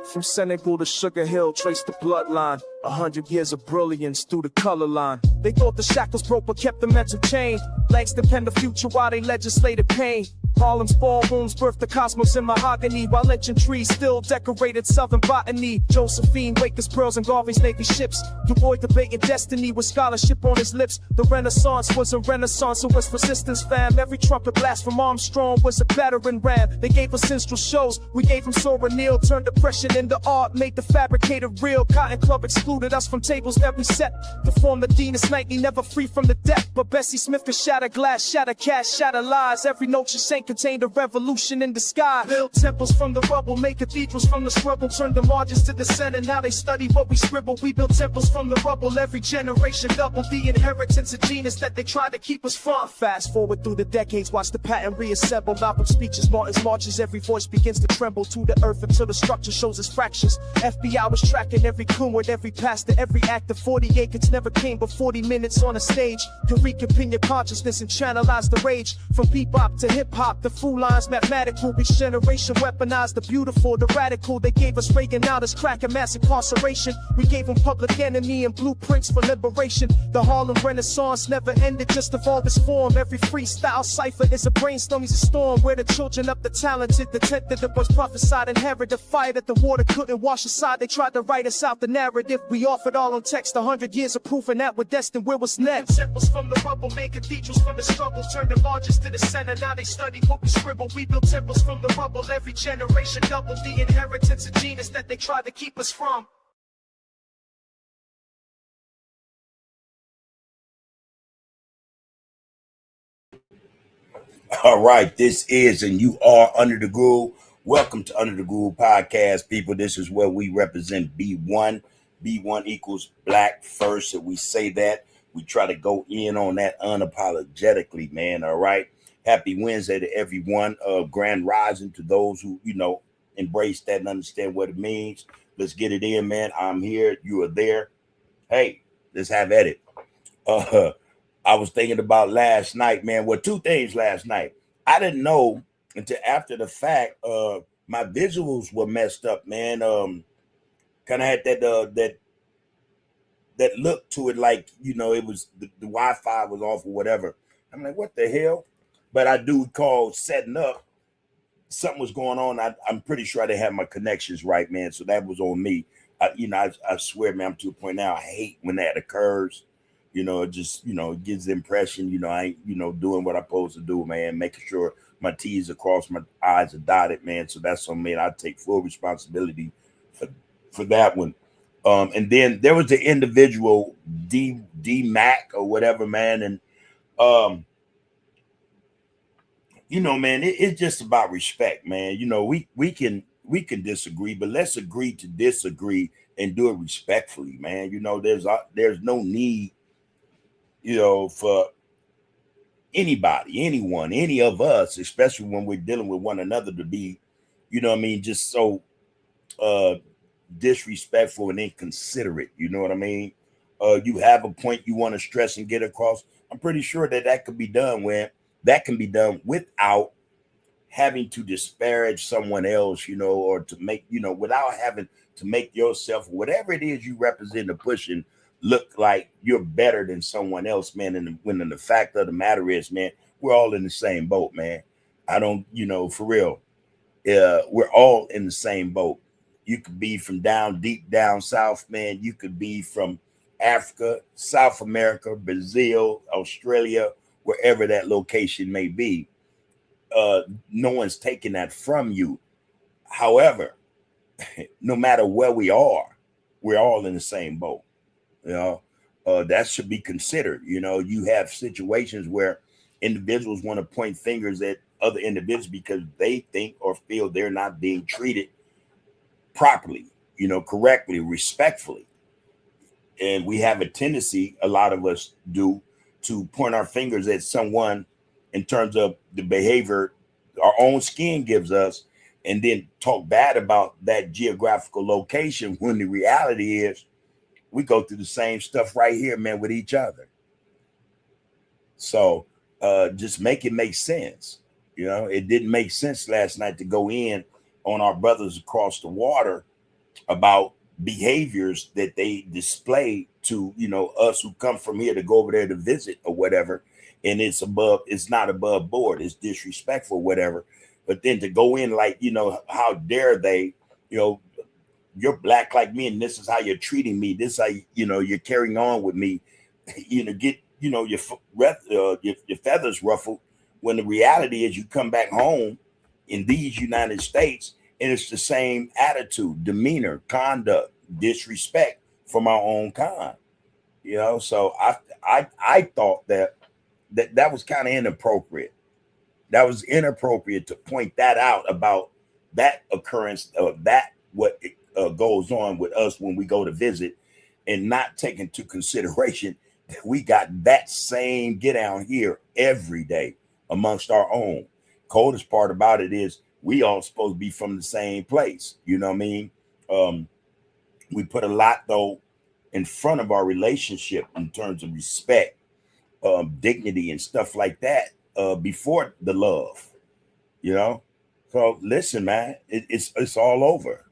From Senegal to Sugar Hill, trace the bloodline. 100 years of brilliance through the color line. They thought the shackles broke but kept the mental chain. Langston penned the future while they legislated pain. Harlem's ballrooms birthed the cosmos in mahogany, while lynching trees still decorated southern botany. Josephine, Wakers, Pearls, and Garvey's Navy ships. Du Bois debating destiny with scholarship on his lips. The Renaissance was a renaissance of West resistance, fam. Every trumpet blast from Armstrong was a battering ram. They gave us minstrel shows, we gave them Sora Neal. Turned depression into art, made the fabricated real. Cotton Club excluded us from tables every set. To form the Venus Nightly, never free from the deck. But Bessie Smith could shatter glass, shatter cash, shatter lies. Every note she sang contained a revolution in the sky. Build temples from the rubble, make cathedrals from the scrubble. Turned the margins to the center, now they study what we scribble. We built temples from the rubble, every generation double the inheritance of genius that they tried to keep us from. Fast forward through the decades, watch the pattern reassemble. Malcolm's speeches, Martin's marches, every voice begins to tremble to the earth until the structure shows its fractures. FBI was tracking every coon word, every pastor, every actor. 40 acres never came but 40 minutes on a stage. To reconvene your consciousness and channelize the rage. From bebop to hip-hop, the fool lines mathematical. Each generation weaponized the beautiful, the radical. They gave us Reagan, now there's crack and mass incarceration. We gave them Public Enemy and blueprints for liberation. The Harlem Renaissance never ended, just evolved its form. Every freestyle cipher is a brainstorm, is a storm. Where the children of the talented, the tenth that was prophesied, inherit the fire that the water couldn't wash aside. They tried to write us out the narrative. We offered all on text, 100 years of proof, and that we're destined where was next. Temples from the rubble, made cathedrals from the struggle. Turned the largest to the center, now they study what we scribble. We built temples from the rubble, every generation double the inheritance of genius that they tried to keep us from. All right, this is and you are Under the Groove. Welcome to Under the Groove Podcast, people. This is where we represent B1. B1 equals black first, and we say that. We try to go in on that unapologetically, man. All right. Happy Wednesday to everyone. Grand rising to those who, embrace that and understand what it means. Let's get it in, man. I'm here. You are there. Hey, let's have at it. I was thinking about last night, man. Well, two things last night. I didn't know until after the fact. My visuals were messed up, man. Kind of had that look to it, like it was the Wi-Fi was off or whatever. I'm like, what the hell? But I do recall setting up. Something was going on. I'm pretty sure I didn't have my connections right, man. So that was on me. I swear, man, I'm to a point now. I hate when that occurs. It just, it gives the impression, I ain't, doing what I'm supposed to do, man. Making sure my T's are crossed, my I's are dotted, man. So that's on me. I take full responsibility for that one. And then there was the individual D Mac or whatever, man. And, man, it's just about respect, man. We can disagree, but let's agree to disagree and do it respectfully, man. There's no need, for anybody, anyone, any of us, especially when we're dealing with one another, to be, just so disrespectful and inconsiderate. You know what I mean? You have a point you want to stress and get across. I'm pretty sure that could be done without having to disparage someone else, or to make, without having to make yourself, whatever it is you represent or pushing, look like you're better than someone else, man. And when the fact of the matter is, man, we're all in the same boat, man. I don't, for real. We're all in the same boat. You could be from deep down south, man. You could be from Africa, South America, Brazil, Australia, wherever that location may be. No one's taking that from you. However, no matter where we are, we're all in the same boat. That should be considered. You have situations where individuals want to point fingers at other individuals because they think or feel they're not being treated properly, correctly, respectfully. And we have a tendency, a lot of us do, to point our fingers at someone in terms of the behavior our own skin gives us, and then talk bad about that geographical location, when the reality is we go through the same stuff right here, man, with each other. So just make it make sense. It didn't make sense last night to go in on our brothers across the water about behaviors that they display to, us who come from here to go over there to visit or whatever. And it's not above board, it's disrespectful, whatever. But then to go in like, how dare they, you know, you're black like me, and this is how you're treating me. This is how you're carrying on with me. Get your feathers ruffled. When the reality is, you come back home in these United States, and it's the same attitude, demeanor, conduct, disrespect from our own kind. So I thought that was kind of inappropriate. That was inappropriate to point that out about that occurrence of that what goes on with us when we go to visit, and not take into consideration that we got that same get down here every day amongst our own. Coldest part about it is we all supposed to be from the same place. You know what I mean? We put a lot though in front of our relationship in terms of respect, dignity, and stuff like that before the love. So listen, man, it's all over.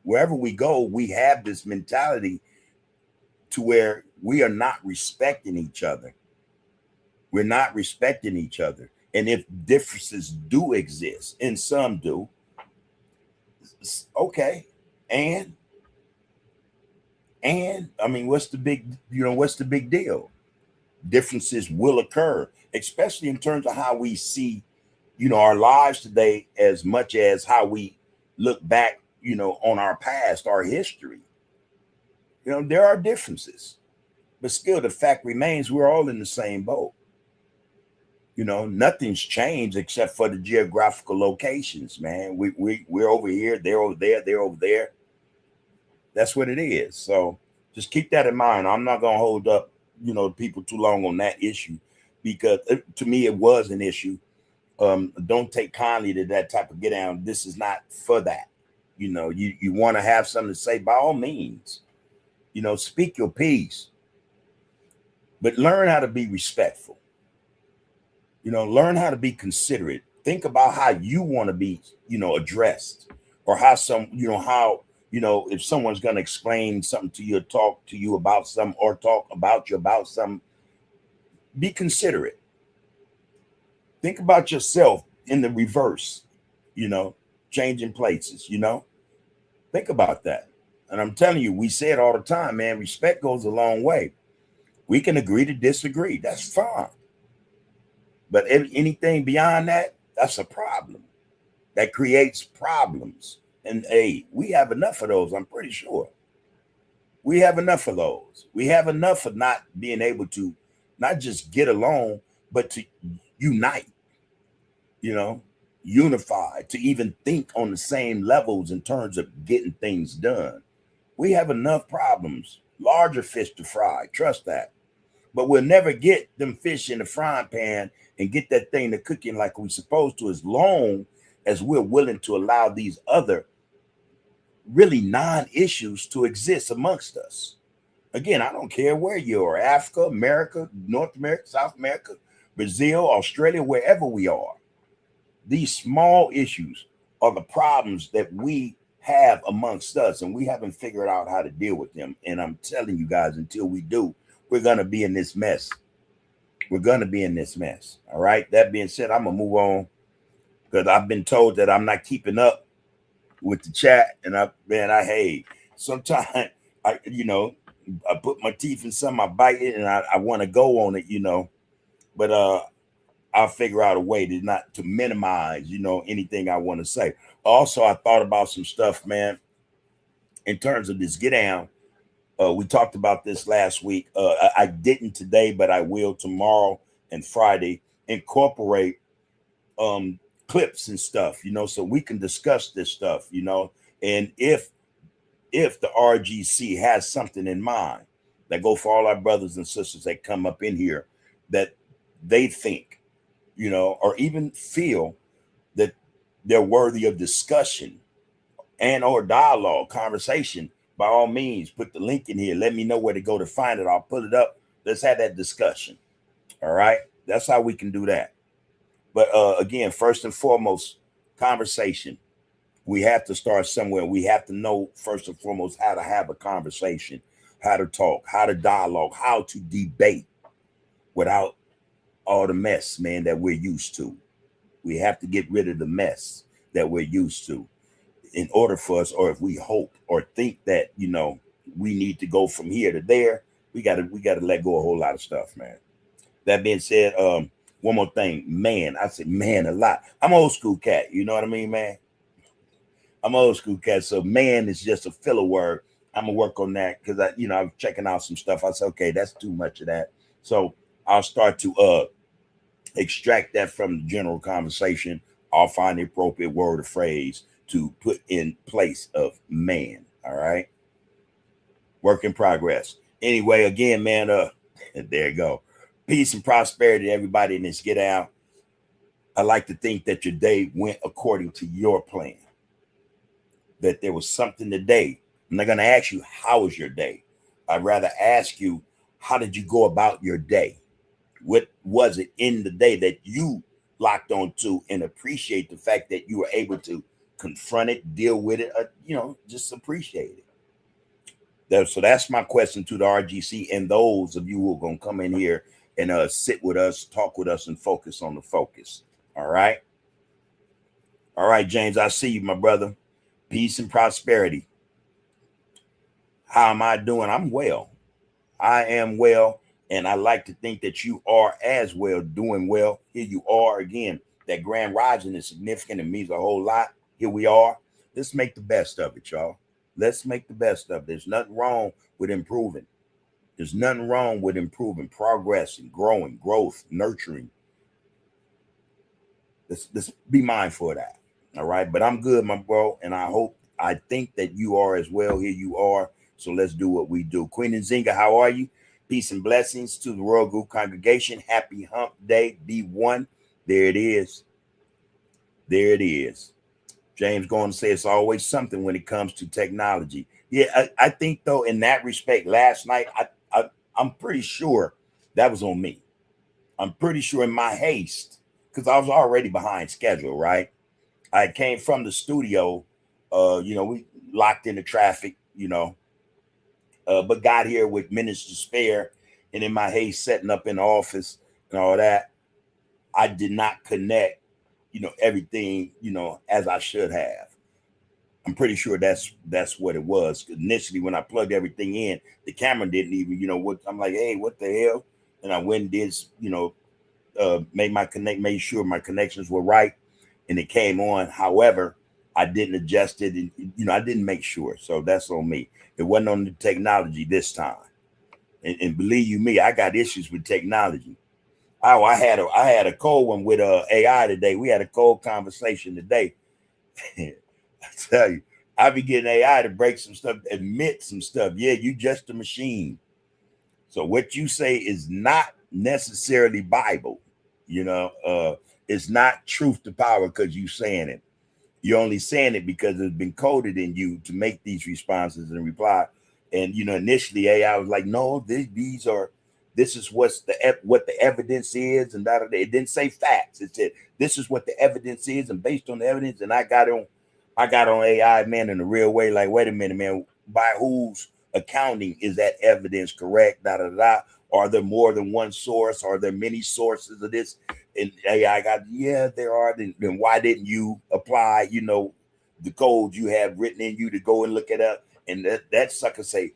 Wherever we go, we have this mentality to where we are not respecting each other. We're not respecting each other. And if differences do exist, and some do, okay. And I mean, what's the big deal? Differences will occur, especially in terms of how we see, our lives today, as much as how we look back, on our past, our history. There are differences, but still the fact remains we're all in the same boat. Nothing's changed except for the geographical locations, man. We're over here, they're over there, they're over there. That's what it is. So just keep that in mind. I'm not gonna hold up, people too long on that issue, because to me it was an issue. Don't take kindly to that type of get down. This is not for that. You want to have something to say, by all means, speak your piece, but learn how to be respectful. Learn how to be considerate. Think about how you want to be, addressed, or how if someone's going to explain something to you, or talk to you about something, or talk about you about something, be considerate. Think about yourself in the reverse, changing places, think about that. And I'm telling you, we say it all the time, man, respect goes a long way. We can agree to disagree. That's fine. But anything beyond that, that's a problem. That creates problems. And hey, we have enough of those, I'm pretty sure. We have enough of those. We have enough of not being able to not just get along, but to unite, unify, to even think on the same levels in terms of getting things done. We have enough problems, larger fish to fry, trust that. But we'll never get them fish in the frying pan and get that thing to cooking like we're supposed to, as long as we're willing to allow these other really non-issues to exist amongst us. Again, I don't care where you are, Africa, America, North America, South America, Brazil, Australia, wherever we are. These small issues are the problems that we have amongst us, and we haven't figured out how to deal with them. And I'm telling you guys, until we do, we're going to be in this mess. We're going to be in this mess. All right. That being said, I'm going to move on, because I've been told that I'm not keeping up with the chat. And hey, sometimes I put my teeth in some, I bite it, and I want to go on it, but I'll figure out a way to minimize, anything I want to say. Also, I thought about some stuff, man, in terms of this get down. We talked about this last week. I didn't today, but I will tomorrow and Friday incorporate clips and stuff, so we can discuss this stuff, and if the RGC has something in mind, that go for all our brothers and sisters that come up in here, that they think, or even feel that they're worthy of discussion and or dialogue, conversation, by all means, put the link in here. Let me know where to go to find it. I'll put it up. Let's have that discussion. All right. That's how we can do that. But again, first and foremost, conversation, We have to start somewhere. We have to know first and foremost how to have a conversation, how to talk, how to dialogue, how to debate without all the mess, man, that we're used to. We have to get rid of the mess that we're used to in order for us, or if we hope or think that, we need to go from here to there, we gotta let go of a whole lot of stuff, man. That being said, one more thing, man. I say man a lot. I'm an old school cat, you know what I mean, man? I'm an old school cat, so man is just a filler word. I'm gonna work on that because I'm checking out some stuff. I said, okay, that's too much of that. So I'll start to extract that from the general conversation. I'll find the appropriate word or phrase to put in place of man. All right. Work in progress. Anyway, again, man, there you go. Peace and prosperity to everybody in this get out. I like to think that your day went according to your plan. That there was something today. I'm not going to ask you, how was your day? I'd rather ask you, how did you go about your day? What was it in the day that you locked on to and appreciate the fact that you were able to confront it, deal with it, just appreciate it. So that's my question to the RGC and those of you who are going to come in here and sit with us, talk with us, and focus on the focus. All right. All right, James, I see you, my brother. Peace and prosperity. How am I doing? I'm well. I am well. And I like to think that you are as well, doing well. Here you are again. That grand rising is significant. It means a whole lot. Here we are. Let's make the best of it, y'all. Let's make the best of it. There's nothing wrong with improving. There's nothing wrong with improving, progressing, growing, growth, nurturing. Let's be mindful of that. All right. But I'm good, my bro. And I think that you are as well. Here you are. So let's do what we do. Queen Nzinga, how are you? Peace and blessings to the Royal Group congregation. Happy Hump Day, B1. There it is. There it is. James going to say it's always something when it comes to technology. Yeah, I think, though, in that respect, last night, I'm pretty sure that was on me. I'm pretty sure in my haste, because I was already behind schedule, right? I came from the studio, we locked in the traffic, but got here with minutes to spare. And in my haste, setting up in the office and all that, I did not connect, everything, as I should have. I'm pretty sure that's what it was. Initially, when I plugged everything in, the camera didn't even, I'm like, hey, what the hell? And I went and did, made sure my connections were right, and it came on. However, I didn't adjust it, and I didn't make sure. So that's on me. It wasn't on the technology this time. And believe you me, I got issues with technology. Oh, I had a cold one with AI today. We had a cold conversation today. I tell you, I be getting AI to break some stuff, admit some stuff. Yeah, you just a machine. So what you say is not necessarily Bible. It's not truth to power because you saying it. You're only saying it because it's been coded in you to make these responses and reply. And initially AI was like, no, this is what the evidence is, and that it didn't say facts. It said this is what the evidence is, and based on the evidence. And I got on AI, man, in a real way. Like, wait a minute, man, by whose accounting is that evidence correct? Are there more than one source? Are there many sources of this? And AI got, yeah, there are. Then why didn't you apply, the code you have written in you to go and look it up? And that sucker say,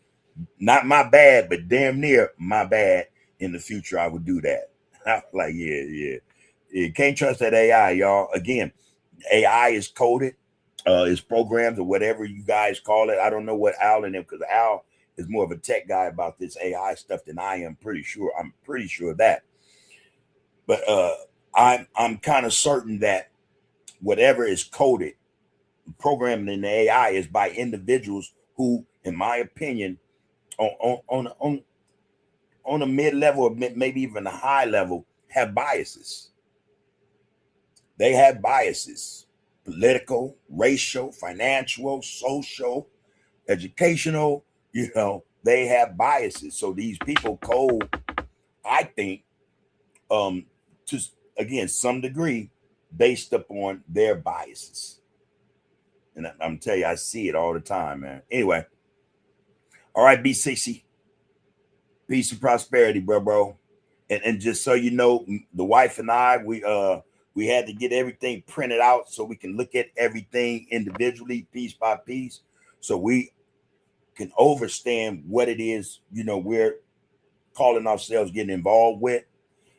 not my bad, but damn near my bad. In the future, I would do that. I'm like, yeah. You can't trust that AI, y'all. Again, AI is coded, is programmed, or whatever you guys call it. I don't know what Al and them, because Al is more of a tech guy about this AI stuff than I am. I'm pretty sure of that. But I'm kind of certain that whatever is coded, programmed in the AI is by individuals who, in my opinion, on a mid-level or maybe even a high level, have biases. They have biases: political, racial, financial, social, educational. They have biases. So these people code, I think, to, again, some degree based upon their biases. And I'm telling you, I see it all the time, man. Anyway, all right, B60, peace and prosperity, bro. And just so you know, the wife and I, we had to get everything printed out so we can look at everything individually, piece by piece, so we can understand what it is, we're calling ourselves getting involved with,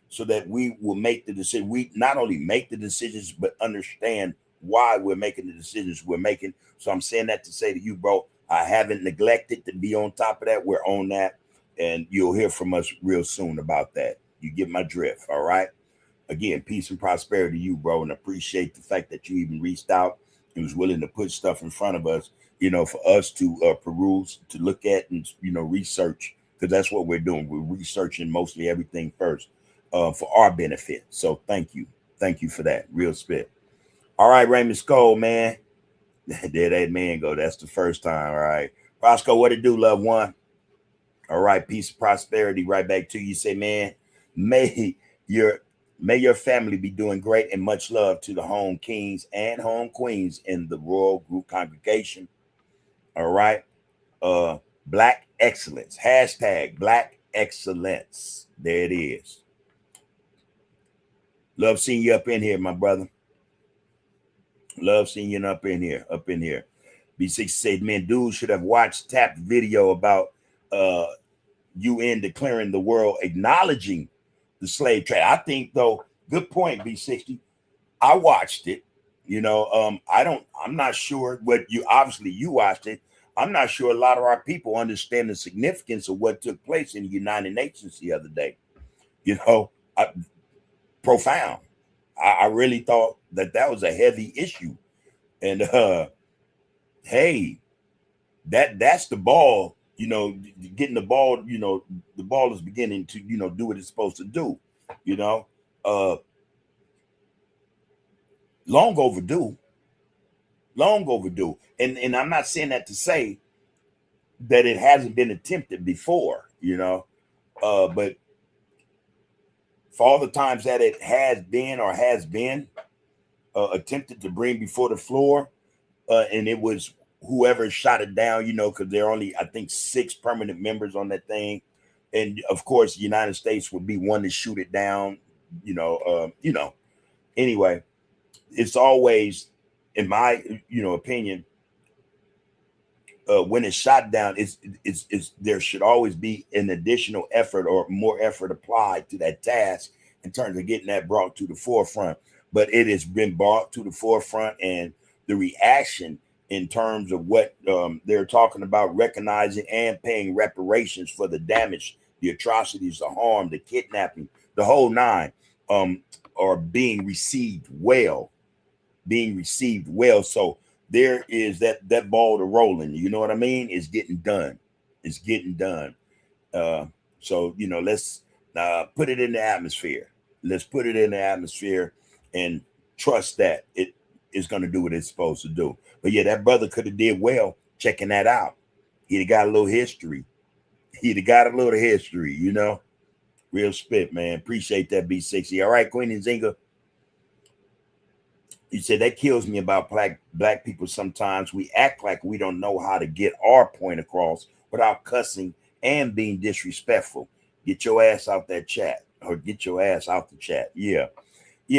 so that we will make the decision. We not only make the decisions, but understand why we're making the decisions we're making. So I'm saying that to say to you, bro, I haven't neglected to be on top of that. We're on that. And you'll hear from us real soon about that. You get my drift. All right. Again, peace and prosperity to you, bro. And appreciate the fact that you even reached out and was willing to put stuff in front of us, for us to peruse, to look at and, research, because that's what we're doing. We're researching mostly everything first for our benefit. So thank you. Thank you for that. Real spit. All right, Raymond Skull, man. There that man go. That's the first time. All right. Roscoe, what it do, loved one? All right, peace and prosperity. Right back to you. Say, man, may your family be doing great, and much love to the home kings and home queens in the Royal Group congregation. All right. Black excellence. Hashtag Black excellence. There it is. Love seeing you up in here, my brother. Love seeing you up in here. B6 said, man, dude should have watched Tap's video about UN declaring the world acknowledging the slave trade. I think, though, good point, B60. I watched it. I'm not sure what you watched it. I'm not sure a lot of our people understand the significance of what took place in the United Nations the other day. Profound. I really thought that was a heavy issue. And hey, that's the ball, getting the ball, the ball is beginning to, do what it's supposed to do, long overdue. And I'm not saying that to say that it hasn't been attempted before, but for all the times that it has been attempted to bring before the floor, and it was whoever shot it down, because there are only, I think, 6 permanent members on that thing. And of course, the United States would be one to shoot it down, anyway, it's always, in my, opinion, when it's shot down, it's there should always be an additional effort or more effort applied to that task in terms of getting that brought to the forefront. But it has been brought to the forefront, and the reaction in terms of what they're talking about, recognizing and paying reparations for the damage, the atrocities, the harm, the kidnapping, the whole nine, are being received well. So there is that ball to rolling. You know what I mean? It's getting done. So, let's put it in the atmosphere. Let's put it in the atmosphere and trust that it is going to do what it's supposed to do. But yeah, that brother could have did well checking that out. He'd have got a little history. Real spit, man. Appreciate that, B60. All right, Queen Nzinga. You said that kills me about black people. Sometimes we act like we don't know how to get our point across without cussing and being disrespectful. Get your ass out that chat, or get your ass out the chat. Yeah,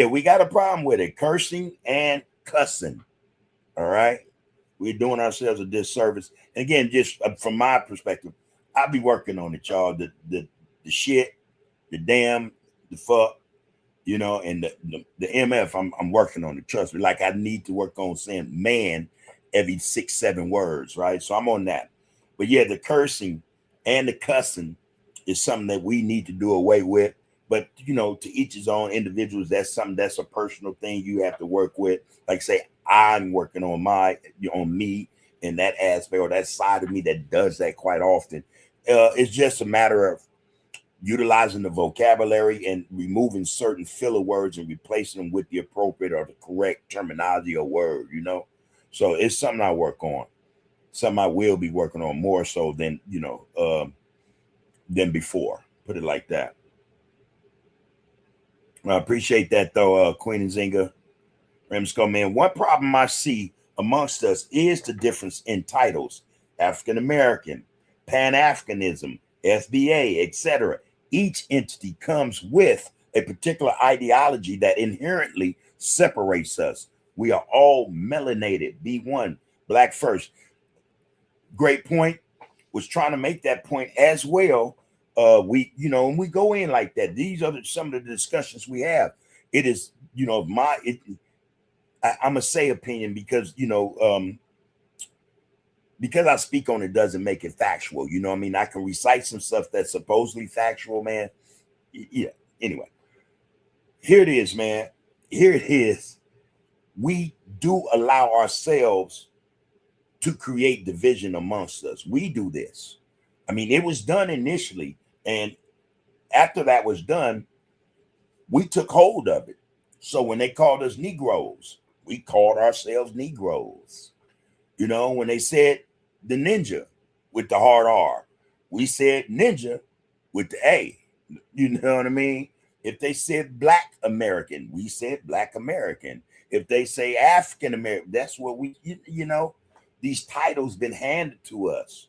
we got a problem with it. Cursing and cussing. All right. We're doing ourselves a disservice. And again, just from my perspective, I'll be working on it, y'all. The shit, the damn, the fuck, and the MF, I'm working on it. Trust me. Like, I need to work on saying man every 6-7 words, right? So I'm on that. But yeah, the cursing and the cussing is something that we need to do away with. But, to each his own. Individuals, that's something that's a personal thing you have to work with. Like, say, I'm working on me and that aspect, or that side of me that does that quite often. It's just a matter of utilizing the vocabulary and removing certain filler words and replacing them with the appropriate or the correct terminology or word, So it's something I work on. Something I will be working on more so than, than before. Put it like that. I appreciate that, though, Queen Nzinga. Ramsco, man. One problem I see amongst us is the difference in titles: African American, Pan Africanism, FBA, etc. Each entity comes with a particular ideology that inherently separates us. We are all melanated. B1, black first. Great point. Was trying to make that point as well. When we go in like that, these are some of the discussions we have. It is, I'm gonna say opinion because because I speak on it doesn't make it factual. You know what I mean? I can recite some stuff that's supposedly factual, man. Yeah. Anyway, here it is, man. Here it is. We do allow ourselves to create division amongst us. We do this. I mean, it was done initially, and after that was done, we took hold of it. So when they called us Negroes, we called ourselves Negroes. You know, when they said the ninja with the hard R, we said ninja with the A. You know what I mean? If they said Black American, we said Black American. If they say African American, that's what we, these titles been handed to us.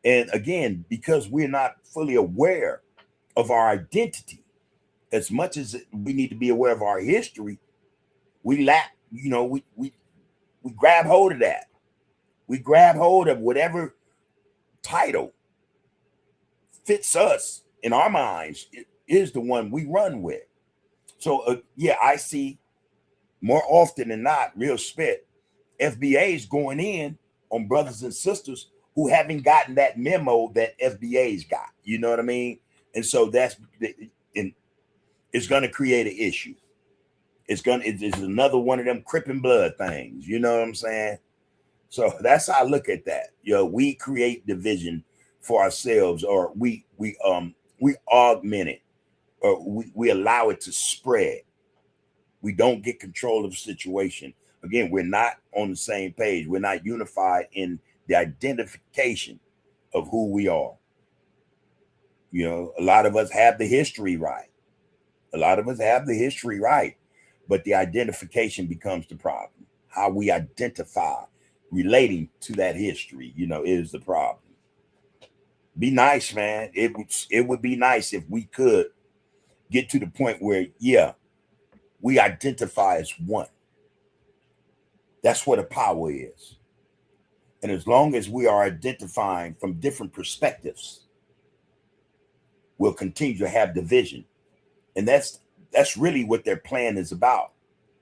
And again, because we're not fully aware of our identity, as much as we need to be aware of our history, we lack, we grab hold of that. We grab hold of whatever title fits us in our minds is the one we run with. So, I see more often than not, real spit, FBA's going in on brothers and sisters who haven't gotten that memo that FBA's got. You know what I mean? And so it's going to create an issue. It's another one of them Crippin' Blood things. You know what I'm saying? So that's how I look at that. We create division for ourselves, or we augment it, or we allow it to spread. We don't get control of the situation. Again, we're not on the same page. We're not unified in the identification of who we are. A lot of us have the history right. But the identification becomes the problem. How we identify relating to that history, is the problem. Be nice, man. It would be nice if we could get to the point where, we identify as one. That's what a power is. And as long as we are identifying from different perspectives, we'll continue to have division. And that's really what their plan is about,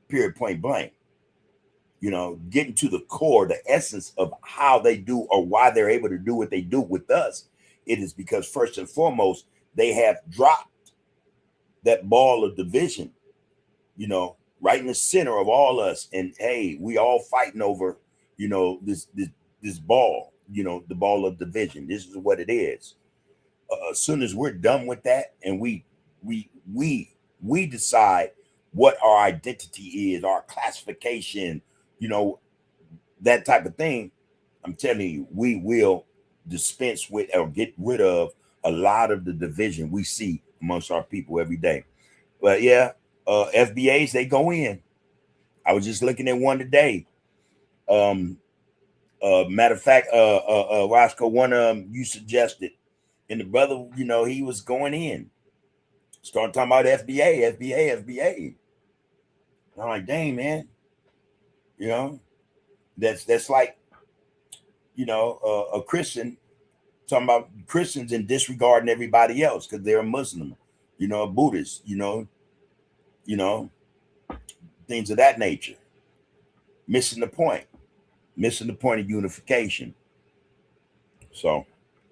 period, point blank. Getting to the core, the essence of how they do or why they're able to do what they do with us. It is because first and foremost, they have dropped that ball of division, right in the center of all us. And hey, we all fighting over, this ball, the ball of division. This is what it is. As soon as we're done with that, and we decide what our identity is, our classification, that type of thing, I'm telling you, we will dispense with or get rid of a lot of the division we see amongst our people every day. But FBAs, they go in. I was just looking at one today. Matter of fact, Roscoe, one you suggested, and the brother, he was going in, starting talking about FBA. And I'm like, dang, man, that's like, a Christian talking about Christians and disregarding everybody else because they're a Muslim, a Buddhist, things of that nature. Missing the point of unification. So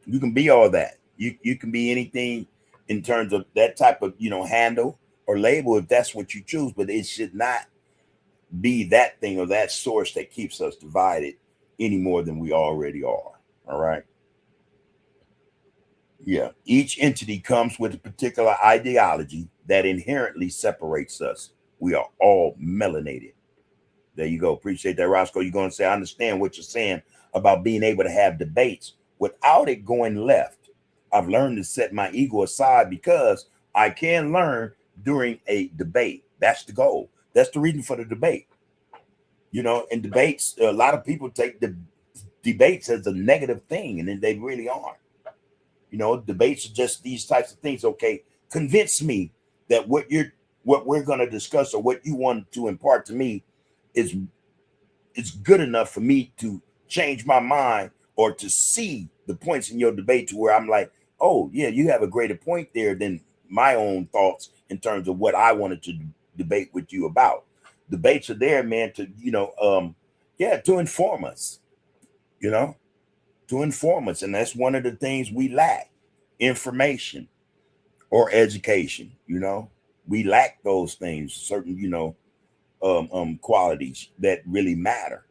you can be all that. You can be anything in terms of that type of, handle or label if that's what you choose, but it should not be that thing or that source that keeps us divided any more than we already are. All right. Yeah. Each entity comes with a particular ideology that inherently separates us. We are all melanated. There you go. Appreciate that, Roscoe. You're going to say, I understand what you're saying about being able to have debates without it going left. I've learned to set my ego aside because I can learn during a debate. That's the goal. That's the reason for the debate. You know, in debates, a lot of people take the debates as a negative thing, and then they really aren't. You know, debates are just these types of things. Okay, convince me that what we're going to discuss or what you want to impart to me is good enough for me to change my mind or to see the points in your debate to where I'm like, oh yeah, you have a greater point there than my own thoughts in terms of what I wanted to debate with you about. Debates are there, man, to yeah, to inform us, you know, to inform us, and that's one of the things we lack: information or education. You know, we lack those things, certain qualities that really matter.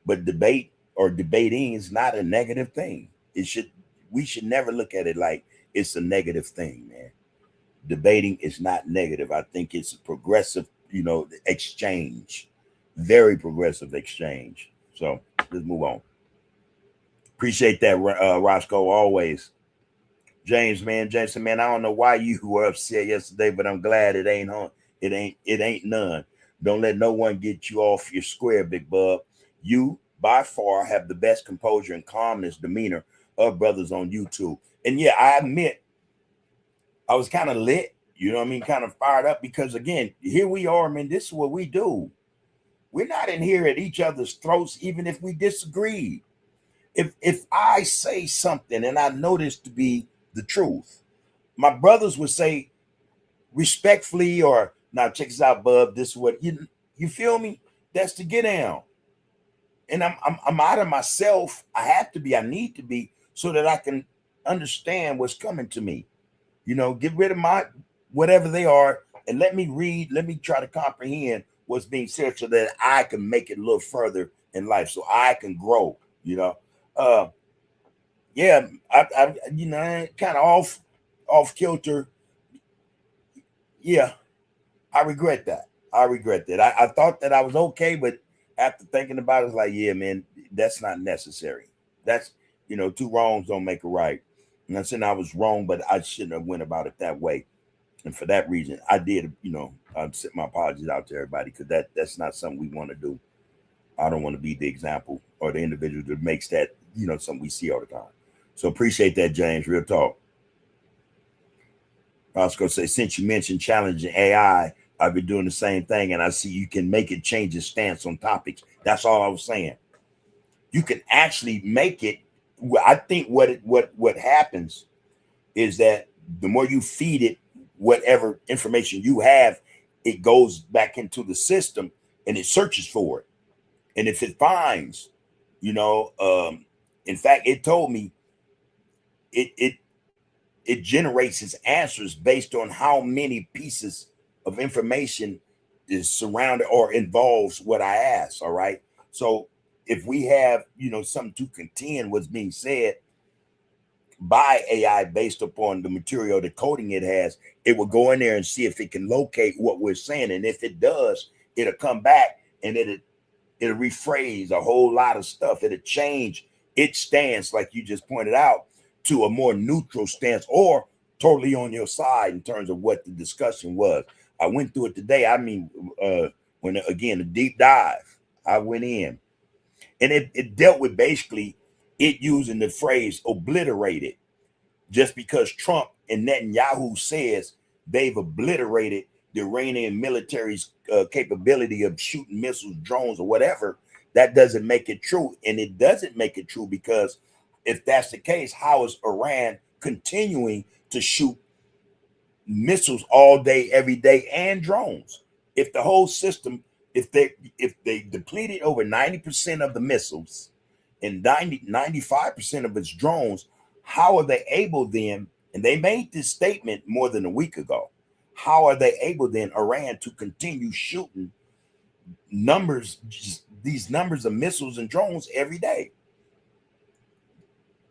But debate or debating is not a negative thing. We should never look at it like it's a negative thing, man. Debating is not negative. I think it's a progressive, exchange, very progressive exchange. So let's move on. Appreciate that, Roscoe, always. Jameson, man, I don't know why you were upset yesterday, but I'm glad it ain't on. It ain't none. Don't let no one get you off your square, big bub. You by far have the best composure and calmness demeanor of brothers on YouTube. And yeah, I admit I was kind of lit, you know what I mean, kind of fired up because again, here we are, man. This is what we do. We're not in here at each other's throats, even if we disagree. If I say something and I know this to be the truth, my brothers would say respectfully, or now check this out, bub. This is what you feel me? That's the get down. And I'm out of myself. I have to be, I need to be, so that I can understand what's coming to me. Get rid of my whatever they are and let me read, let me try to comprehend what's being said so that I can make it a little further in life, so I can grow, yeah, I kind of off kilter. Yeah, I regret that. I thought that I was okay, but after thinking about it, it's like, yeah, man, that's not necessary. That's, two wrongs don't make a right. And I'm saying I was wrong, but I shouldn't have went about it that way. And for that reason, I did, I sent my apologies out to everybody because that's not something we want to do. I don't want to be the example or the individual that makes that, something we see all the time. So appreciate that, James. Real talk. I was going to say, since you mentioned challenging AI, I've been doing the same thing, and I see you can make it change its stance on topics. That's all I was saying. You can actually make it. I think what happens is that the more you feed it whatever information you have, it goes back into the system and it searches for it. And if it finds, in fact, it told me it generates its answers based on how many pieces of information is surrounded or involves what I asked. All right. So if we have, something to contend what's being said by AI based upon the material, the coding it has, it will go in there and see if it can locate what we're saying. And if it does, it'll come back and it'll rephrase a whole lot of stuff. It'll change its stance, like you just pointed out, to a more neutral stance or totally on your side in terms of what the discussion was. I went through it today. I mean, when again, a deep dive, I went in and it dealt with basically it using the phrase obliterated, just because Trump and Netanyahu says they've obliterated the Iranian military's capability of shooting missiles, drones, or whatever. That doesn't make it true. And it doesn't make it true because if that's the case, how is Iran continuing to shoot missiles all day, every day, and drones? If the whole system, if they depleted over 90% of the missiles and 95% of its drones, how are they able then, and they made this statement more than a week ago, how are they able then, Iran, to continue shooting these numbers of missiles and drones every day?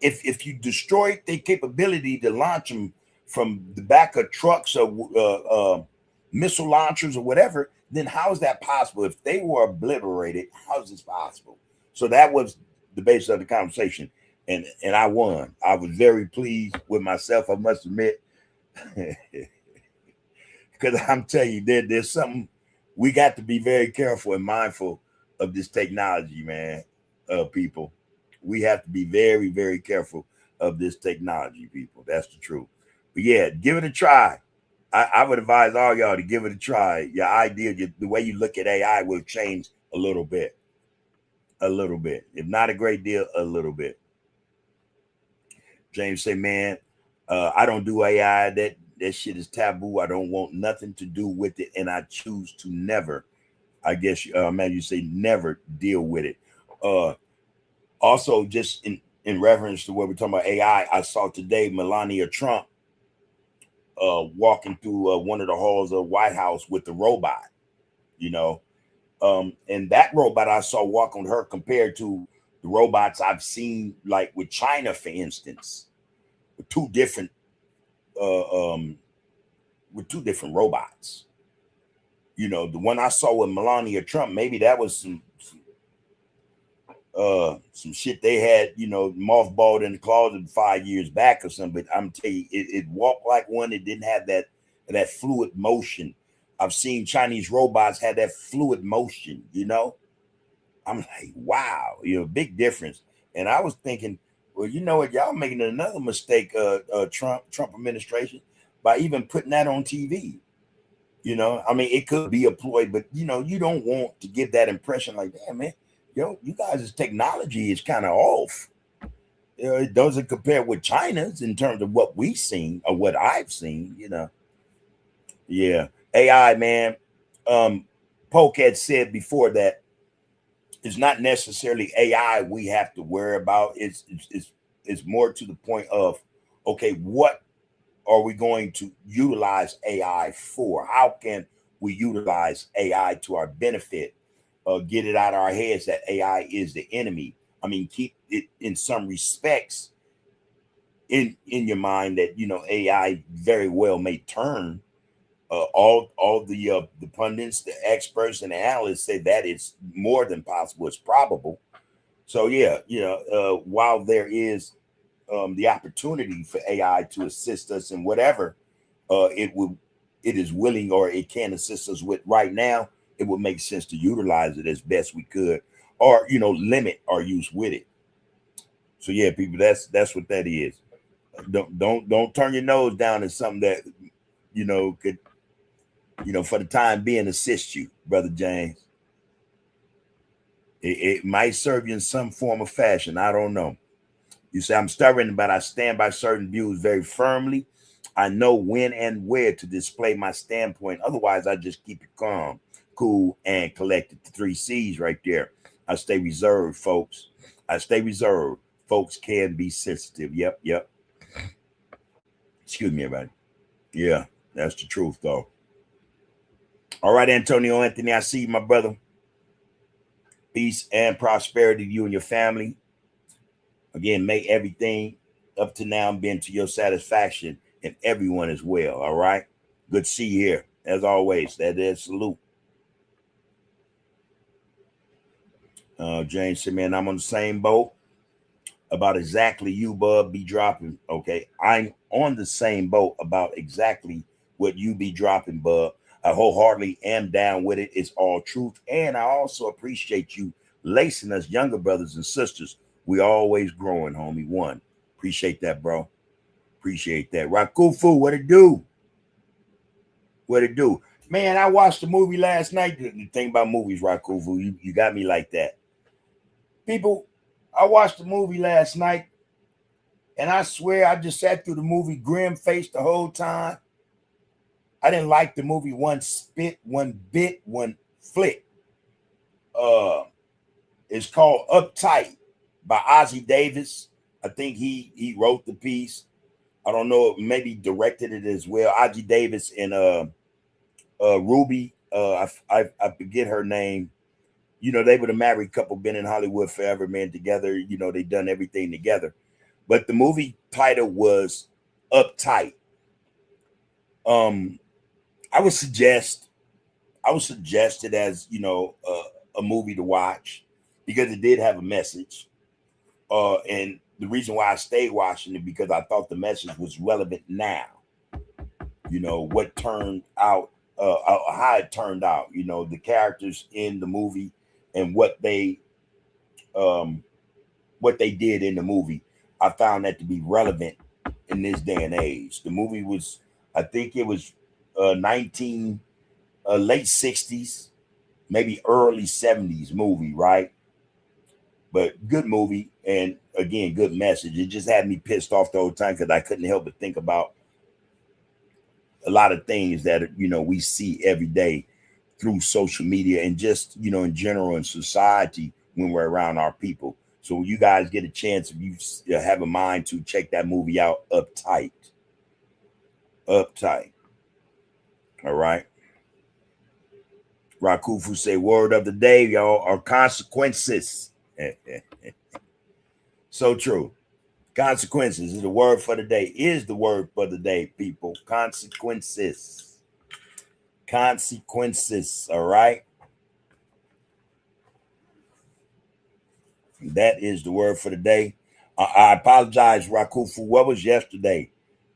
If you destroy their capability to launch them from the back of trucks or missile launchers or whatever, then how is that possible? If they were obliterated, how is this possible? So that was the basis of the conversation, and I won. I was very pleased with myself, I must admit, because I'm telling you, there's something we got to be very careful and mindful of this technology, man. People, we have to be very, very careful of this technology, people. That's the truth. But yeah, give it a try. I would advise all y'all to give it a try. Your idea, the way you look at AI will change a little bit. A little bit. If not a great deal, a little bit. James say, man, I don't do AI. That shit is taboo. I don't want nothing to do with it. And I choose to never, I guess, man, you say never deal with it. Also, just in reference to what we're talking about AI, I saw today Melania Trump walking through one of the halls of the White House with the robot, you know. And that robot I saw walk on her compared to the robots I've seen, like with China, for instance, with two different robots. You know, the one I saw with Melania Trump, maybe that was some shit they had, you know, mothballed in the closet 5 years back or something. But I'm telling you, it walked like one. It didn't have that fluid motion. I've seen Chinese robots have that fluid motion, you know. I'm like, wow, you know, big difference. And I was thinking, well, you know what, y'all making another mistake, Trump administration, by even putting that on TV. You know, I mean, it could be a ploy, but you know, you don't want to give that impression like, damn, man, yo, you guys' technology is kind of off. You know, it doesn't compare with China's in terms of what we've seen or what I've seen, you know. Yeah. AI, man. Polk had said before that it's not necessarily AI we have to worry about. It's more to the point of, okay, what are we going to utilize AI for? How can we utilize AI to our benefit? Get it out of our heads that AI is the enemy. I mean, keep it in some respects in your mind that, you know, AI very well may turn. All the pundits, the experts, and the analysts say that it's more than possible. It's probable. So yeah, you know, while there is the opportunity for AI to assist us in whatever it is willing or it can assist us with right now, it would make sense to utilize it as best we could, or you know, limit our use with it. So yeah, people, that's what that is. Don't turn your nose down at something that, you know, could, you know, for the time being assist you, Brother James. It might serve you in some form of fashion. I don't know. You say, I'm stubborn, but I stand by certain views very firmly. I know when and where to display my standpoint. Otherwise, I just keep it calm, cool, and collected. The 3 C's right there. I stay reserved, folks. I stay reserved. Folks can be sensitive. Yep. Excuse me, everybody. Yeah, that's the truth, though. All right, Antonio Anthony, I see you, my brother. Peace and prosperity to you and your family. Again, may everything up to now been to your satisfaction and everyone as well. All right. Good to see you here. As always, that is salute. James said, man, I'm on the same boat about exactly you, bub, be dropping. Okay. I'm on the same boat about exactly what you be dropping, bub. I wholeheartedly am down with it. It's all truth. And I also appreciate you lacing us younger brothers and sisters. We always growing, homie. One. Appreciate that, bro. Appreciate that. Rakufu, what it do? What it do? Man, I watched the movie last night. The thing about movies, Rakufu, you got me like that. People, I watched the movie last night, and I swear I just sat through the movie grim-faced the whole time. I didn't like the movie one spit, one bit, one flick. It's called Uptight by Ozzie Davis. I think he wrote the piece. I don't know, maybe directed it as well. Ozzie Davis and Ruby. I forget her name. You know, they were a married couple, been in Hollywood forever, man, together. You know, they done everything together. But the movie title was Uptight. I would suggest it as, you know, a movie to watch because it did have a message. And the reason why I stayed watching it because I thought the message was relevant now. You know, what turned out, how it turned out, you know, the characters in the movie and what they did in the movie, I found that to be relevant in this day and age. The movie was, I think it was 19 late 60s, maybe early 70s movie, right? But good movie, and again, good message. It just had me pissed off the whole time because I couldn't help but think about a lot of things that we see every day through social media and just in general in society when we're around our people. So when you guys get a chance, if you have a mind to check that movie out, Uptight. Uptight. All right. Rakufu say word of the day, y'all, are consequences. So true. Consequences is the word for the day. Is the word for the day, people. Consequences. Consequences. All right. That is the word for the day. I apologize, Rakufu. What was yesterday?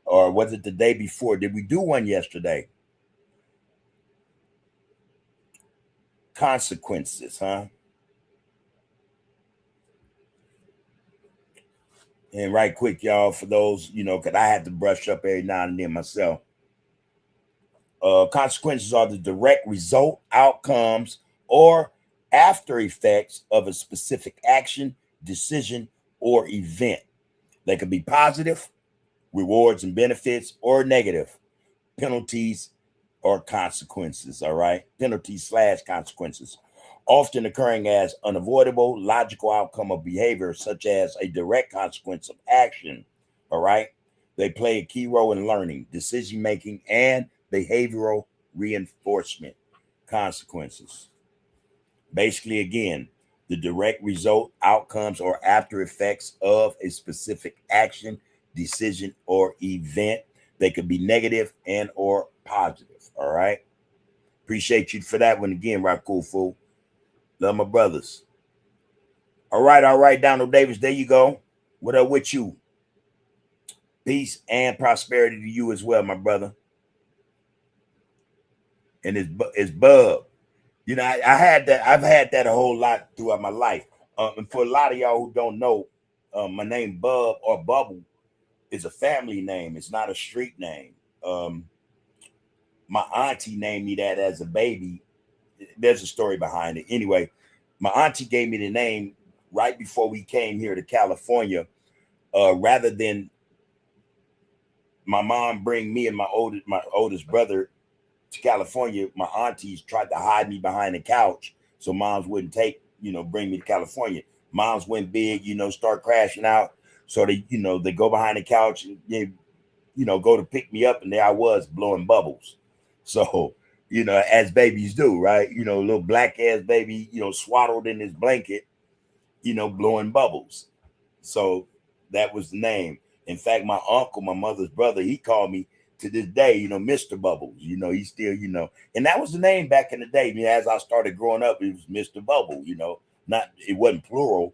Or was it the day before? Did we do one yesterday? Consequences, huh? And right quick, y'all, for those, because I had to brush up every now and then myself. Consequences are the direct result, outcomes, or after effects of a specific action, decision, or event. They can be positive, rewards and benefits, or negative, penalties or consequences. All right. Penalties/consequences, often occurring as unavoidable, logical outcome of behavior, such as a direct consequence of action. All right. They play a key role in learning, decision making, and behavioral reinforcement. Consequences. Basically, again, the direct result, outcomes, or after effects of a specific action, decision, or event. They could be negative and or positive. All right. Appreciate you for that one again, Rakufu. Love my brothers. All right, Donald Davis. There you go. What up with you? Peace and prosperity to you as well, my brother. And it's Bub. I had that. I've had that a whole lot throughout my life. And for a lot of y'all who don't know, my name Bub or Bubble is a family name. It's not a street name. My auntie named me that as a baby. There's a story behind it. Anyway, my auntie gave me the name right before we came here to California. Rather than my mom bring me and my oldest brother to California, my aunties tried to hide me behind the couch so moms wouldn't bring me to California. Moms went big, start crashing out. So they go behind the couch and they, go to pick me up, and there I was blowing bubbles. So, as babies do, right? Little black ass baby, swaddled in his blanket, blowing bubbles. So that was the name. In fact, my uncle, my mother's brother, he called me to this day, Mr. Bubbles. He still, and that was the name back in the day. As I started growing up, it was Mr. Bubble, it wasn't plural,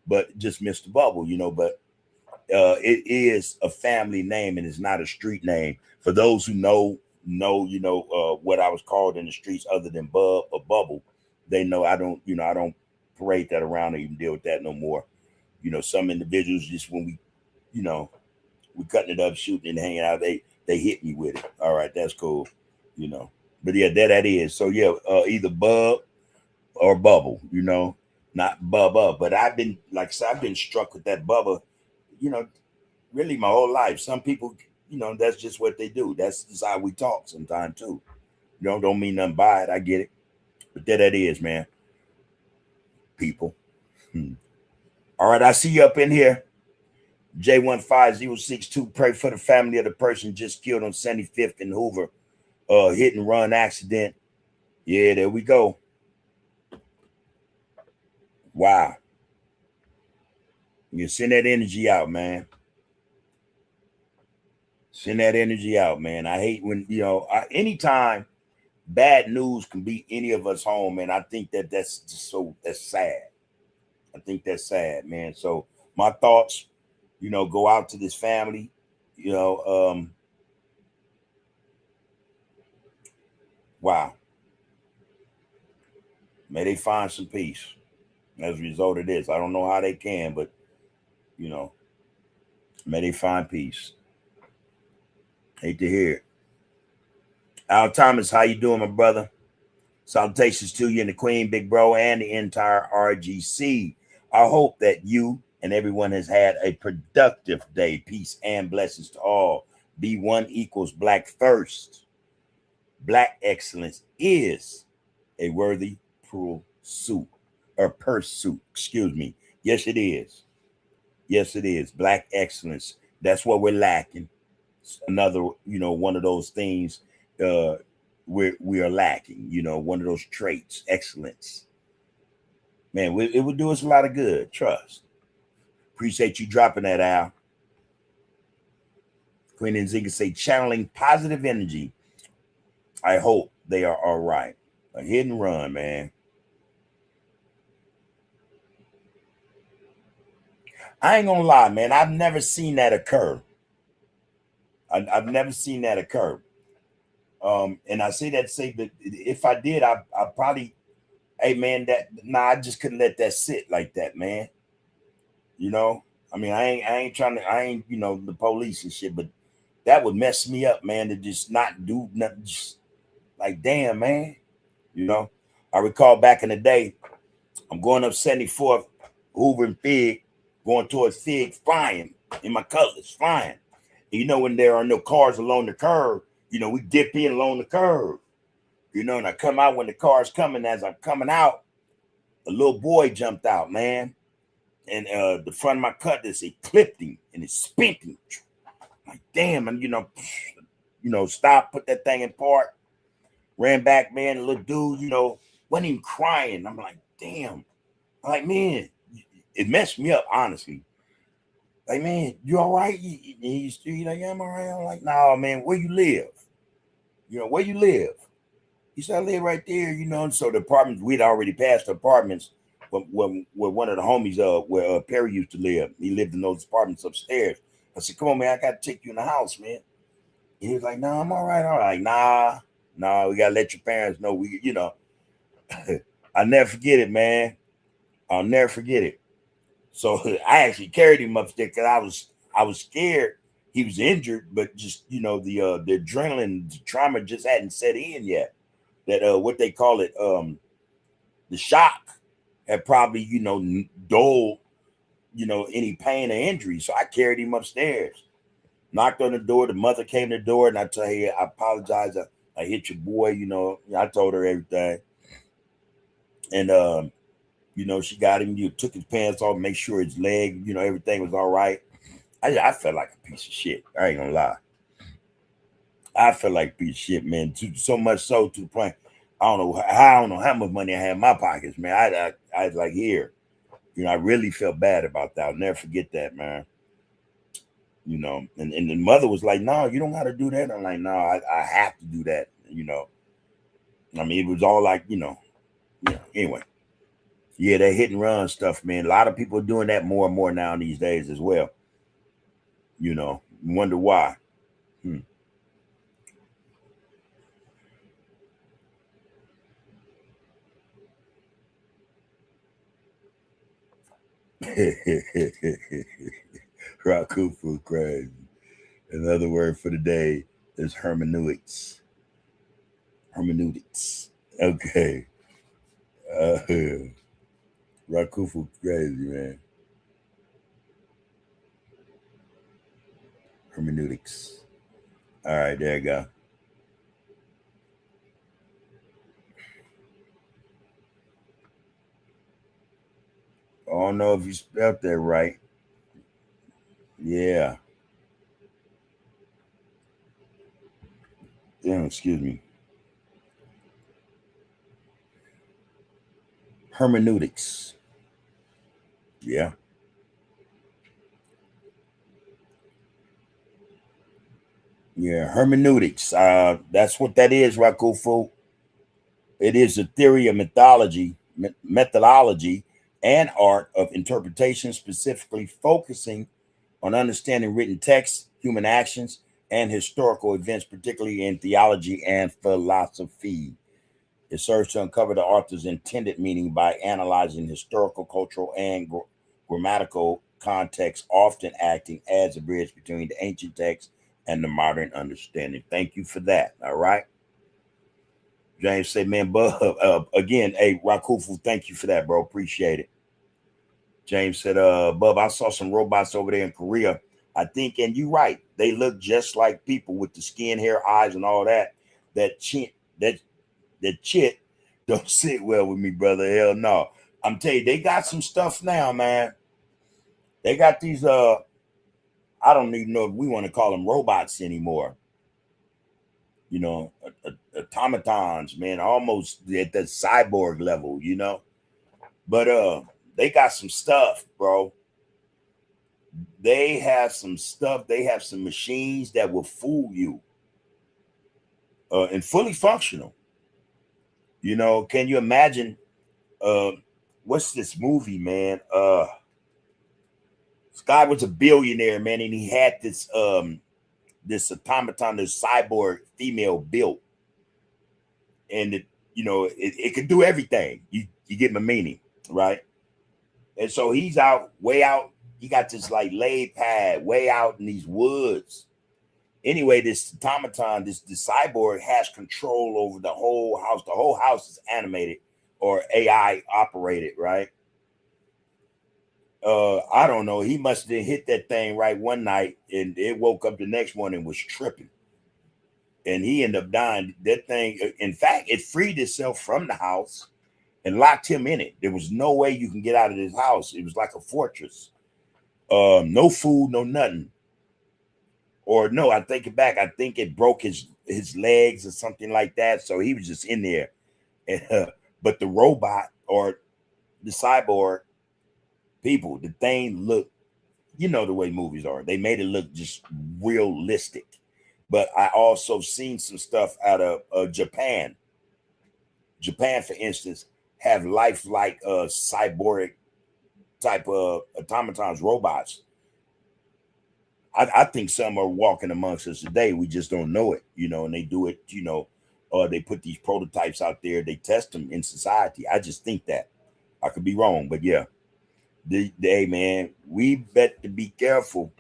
but just Mr. Bubble, But it is a family name and it's not a street name. For those who know, what I was called in the streets other than Bub or Bubble, they know I don't parade that around or even deal with that no more. Some individuals just when we cutting it up, shooting and hanging out, they hit me with it. All right, that's cool. But yeah, that is. So yeah, either Bub or Bubble, not Bubba. But I've been, like I said, I've been struck with that Bubba, really my whole life. Some people, that's just what they do. That's just how we talk sometimes too. Don't mean nothing by it. I get it. But that is, man. People. All right, I see you up in here. J15062. Pray for the family of the person just killed on 75th and Hoover. Hit and run accident. Yeah, there we go. Wow. You send that energy out, man. Send that energy out, man. I hate when, anytime bad news can beat any of us home, man. I think that's sad. I think that's sad, man. So my thoughts, go out to this family, wow. May they find some peace as a result of this. I don't know how they can, but may they find peace. Hate to hear it. Al Thomas, how you doing, my brother? Salutations to you and the Queen, Big Bro, and the entire RGC. I hope that you and everyone has had a productive day. Peace and blessings to all. B1 equals Black first. Black excellence is a worthy pursuit. Excuse me. Yes, it is. Yes, it is. Black excellence. That's what we're lacking. Another, one of those things we are lacking, one of those traits, excellence. Man, it would do us a lot of good. Trust. Appreciate you dropping that, Al. Queen and Zigga say channeling positive energy. I hope they are all right. A hit and run, man. I ain't gonna lie, man. I've never seen that occur. I've never seen that occur. And I say that to say that if I did, I probably, hey man, I just couldn't let that sit like that, man. I mean, I ain't trying to, the police and shit, but that would mess me up, man, to just not do nothing. Just like, damn, man. I recall back in the day, I'm going up 74th, Hoover and Fig, going towards Fig, flying in my colors, flying. And when there are no cars along the curb, we dip in along the curb, and I come out when the car's coming. As I'm coming out, a little boy jumped out, man. And the front of my cutlass, it clipped him and it spent him. Like, damn, and stop, put that thing in park, ran back, man. The little dude, wasn't even crying. I'm like, damn. I'm like, man, it messed me up, honestly. Like, man, you all right? He's like, yeah, I'm all right. I'm like, no, man, where you live? Where you live? He said, I live right there, And so the apartments, we'd already passed the apartments where one of the homies, where Perry used to live. He lived in those apartments upstairs. I said, come on, man, I got to take you in the house, man. And he was like, no, I'm all right. All right. Nah, we got to let your parents know. I'll never forget it, man. I'll never forget it. So I actually carried him upstairs because I was scared he was injured, but just the adrenaline, the trauma just hadn't set in yet. That what they call it, the shock had probably dulled any pain or injury. So I carried him upstairs, knocked on the door. The mother came to the door, and I tell you, I apologize. I hit your boy. I told her everything, and she got him. You took his pants off, make sure his leg, everything was all right. I felt like a piece of shit. I ain't gonna lie. I felt like a piece of shit, man. So much so to the point, I don't know how much money I had in my pockets, man. I was like, here, I really felt bad about that. I'll never forget that, man. And the mother was like, no, you don't got to do that. I'm like, no, I have to do that. I mean, it was all like, anyway. Yeah, that hit and run stuff, man. A lot of people are doing that more and more now these days as well. Wonder why. Rakufu crazy. Another word for the day is hermeneutics. Hermeneutics. Okay. Rakufu crazy, man. Hermeneutics. All right, there you go. I don't know if you spelled that right. Yeah. Damn, excuse me. Hermeneutics. Yeah. Yeah, hermeneutics. That's what that is, Rakufu. It is a theory of methodology, and art of interpretation, specifically focusing on understanding written texts, human actions, and historical events, particularly in theology and philosophy. It serves to uncover the author's intended meaning by analyzing historical, cultural, and grammatical context, often acting as a bridge between the ancient text and the modern understanding. Thank you for that. All right. James said, man, Bub, again, hey, Rakufu, thank you for that, bro. Appreciate it. James said, Bub, I saw some robots over there in Korea. I think, and you're right, they look just like people with the skin, hair, eyes, and all that. That chit don't sit well with me, brother. Hell no. I'm telling you, they got some stuff now, man. They got these, I don't even know if we want to call them robots anymore. You know, automatons, man, almost at the cyborg level, you know. But they got some stuff, bro. They have some stuff. They have some machines that will fool you. And fully functional. You know, can you imagine what's this movie, man? This guy was a billionaire, man, and he had this this automaton, this cyborg female built, and it could do everything. You get my meaning, right? And so he's way out. He got this like lay pad way out in these woods. Anyway, this automaton, this cyborg has control over the whole house. The whole house is animated or AI operated, right? I don't know. He must have hit that thing right one night, and it woke up the next morning and was tripping, and he ended up dying. That thing, in fact, it freed itself from the house and locked him in it. There was no way you can get out of this house. It was like a fortress. No food, no nothing. Or no, I take it back. I think it broke his legs or something like that. So he was just in there. And, but the robot or the cyborg people, the thing looked, you know the way movies are. They made it look just realistic. But I also seen some stuff out of Japan. Japan, for instance, have lifelike cyborg type of automatons, robots. I think some are walking amongst us today. We just don't know it, you know, and they do it, you know, they put these prototypes out there. They test them in society. I just think that. I could be wrong, but yeah. Hey, man, we bet to be careful.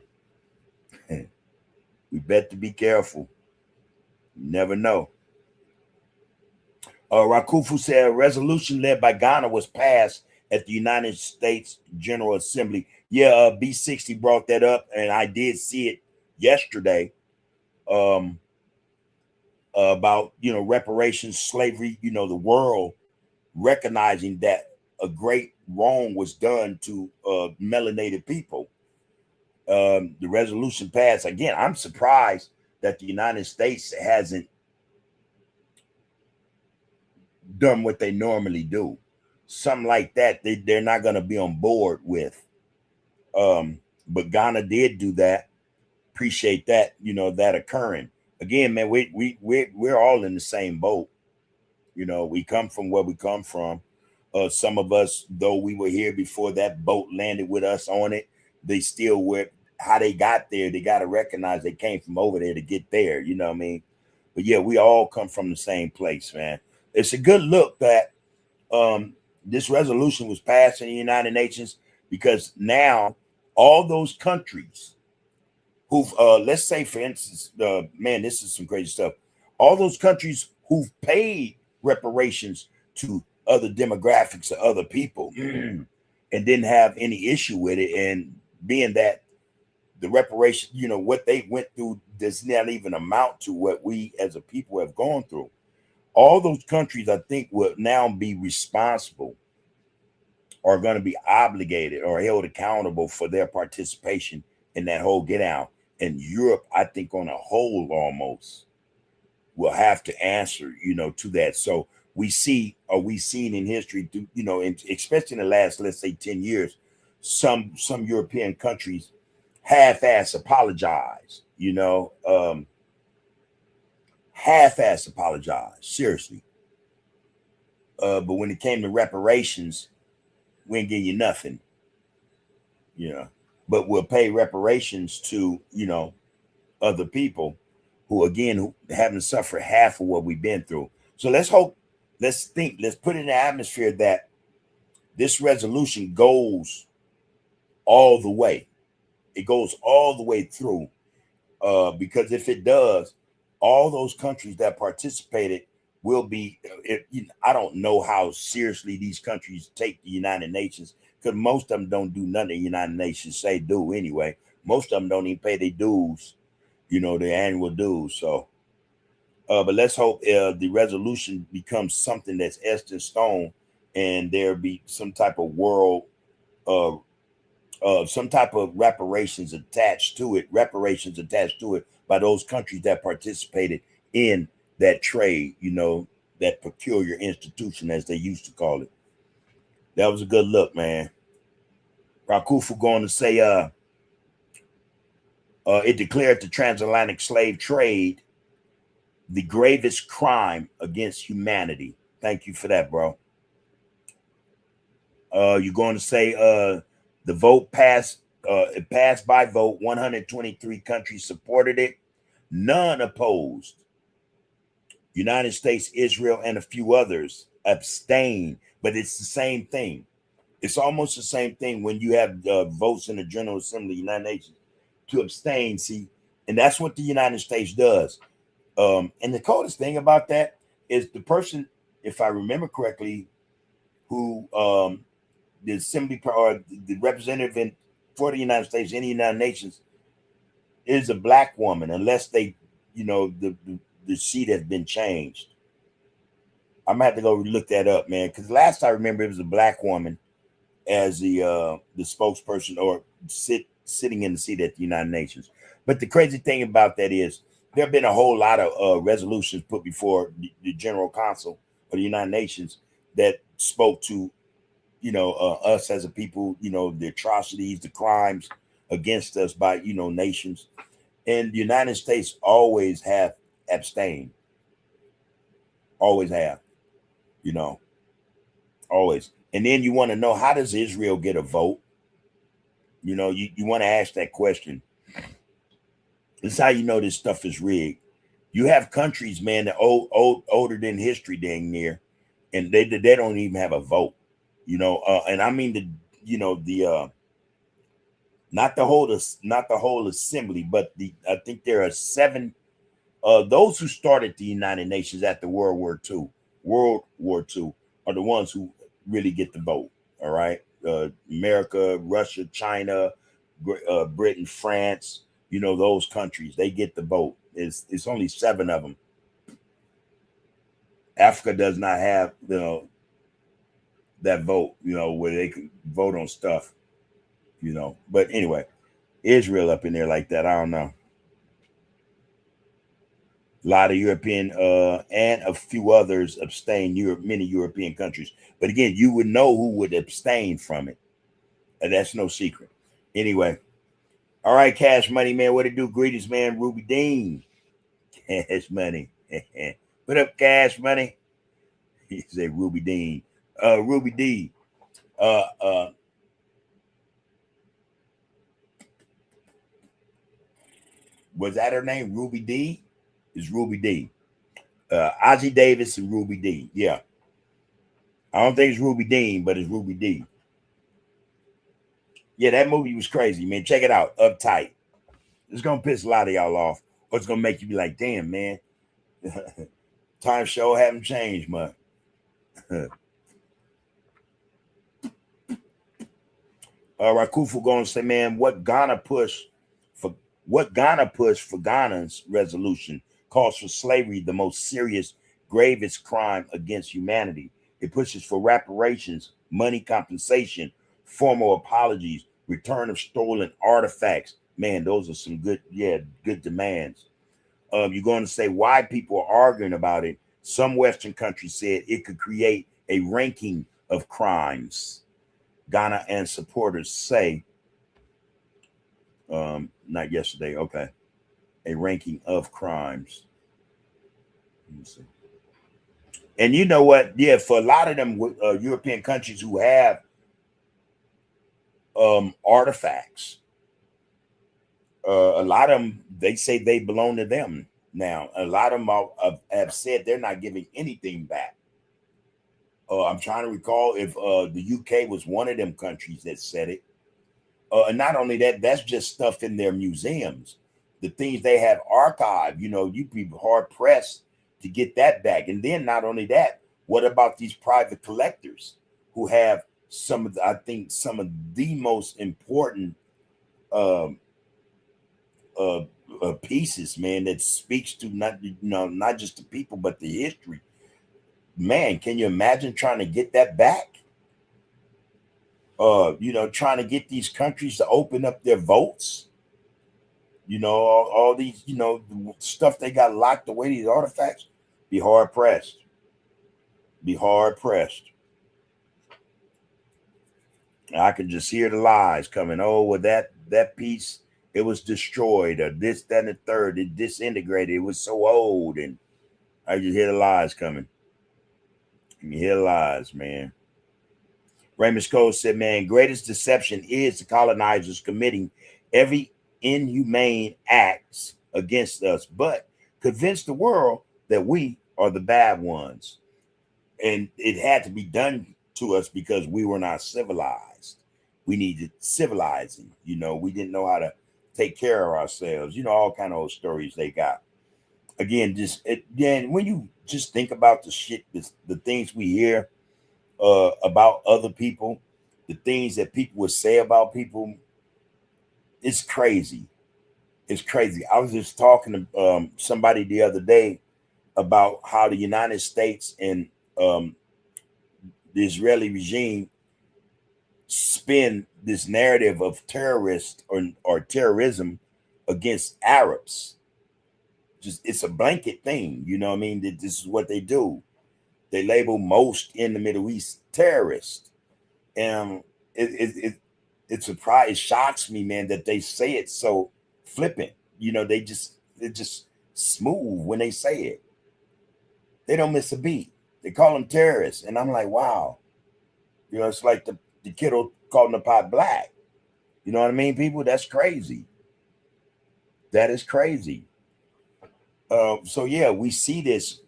We bet to be careful. You never know. Rakufu said a resolution led by Ghana was passed at the United States General Assembly. Yeah, B60 brought that up, and I did see it yesterday about, you know, reparations, slavery, you know, the world recognizing that a great wrong was done to melanated people. The resolution passed. Again, I'm surprised that the United States hasn't done what they normally do. Something like that, they're not going to be on board with. But Ghana did do that. Appreciate that, you know, that occurring. Again, man, we're all in the same boat. You know, we come from where we come from. Some of us, though we were here before that boat landed with us on it, they still were. How they got there, they got to recognize they came from over there to get there. You know what I mean? But yeah, we all come from the same place, man. It's a good look that this resolution was passed in the United Nations, because now all those countries who've, let's say, for instance, man, this is some crazy stuff. All those countries who've paid reparations to other demographics or other people and didn't have any issue with it, and being that the reparation, you know, what they went through does not even amount to what we as a people have gone through. All those countries, I think, will now be responsible, are going to be obligated or held accountable for their participation in that whole get out. And Europe, I think, on a whole almost will have to answer, you know, to that. So we've seen in history, you know, especially in the last, let's say, 10 years, some European countries half-ass apologize, you know, half-ass apologize, seriously. But when it came to reparations, we ain't give you nothing, you know, but we'll pay reparations to, you know, other people who, again, who haven't suffered half of what we've been through. So let's hope let's put in the atmosphere that this resolution goes all the way. It goes all the way through. Because if it does, all those countries that participated will be. I don't know how seriously these countries take the United Nations, because most of them don't do nothing the United Nations say do anyway. Most of them don't even pay their dues, their annual dues. So, but let's hope the resolution becomes something that's etched in stone, and there be some type of world, some type of reparations attached to it by those countries that participated in that trade, that peculiar institution, as they used to call it. That was a good look, man. Rakufu going to say, it declared the transatlantic slave trade the gravest crime against humanity. Thank you for that, bro. You're going to say, the vote passed. It passed by vote. 123 countries supported it. None opposed. United States, Israel, and a few others abstained. But it's the same thing. It's almost the same thing when you have votes in the General Assembly of the United Nations to abstain. See, and that's what the United States does. And the coldest thing about that is the person, if I remember correctly, who the assembly or the representative for the United States in the United Nations is a black woman, unless they, the seat has been changed. I'm gonna have to go look that up, man, because last I remember it was a black woman as the spokesperson or sitting in the seat at the United Nations. But the crazy thing about that is there have been a whole lot of resolutions put before the General Council of the United Nations that spoke to us as a people, the atrocities, the crimes against us by, nations. And the United States always have abstained. Always have, always. And then you want to know, how does Israel get a vote? You want to ask that question. This is how you know this stuff is rigged. You have countries, man, that older than history, dang near, and they don't even have a vote. And I mean the not the whole assembly, but I think there are 7 those who started the United Nations after World War II. World War II are the ones who really get the vote. All right, America, Russia, China, Britain, France. Those countries, they get the vote. It's only 7 of them. Africa does not have that vote, where they can vote on stuff, But anyway, Israel up in there like that, I don't know. A lot of European and a few others abstain. Many European countries, but again, you would know who would abstain from it, and that's no secret. Anyway, all right, Cash Money, man, what it do? Greetings, man. Ruby Dean, Cash Money. What up, Cash Money? He say Ruby Dean. Ruby D. Was that her name? Ruby D? Is Ruby D. Ozzie Davis and Ruby D. Yeah. I don't think it's Ruby Dean, but it's Ruby D. Yeah, that movie was crazy, man. Check it out. Uptight. It's gonna piss a lot of y'all off. Or it's gonna make you be like, damn, man. Time show haven't changed much. Rakufu going to say, man, what Ghana push for Ghana's resolution calls for slavery the most serious, gravest crime against humanity. It pushes for reparations, money compensation, formal apologies, return of stolen artifacts. Man, those are some good demands. You're going to say why people are arguing about it. Some Western countries said it could create a ranking of crimes. Ghana and supporters say, not yesterday, okay, a ranking of crimes. Let me see. And you know what? Yeah, for a lot of them European countries who have artifacts, a lot of them, they say they belong to them now. A lot of them have said they're not giving anything back. I'm trying to recall if the UK was one of them countries that said it. And not only that, that's just stuff in their museums. The things they have archived, you'd be hard pressed to get that back. And then not only that, what about these private collectors who have I think some of the most important um, pieces, man, that speaks to not just the people but the history. Man, can you imagine trying to get that back? Trying to get these countries to open up their votes. All these, the stuff they got locked away, these artifacts. Be hard pressed. Be hard pressed. I can just hear the lies coming. Oh, well, that piece, it was destroyed, or this, that, and the third. It disintegrated. It was so old, and I just hear the lies coming. You hear the lies, man. Raymond Scholes said, man, greatest deception is the colonizers committing every inhumane acts against us, but convince the world that we are the bad ones. And it had to be done to us because we were not civilized. We needed civilizing. We didn't know how to take care of ourselves. All kind of old stories they got. Again, when you just think about the shit, the things we hear about other people, the things that people would say about people, it's crazy. It's crazy. I was just talking to somebody the other day about how the United States and the Israeli regime spin this narrative of terrorist or terrorism against Arabs. Just it's a blanket thing, I mean? This is what they do. They label most in the Middle East terrorists, and it shocks me, man, that they say it so flippant. They're just smooth when they say it. They don't miss a beat. They call them terrorists, and I'm like, wow. It's like the kiddo calling the pot black. You know what I mean, people? That's crazy. That is crazy. So yeah, we see this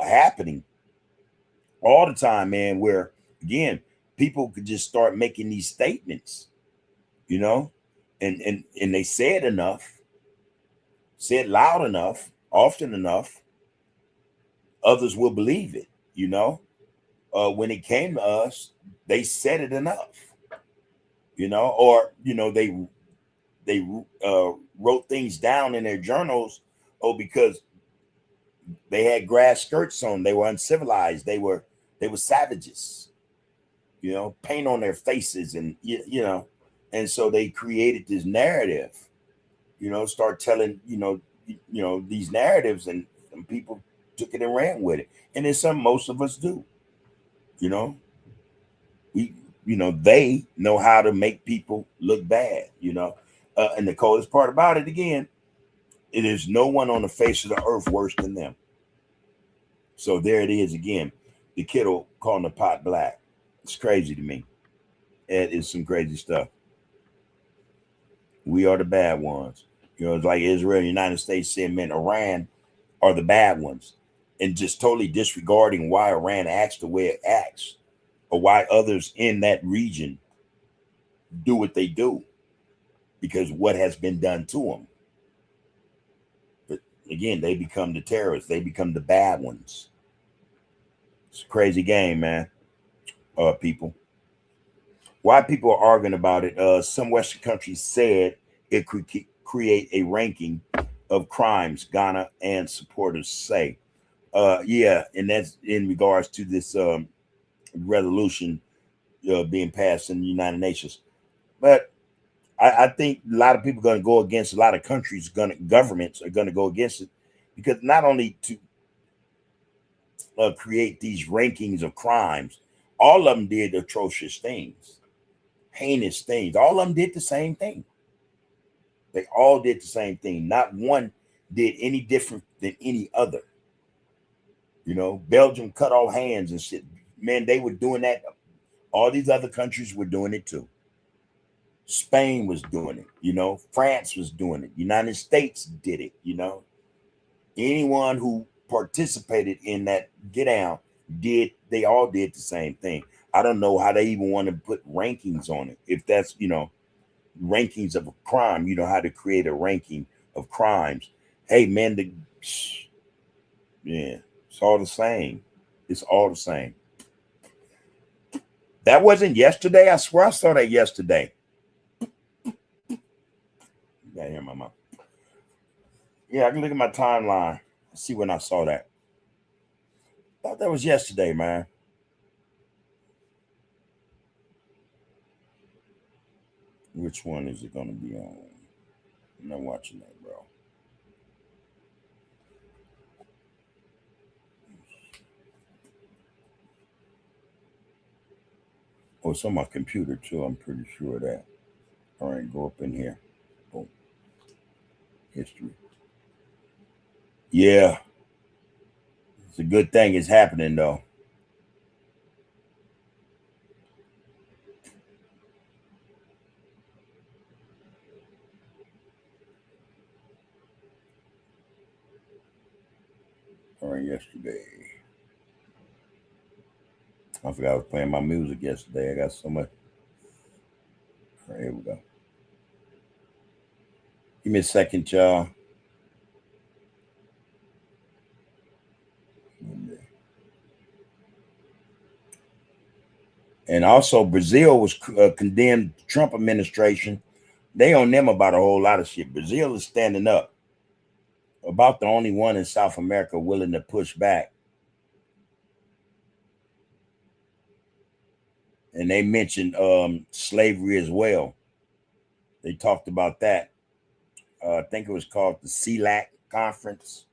happening all the time, man, where again, people could just start making these statements, and they say it enough, say it loud enough, often enough, others will believe it. When it came to us, they said it enough, or they wrote things down in their journals. Because they had grass skirts on, they were uncivilized, they were savages, paint on their faces, and and so they created this narrative, start telling these narratives, and people took it and ran with it, and it's something most of us do. They know how to make people look bad. And the coldest part about it, again, it is no one on the face of the earth worse than them. So there it is again. The kiddo calling the pot black. It's crazy to me. It is some crazy stuff. We are the bad ones. It's like Israel and the United States saying, man, Iran are the bad ones. And just totally disregarding why Iran acts the way it acts, or why others in that region do what they do, because what has been done to them. Again, they become the terrorists. They become the bad ones. It's a crazy game, man. People. Why people are arguing about it? Some Western countries said it could create a ranking of crimes, Ghana and supporters say. Yeah, and that's in regards to this resolution being passed in the United Nations. But I think a lot of people are going to go against, a lot of countries, governments are going to go against it, because not only to create these rankings of crimes, all of them did atrocious things, heinous things. All of them did the same thing. They all did the same thing. Not one did any different than any other. Belgium cut off hands and shit. Man, they were doing that. All these other countries were doing it too. Spain was doing it, France was doing it, United States did it, Anyone who participated in that get down did they all did the same thing. I don't know how they even want to put rankings on it. If that's, rankings of a crime, how to create a ranking of crimes. Hey man, yeah, it's all the same. It's all the same. That wasn't yesterday. I swear I saw that yesterday. Yeah, hear my mom. Yeah, I can look at my timeline. See when I saw that. Thought that was yesterday, man. Which one is it gonna be on? I'm not watching that, bro. Oh, it's on my computer too. I'm pretty sure of that. All right, go up in here. Boom. History. Yeah, it's a good thing it's happening though. All right, yesterday. I forgot I was playing my music yesterday. I got so much. All right, here we go. Give me a second, y'all. And also, Brazil was condemned. Trump administration. They on them about a whole lot of shit. Brazil is standing up. About the only one in South America willing to push back. And they mentioned slavery as well. They talked about that. I think it was called the CELAC conference.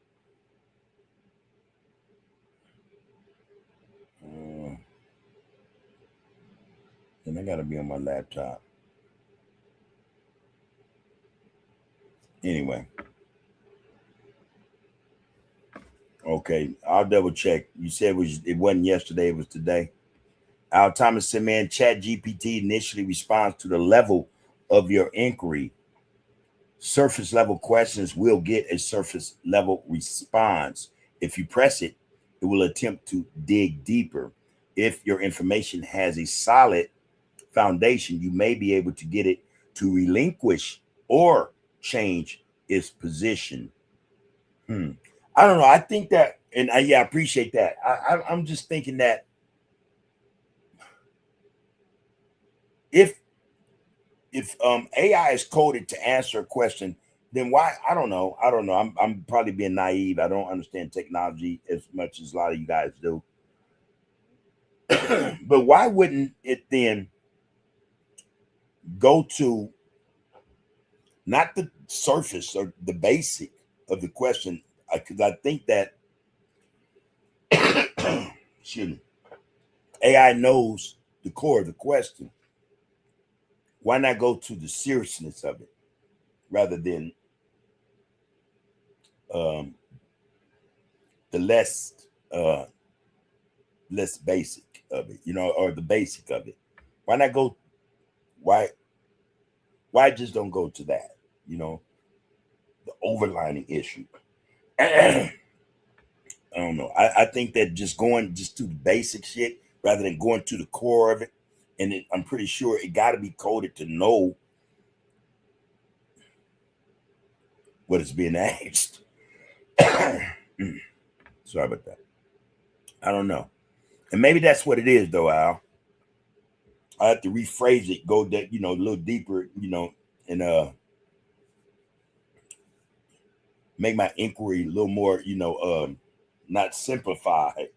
And I got to be on my laptop. Anyway. Okay, I'll double check. You said it wasn't yesterday, it was today. Al Thomas said, man, Chat GPT initially responds to the level of your inquiry. Surface level questions will get a surface level response. If you press it, it will attempt to dig deeper. If your information has a solid foundation, you may be able to get it to relinquish or change its position. I don't know. I think that, and I appreciate that. I'm just thinking that if AI is coded to answer a question, then why? I don't know. I'm probably being naive. I don't understand technology as much as a lot of you guys do. But why wouldn't it then go to not the surface or the basic of the question? Because I think that excuse me, AI knows the core of the question. Why not go to the seriousness of it rather than the less basic of it, or the basic of it? Why not go? Why just don't go to that? The overlining issue. I don't know. I think that just going just to the basic shit rather than going to the core of it, and I'm pretty sure it got to be coded to know what is being asked. Sorry about that. I don't know. And maybe that's what it is, though, Al. I have to rephrase it, go that, a little deeper, and make my inquiry a little more, not simplified,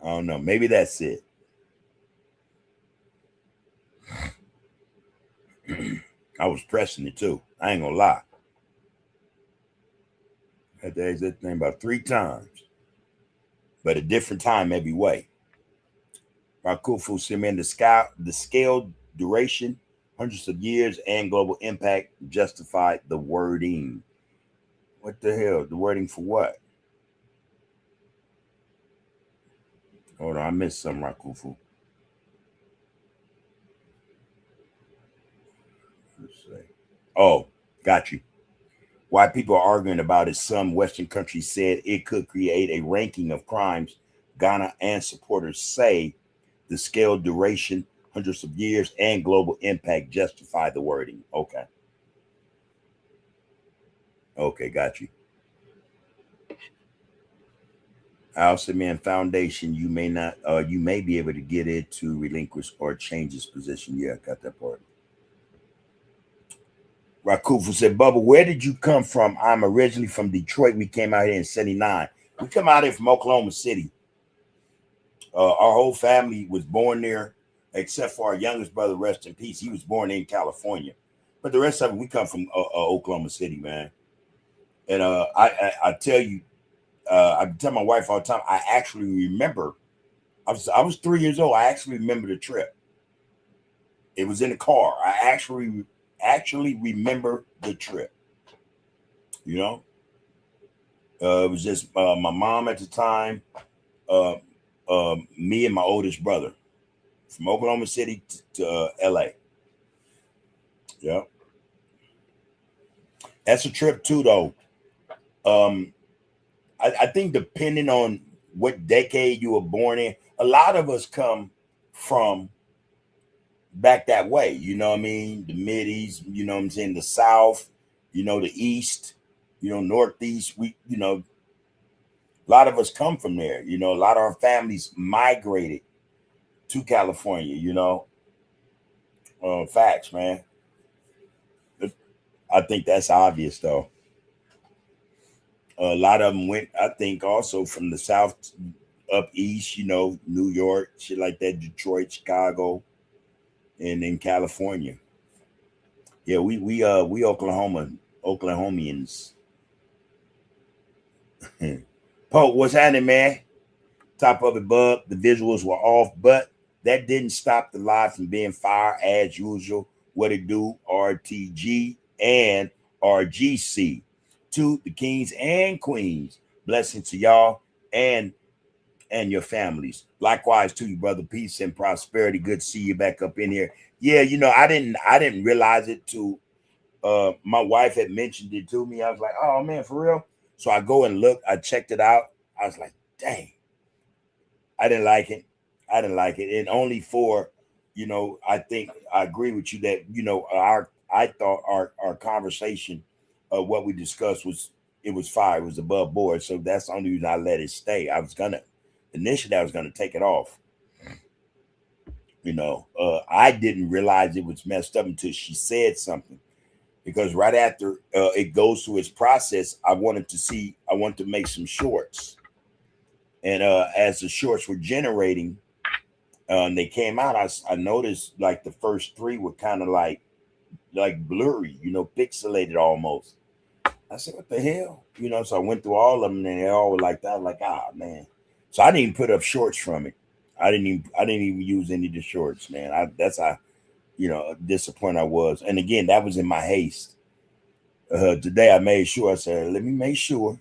I don't know. Maybe that's it. I was pressing it too. I ain't gonna lie. I had to ask that thing about 3 times, but a different time every way. Rakufu Simen, the scale, duration, hundreds of years, and global impact justified the wording. What the hell? The wording for what? Hold on, I missed some, Rakufu. Let's see. Oh, got you. Why people are arguing about it, some Western countries said it could create a ranking of crimes. Ghana and supporters say the scale, duration, hundreds of years, and global impact justify the wording. Okay. Okay, got you. Man Foundation, you may not, you may be able to get it to relinquish or change its position. Yeah, got that part. Rakufu said, Bubba, where did you come from? I'm originally from Detroit. We came out here in 79. We come out here from Oklahoma City. Our whole family was born there, except for our youngest brother, rest in peace. He was born in California. But the rest of it, we come from Oklahoma City, man. And I tell you, I tell my wife all the time, I actually remember, I was 3 years old. I actually remember the trip. It was in the car. I actually remember the trip. You know, it was just my mom at the time, me and my oldest brother from Oklahoma City to LA. Yeah, that's a trip too, though. I think depending on what decade you were born in, a lot of us come from back that way. You know what I mean? The Mid-East, you know what I'm saying? The South, you know, the East, you know, Northeast. We, you know, a lot of us come from there. You know, a lot of our families migrated to California, you know. Facts, man. I think that's obvious, though. A lot of them went, I think, also from the South up East, you know, New York, shit like that, Detroit, Chicago, and in California. Yeah, we Oklahomians. Pope, what's happening, man? Top of it, bub. The visuals were off, but that didn't stop the live from being fire as usual. What it do, RTG and RGC. To the kings and queens. Blessings to y'all and your families. Likewise to you, brother. Peace and prosperity. Good to see you back up in here. Yeah, you know, I didn't realize it too. My wife had mentioned it to me. I was like, oh man, for real. So I go and look. I checked it out. I was like, dang. I didn't like it. And only for, you know, I think I agree with you that, you know, I thought our conversation, what we discussed was fire. It was above board. So that's the only reason I let it stay. Initially I was gonna take it off. You know, I didn't realize it was messed up until she said something. Because right after it goes through its process, I wanted to make some shorts. And as the shorts were generating, and they came out, I noticed like the first three were kind of like blurry, you know, pixelated almost. I said, what the hell? You know, so I went through all of them and they all were like that. I was like, ah, man. So I didn't even put up shorts from it. I didn't even use any of the shorts, man. That's how, you know, disappointed I was. And again, that was in my haste. Today I made sure, I said, let me make sure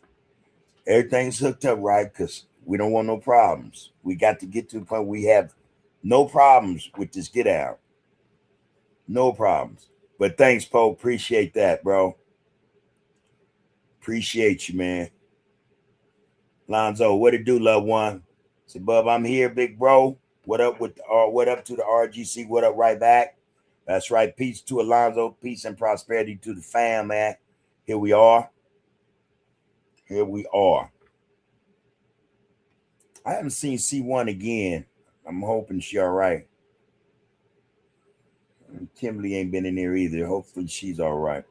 everything's hooked up right, because we don't want no problems. We got to get to the point we have no problems with this get out. No problems. But thanks, Pope. Appreciate that, bro. Appreciate you, man. Lonzo, what it do, loved one? Say, Bub, I'm here, big bro. What up what up to the RGC? What up right back? That's right. Peace to Alonzo. Peace and prosperity to the fam, man. Here we are. I haven't seen C1 again. I'm hoping she all right. Kimberly ain't been in there either. Hopefully she's all right.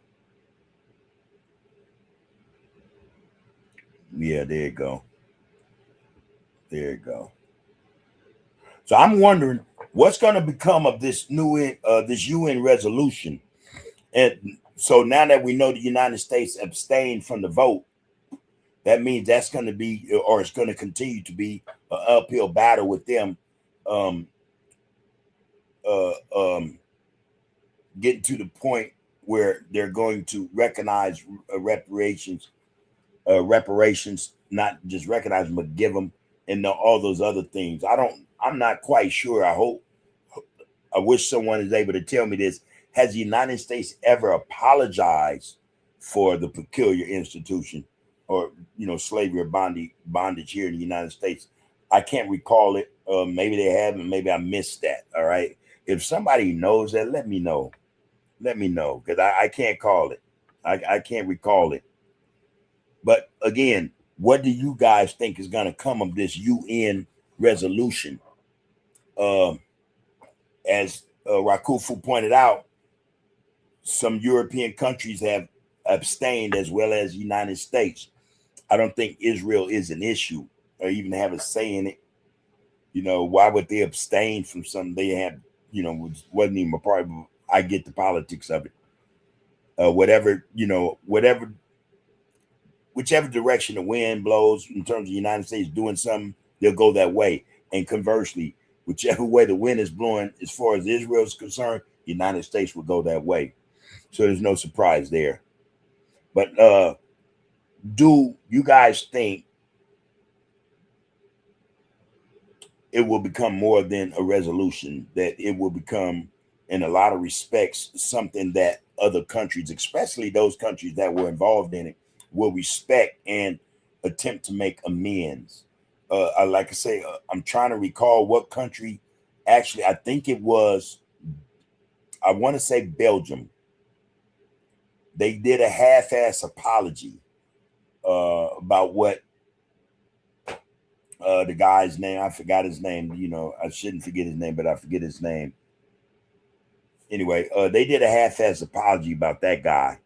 Yeah, there you go. So I'm wondering what's going to become of this this UN resolution. And so now that we know the United States abstained from the vote, that means that's going to be, or it's going to continue to be, an uphill battle with them getting to the point where they're going to recognize reparations, not just recognize them, but give them, and all those other things. I'm not quite sure. I wish someone is able to tell me this. Has the United States ever apologized for the peculiar institution, or slavery or bondage here in the United States. I can't recall it. Maybe they haven't. Maybe I missed that. All right. If somebody knows that, let me know. Let me know, because I can't call it. I can't recall it. But again, what do you guys think is going to come of this UN resolution? As Rakufu pointed out, some European countries have abstained, as well as the United States. I don't think Israel is an issue or even have a say in it. Why would they abstain from something they had, wasn't even a part of it? I get the politics of it. Whichever direction the wind blows in terms of the United States doing something, they'll go that way. And conversely, whichever way the wind is blowing, as far as Israel is concerned, the United States will go that way. So there's no surprise there. But do you guys think it will become more than a resolution, that it will become, in a lot of respects, something that other countries, especially those countries that were involved in it, will respect and attempt to make amends? Like I say, I'm trying to recall what country. Actually, I think it was, I want to say Belgium. They did a half-ass apology about what the guy's name. I forgot his name. I shouldn't forget his name, but I forget his name. Anyway, they did a half-ass apology about that guy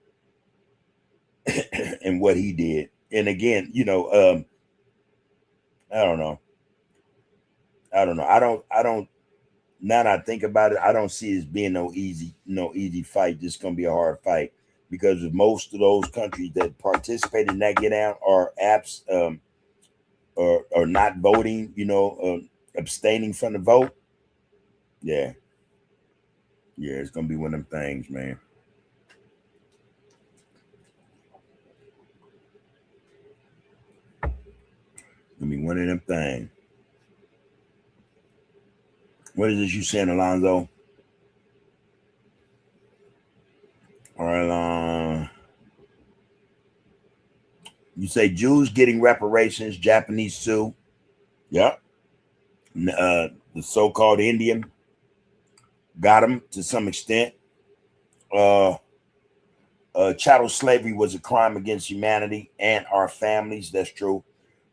and what he did. And again, I don't know. I don't. Now that I think about it, I don't see it as being no easy fight. This is gonna be a hard fight, because most of those countries that participate in that get out are apps or not voting, abstaining from the vote. Yeah, it's gonna be one of them things, man. Gonna be one of them things. What is this you saying, Alonzo? All right, you say Jews getting reparations, Japanese sue. Yep. The so-called Indian got them to some extent. Chattel slavery was a crime against humanity and our families. That's true.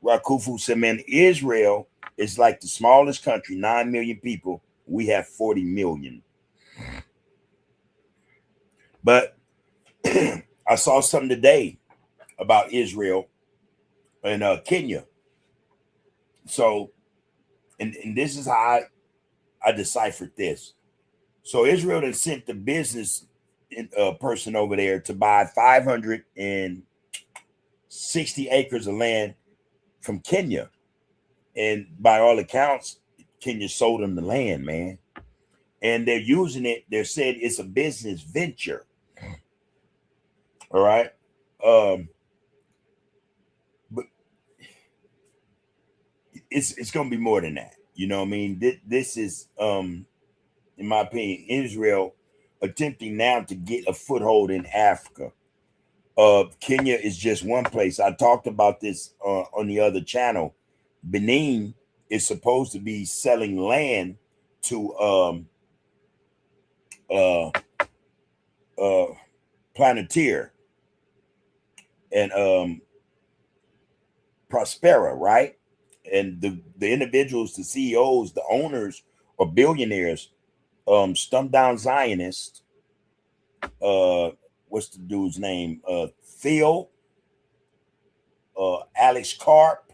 Rakufu said, man, Israel is like the smallest country, 9 million people. We have 40 million. But I saw something today about Israel and Kenya. So, and this is how I deciphered this. So Israel then sent the business person over there to buy 560 acres of land from Kenya. And by all accounts, Kenya sold them the land, man. And they're using it. They're saying it's a business venture. All right. But it's going to be more than that. You know what I mean? This is, in my opinion, Israel attempting now to get a foothold in Africa. Kenya is just one place. I talked about this on the other channel. Benin is supposed to be selling land to Planeteer and Prospera, right? And the individuals, the CEOs, the owners are billionaires. Stump down Zionist. What's the dude's name? Theo, Alex Karp,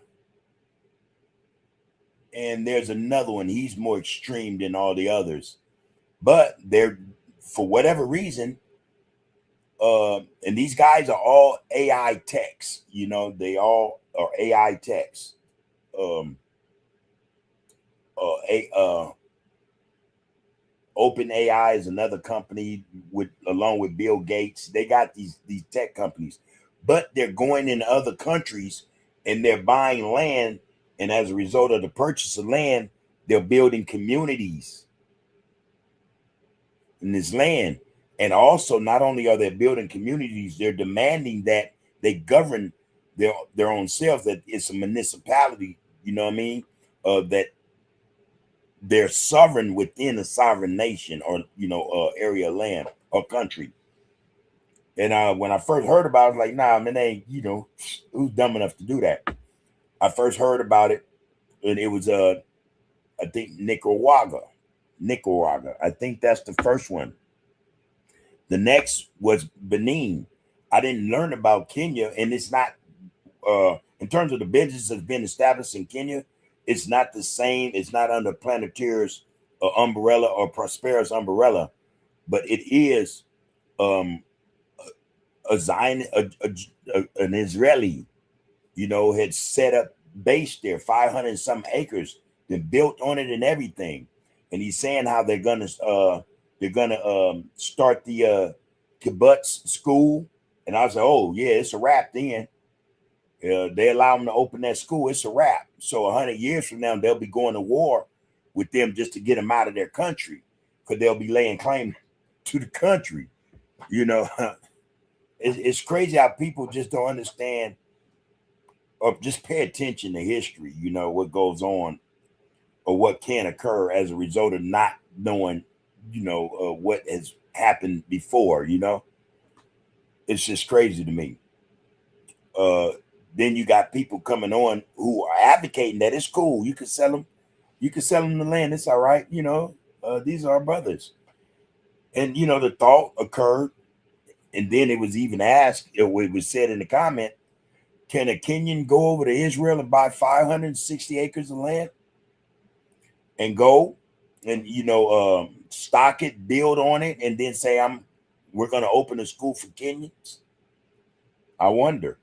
and there's another one. He's more extreme than all the others, but they're, for whatever reason, and these guys are all AI techs. They all are AI techs. OpenAI is another company along with Bill Gates. They got these tech companies, but they're going in other countries and they're buying land. And as a result of the purchase of land, they're building communities in this land. And also, not only are they building communities, they're demanding that they govern their own selves, that it's a municipality, you know what I mean? That they're sovereign within a sovereign nation, or area of land or country. And when I first heard about it, I was like, nah, man, they, who's dumb enough to do that? I first heard about it, and it was I think Nicaragua. I think that's the first one. The next was Benin. I didn't learn about Kenya, and it's not in terms of the business that's been established in Kenya, it's not the same. It's not under Planeteer's umbrella or Prosperous umbrella, but it is um, a Zion, an Israeli, had set up base there, 500 some acres, then built on it and everything. And he's saying how they're gonna start the kibbutz school. And I was like, oh yeah, it's a wrap then. They allow them to open that school, it's a wrap. So 100 years from now, they'll be going to war with them just to get them out of their country, because they'll be laying claim to the country. It's crazy how people just don't understand or just pay attention to history, what goes on or what can occur as a result of not knowing, what has happened before, It's just crazy to me. Then you got people coming on who are advocating that it's cool. You can sell them the land. It's all right. These are our brothers. And, the thought occurred. And then it was even asked, it was said in the comment, can a Kenyan go over to Israel and buy 560 acres of land and go and, stock it, build on it, and then say, we're going to open a school for Kenyans? I wonder.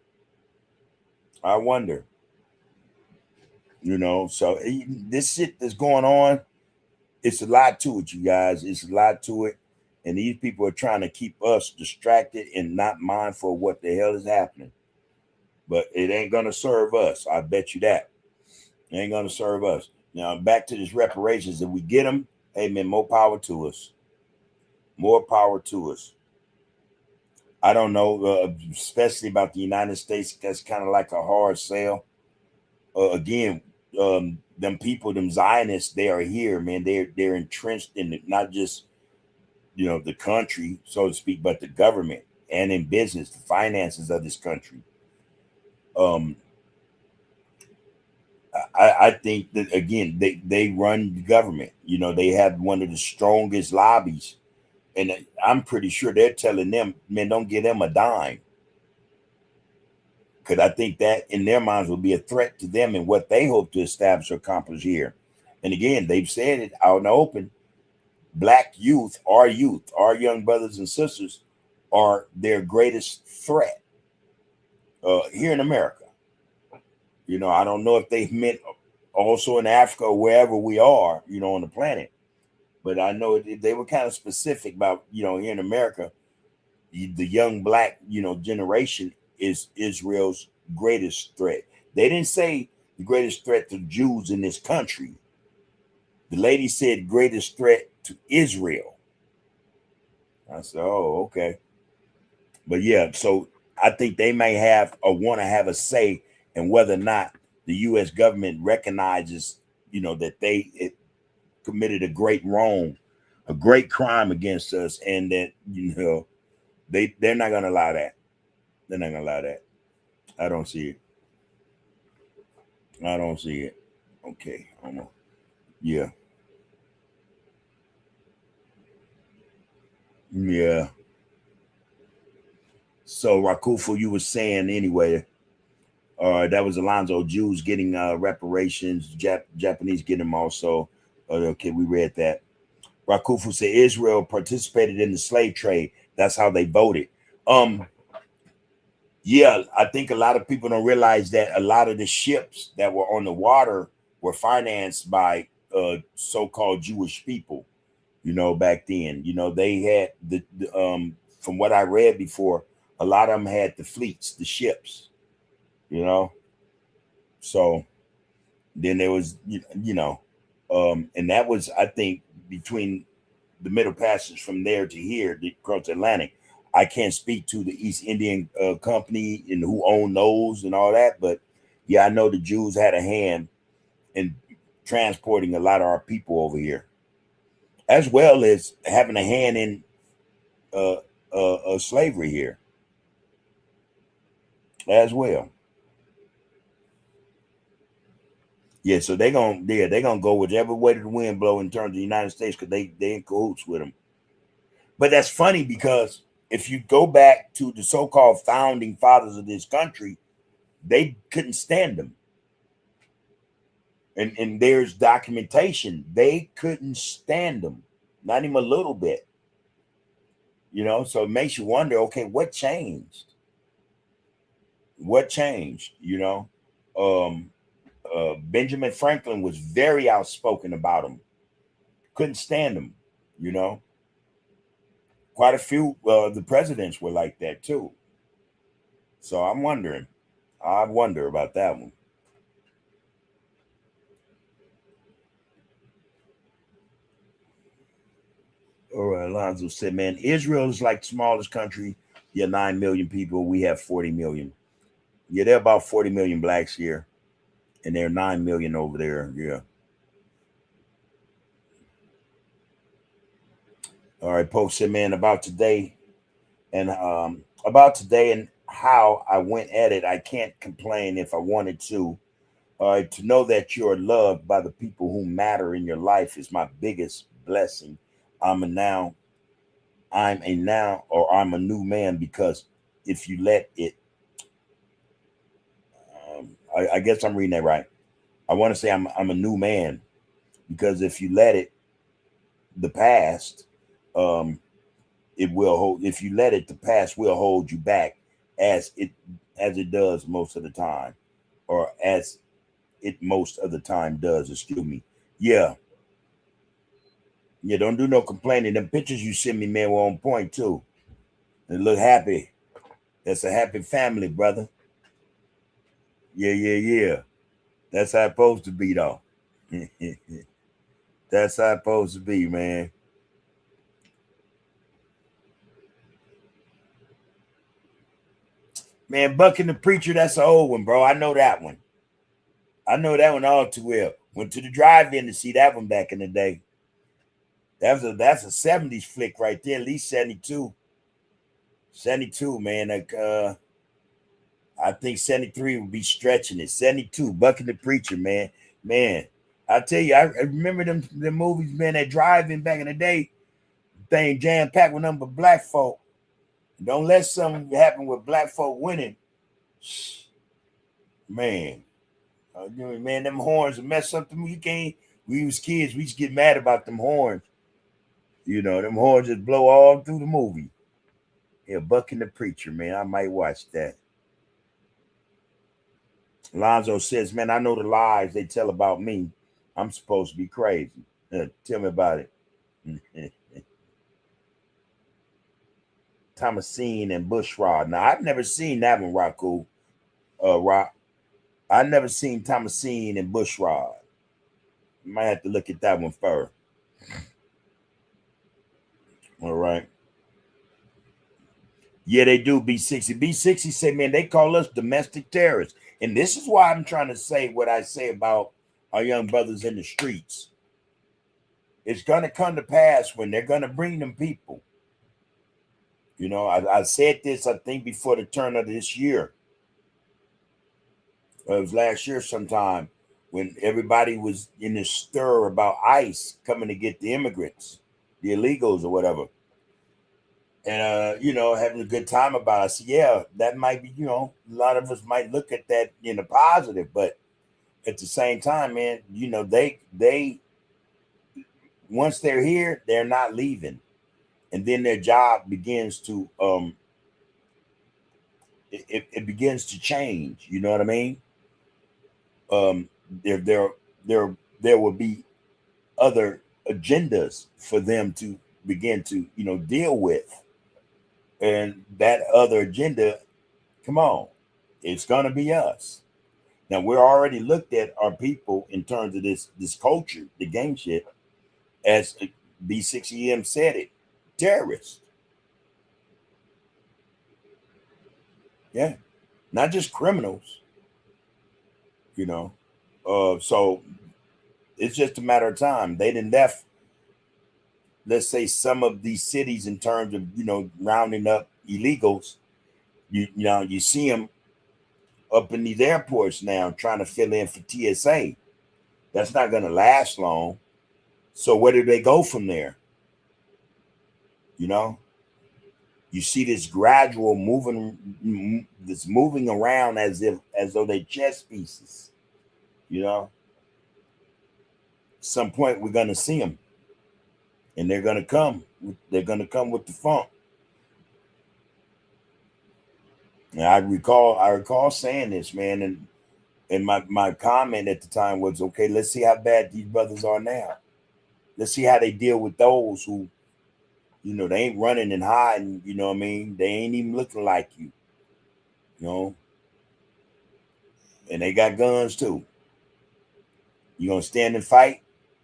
So this shit that's going on, it's a lot to it, you guys. It's a lot to it. And these people are trying to keep us distracted and not mindful of what the hell is happening. But it ain't going to serve us. I bet you that. It ain't going to serve us. Now, back to this reparations. If we get them, hey, man, more power to us. More power to us. I don't know, especially about the United States. That's kind of like a hard sell. Again, them people, them Zionists, they are here, man. They're entrenched in it, not just the country, so to speak, but the government and in business, the finances of this country. I think that again, they run the government. They have one of the strongest lobbies, and I'm pretty sure they're telling them, man, don't give them a dime. Because I think that in their minds will be a threat to them and what they hope to establish or accomplish here. And again, they've said it out in the open. Black youth, our young brothers and sisters, are their greatest threat here in America. I don't know if they meant also in Africa or wherever we are, on the planet. But I know they were kind of specific about, here in America, the young black, generation is Israel's greatest threat. They didn't say the greatest threat to Jews in this country. The lady said greatest threat to Israel. I said, oh, okay. But yeah, so I think they may have or want to have a say in whether or not the U.S. government recognizes, that they committed a great wrong, a great crime against us, and that, they're not going to allow that. They're not going to allow that. I don't see it. Okay. Yeah. Yeah. So Rakufu, you were saying anyway, that was Alonzo, Jews getting reparations, Japanese getting them also. Okay, we read that. Rakufu said Israel participated in the slave trade. That's how they voted. Yeah, I think a lot of people don't realize that a lot of the ships that were on the water were financed by so-called Jewish people, back then. They had the from what I read before, a lot of them had the fleets, the ships, So then there was, and that was, I think, between the Middle Passage from there to here, across the Atlantic. I can't speak to the East Indian Company and who owned those and all that, but yeah, I know the Jews had a hand in transporting a lot of our people over here, as well as having a hand in slavery here as well. Yeah, so they're gonna go whichever way the wind blow in terms of the United States because they in cahoots with them. But that's funny because if you go back to the so-called founding fathers of this country, they couldn't stand them. And there's documentation. They couldn't stand them, not even a little bit. So it makes you wonder, okay, what changed? What changed? Benjamin Franklin was very outspoken about him. Couldn't stand him, Quite a few the presidents were like that too. So I'm wondering. I wonder about that one. All right, Alonzo said, man, Israel is like the smallest country. Yeah, 9 million people. We have 40 million. Yeah, there are about 40 million blacks here. And there are 9 million over there. Yeah. All right, Pope said, man, about today and how I went at it. I can't complain if I wanted to. To know that you're loved by the people who matter in your life is my biggest blessing. I'm a now, or I'm a new man because if you let it, I guess I'm reading that right. I want to say I'm a new man because if you let it, the past, it will hold. If you let it, the past will hold you back as it does most of the time, or as it most of the time does. Excuse me. Yeah. Yeah, don't do no complaining. Them pictures you sent me, man, were on point too. They look happy. That's a happy family, brother. Yeah, yeah, yeah. That's how it's supposed to be, though. That's how it's supposed to be, man. Man, Bucking the Preacher, that's an old one, bro. I know that one. I know that one all too well. Went to the drive-in to see that one back in the day. That's a 70s flick right there, at least 72. 72, man. Like I think 73 would be stretching it. 72, Bucking the Preacher, man. Man, I tell you, I remember them movies, man, that drive-in back in the day. Thing jam-packed with nothing but black folk. Don't let something happen with black folk winning. Man. Man, them horns mess up them. You can't. We was kids. We used to get mad about them horns. Them horns just blow all through the movie. Yeah, Bucking the Preacher, man. I might watch that. Lonzo says, man, I know the lies they tell about me. I'm supposed to be crazy. Tell me about it. Thomasine and Bushrod. Now, I've never seen that one, Rocco. Rock. I've never seen Thomasine and Bushrod. You might have to look at that one first. All right. Yeah, they do. B60. B60 said, man, they call us domestic terrorists. And this is why I'm trying to say what I say about our young brothers in the streets. It's going to come to pass when they're going to bring them people. I said this, I think, before the turn of this year. It was last year sometime when everybody was in this stir about ICE coming to get the immigrants, the illegals or whatever. And, having a good time about it. I said, yeah, that might be, a lot of us might look at that in a positive, but at the same time, man, they once they're here, they're not leaving. And then their job begins to, it begins to change. You know what I mean? There will be other agendas for them to begin to, deal with. And that other agenda, come on, it's gonna be us. Now we're already looked at our people in terms of this culture, the gang shit, as B6EM said it. Terrorists. Yeah. Not just criminals, you know. So it's just a matter of time. They done left, let's say, some of these cities in terms of, rounding up illegals. You see them up in these airports now trying to fill in for TSA. That's not going to last long. So where do they go from there? You see this gradual moving around as though they chess pieces. At some point we're going to see them, and they're going to come. They're going to come with the funk. And I recall saying this, man, and my comment at the time was, okay, let's see how bad these brothers are now. Let's see how they deal with those who, they ain't running and hiding, you know what I mean? They ain't even looking like you, and they got guns too. You gonna stand and fight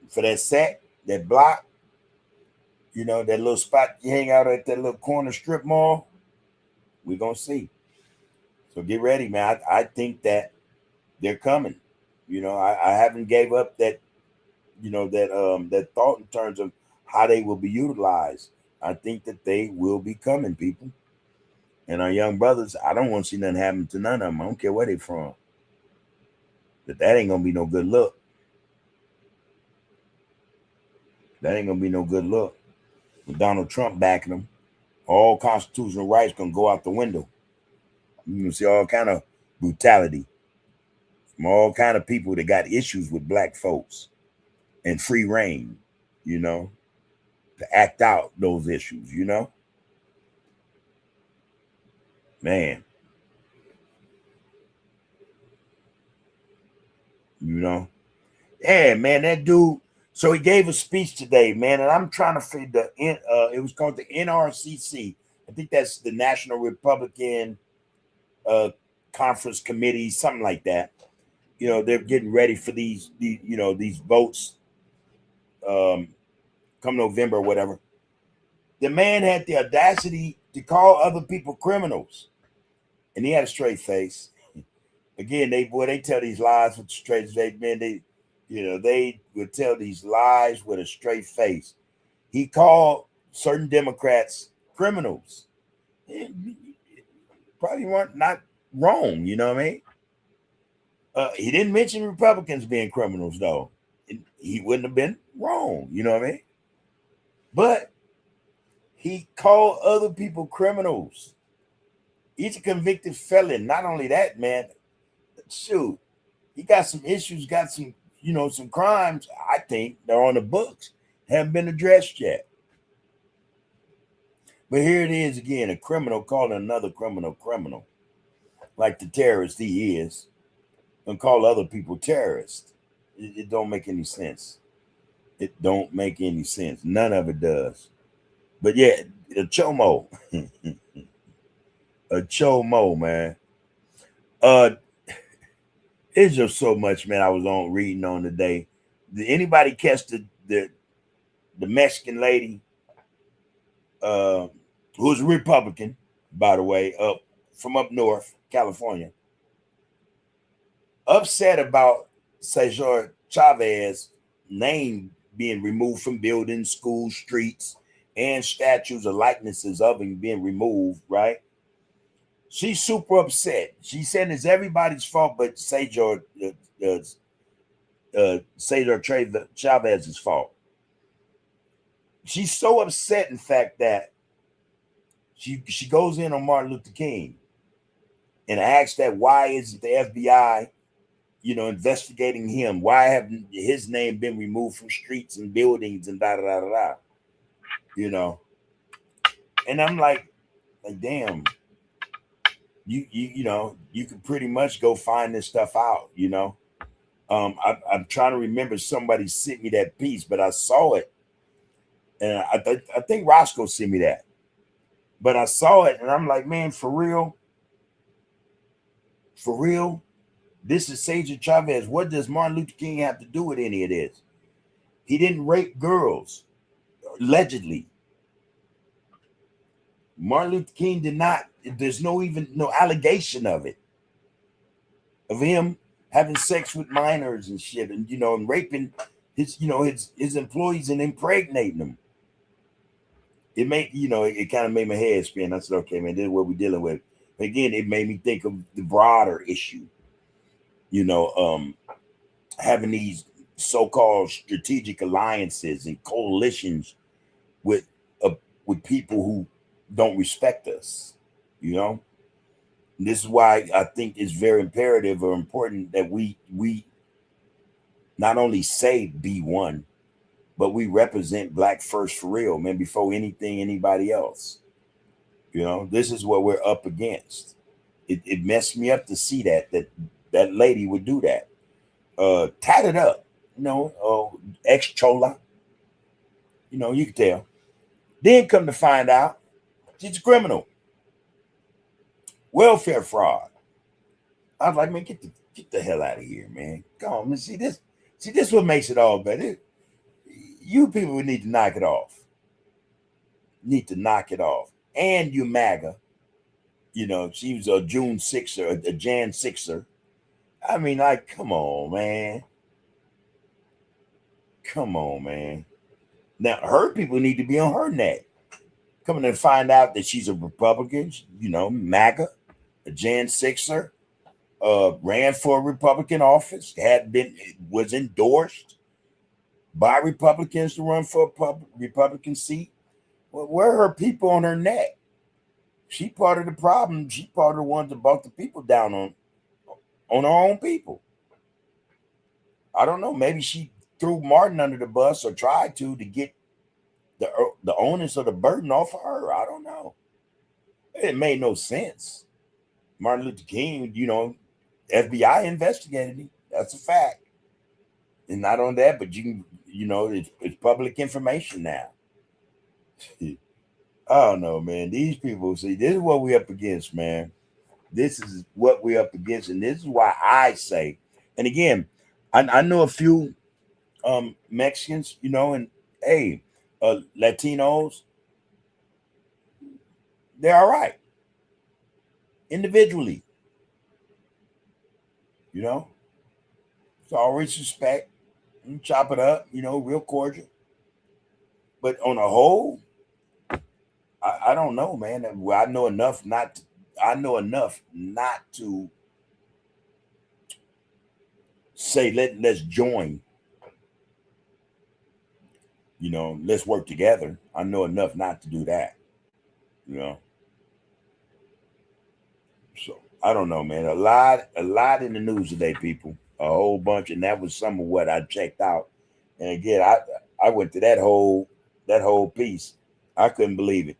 for that set, that block, that little spot you hang out at, that little corner strip mall? We're gonna see. So get ready, man. I think that they're coming. I haven't gave up that, that thought in terms of how they will be utilized. I think that they will be coming, people. And our young brothers, I don't want to see nothing happen to none of them. I don't care where they from. But that ain't gonna be no good look. That ain't gonna be no good look. With Donald Trump backing them, all constitutional rights gonna go out the window. You can see all kind of brutality from all kind of people that got issues with black folks and free reign, to act out those issues, man. Yeah, man, that dude. So he gave a speech today, man, and I'm trying to figure it was called the NRCC. I think that's the National Republican Conference Committee, something like that. They're getting ready for these votes come November or whatever. The man had the audacity to call other people criminals, and he had a straight face. Again, they tell these lies with straight face, man. They would tell these lies with a straight face. He called certain Democrats criminals. Probably weren't not wrong, you know what I mean? He didn't mention Republicans being criminals, though. He wouldn't have been wrong, you know what I mean? But he called other people criminals. He's a convicted felon. Not only that, man, shoot, he got some issues, got some, some crimes, I think, that are on the books, haven't been addressed yet. But here it is again, a criminal calling another criminal, like the terrorist he is, and call other people terrorists. It don't make any sense. It don't make any sense. None of it does. But yeah, a chomo. A chomo, man. It's just so much, man. I was reading on today. Did anybody catch the Mexican lady who's a Republican, by the way, from up north, California, upset about Cesar Chavez name being removed from buildings, schools, streets, and statues or likenesses of him being removed, right? She's super upset. She said it's everybody's fault but Cesar Chavez's fault. She's so upset, in fact, that she goes in on Martin Luther King and asks that why isn't the FBI, investigating him? Why haven't his name been removed from streets and buildings and da da da da da? And I'm like, damn, you could pretty much go find this stuff out, I'm trying to remember, somebody sent me that piece, but I saw it, and I think Roscoe sent me that, but I saw it, and I'm like, man, for real, this is Cesar Chavez. What does Martin Luther King have to do with any of this? He didn't rape girls. allegedly. Martin Luther King did not, there's no allegation of it, of him having sex with minors and shit, and and raping his employees and impregnating them. It made it kind of made my head spin. I said, okay, man, this is what we're dealing with. But again, it made me think of the broader issue. Having these so-called strategic alliances and coalitions with with people who don't respect us. This is why I think it's very imperative or important that we not only say B1, but we represent Black first for real, man, before anybody else. This is what we're up against. It messed me up to see that lady would do that. Tatted up, ex-chola. You can tell. Then come to find out, she's a criminal. Welfare fraud. I was like, man, get the hell out of here, man. Come on, man. See this what makes it all better. You people need to knock it off. And you MAGA. She was a June 6er, a Jan 6er. I mean, like, come on, man. Now, her people need to be on her neck. Coming to find out that she's a Republican, MAGA, a Jan 6er, ran for a Republican office, was endorsed by Republicans to run for a Republican seat. Well, where are her people on her neck? She part of the problem. She part of the ones that brought the people down on her own people. I don't know. Maybe she threw Martin under the bus or tried to get the onus of the burden off of her. I don't know. It made no sense. Martin Luther King, FBI investigated him. That's a fact. And not on that, but it's public information now. I don't know, man. These people, see, this is what we're up against, man. This is what we're up against. And this is why I say, and again, I know a few Mexicans, and hey, Latinos, they're all right. Individually. It's all respect. Chop it up, real cordial. But on a whole, I don't know, man. I know enough not to say let's join. Let's work together. I know enough not to do that. So I don't know, man. A lot in the news today, people. A whole bunch, and that was some of what I checked out. And again, I went to that whole piece. I couldn't believe it.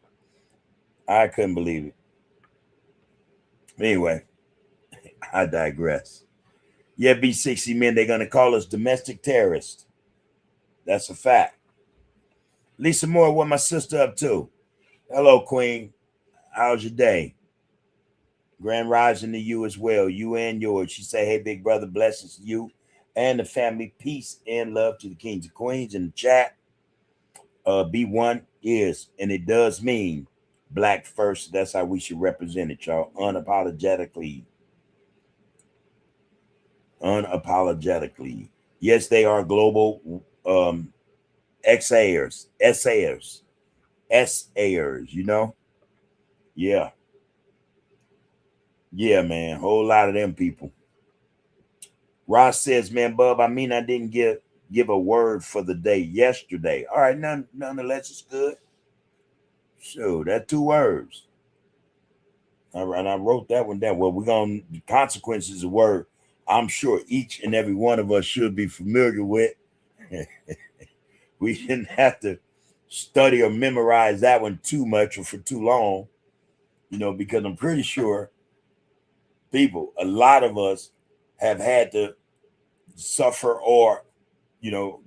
Anyway, I digress. Yeah, B60 men, they're gonna call us domestic terrorists. That's a fact. Lisa Moore, what my sister up to? Hello, Queen. How's your day? Grand rising to you as well. You and yours. She say, hey, big brother, blessings to you and the family. Peace and love to the kings and queens in the chat. B1 is, and it does mean Black first. That's how we should represent it, y'all. Unapologetically. Yes, they are global essayers, Yeah. Yeah, man. Whole lot of them people. Ross says, man, Bub, I didn't give a word for the day yesterday. All right, nonetheless, it's good. So that's 2 words. All right, I wrote that one down. Well, consequences is a word I'm sure each and every one of us should be familiar with. We didn't have to study or memorize that one too much or for too long, because I'm pretty sure a lot of us have had to suffer or,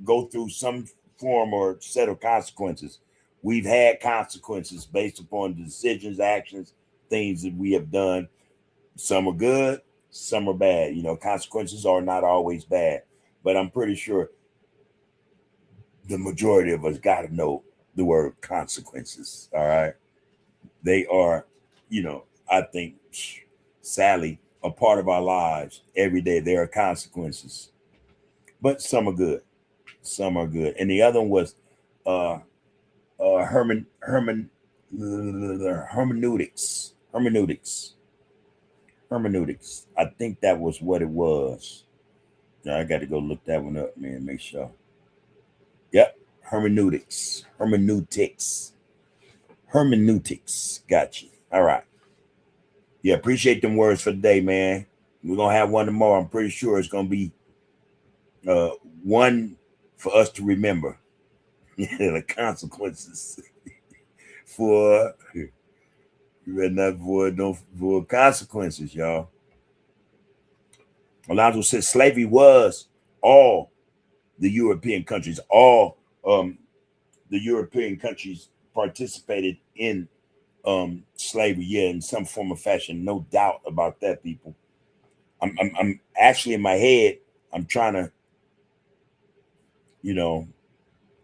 go through some form or set of consequences. We've had consequences based upon the decisions, actions, things that we have done. Some are good, some are bad. Consequences are not always bad, but I'm pretty sure the majority of us got to know the word consequences. All right. They are, I think, sadly, a part of our lives every day. There are consequences, but some are good. Some are good. And the other one was uh, hermeneutics. Hermeneutics. I think that was what it was. Now I got to go look that one up, man. Make sure. Yep. Hermeneutics. Got you. All right. Yeah, appreciate them words for the day, man. We're gonna have one tomorrow. I'm pretty sure it's gonna be uh one for us to remember. The consequences for not for no for consequences, y'all. Alonzo said slavery was all the European countries, all the European countries participated in slavery, yeah, in some form or fashion. No doubt about that, people. I'm actually in my head, I'm trying to,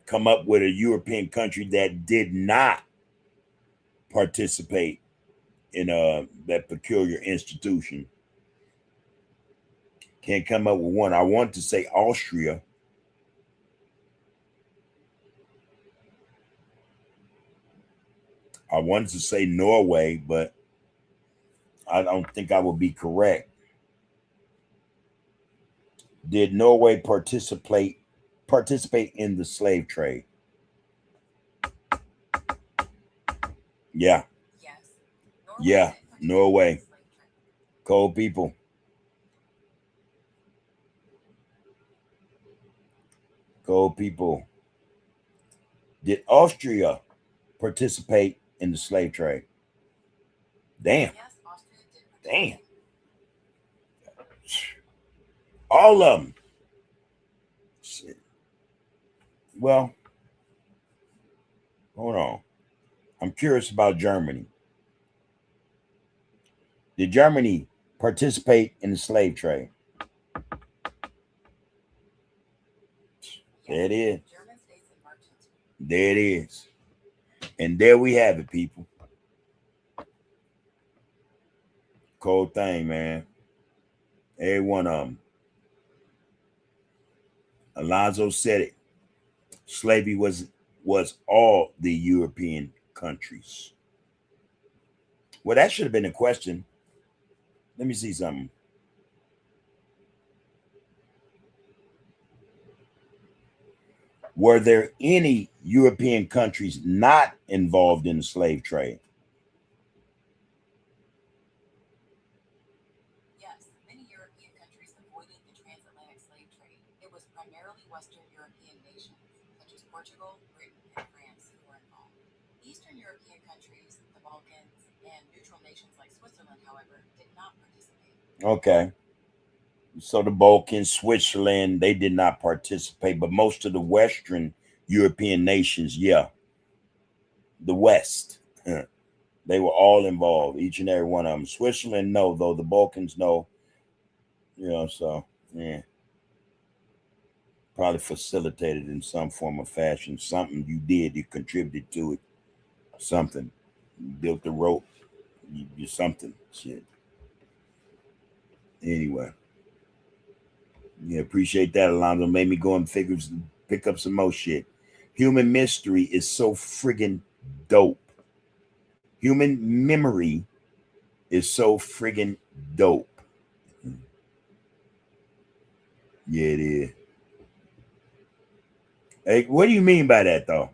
come up with a European country that did not participate in that peculiar institution. Can't come up with one. I want to say Austria. I wanted to say Norway, but I don't think I would be correct. Did Norway participate in the slave trade? Yeah. Yeah, Norway. Cold people. Cold people. Did Austria participate in the slave trade? Damn. Damn. All of them. Shit. Well, hold on. I'm curious about Germany. Did Germany participate in the slave trade? There it is. There it is. And there we have it, people. Cold thing, man. Every one of them. Alonzo said it. Slavery was all the European countries. Well, that should have been a question. Let me see something. Were there any European countries not involved in the slave trade? Yes, many European countries avoided the transatlantic slave trade. It was primarily Western European nations, such as Portugal, Britain, and France, who were involved. Eastern European countries, the Balkans, and neutral nations like Switzerland, however, did not participate. Okay. So the Balkans, Switzerland, they did not participate, but most of the Western European nations, yeah, the West, they were all involved, each and every one of them. Switzerland, no, though. The Balkans, no. So, yeah. Probably facilitated in some form or fashion. Something you did, you contributed to it. Something. You built the rope. You something. Shit. Anyway. Yeah, appreciate that, Alonzo. Made me go and pick up some more shit. Human mystery is so friggin' dope. Human memory is so friggin' dope. Yeah, it is. Hey, what do you mean by that, though?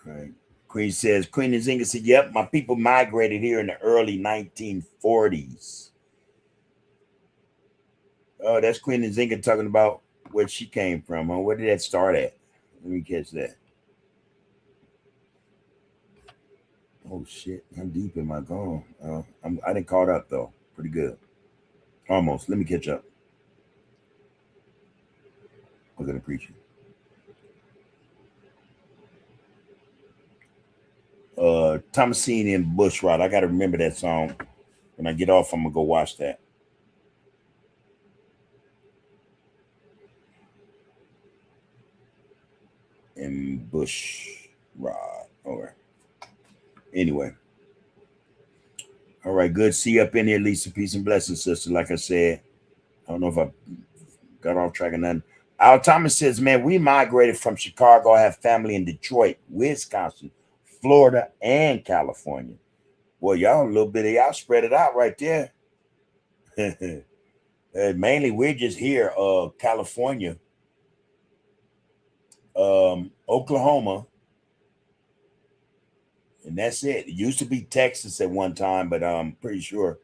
Right. Queen Nzinga said, yep, my people migrated here in the early 1940s. Oh, that's Queen Nzinga talking about where she came from. Huh? Where did that start at? Let me catch that. Oh, shit. How deep am I going? I didn't caught up, though. Pretty good. Almost. Let me catch up. I'm going to preach it. Thomasine and Bushrod. I got to remember that song. When I get off, I'm going to go watch that. Bush Rod. All right. Anyway. All right. Good. See you up in here, Lisa. Peace and blessings, sister. Like I said, I don't know if I got off track or nothing. Al Thomas says, man, we migrated from Chicago. I have family in Detroit, Wisconsin, Florida, and California. Well, y'all, a little bit of y'all spread it out right there. Mainly, we're just here, California, Oklahoma, and that's it. It used to be Texas at one time, but I'm pretty sure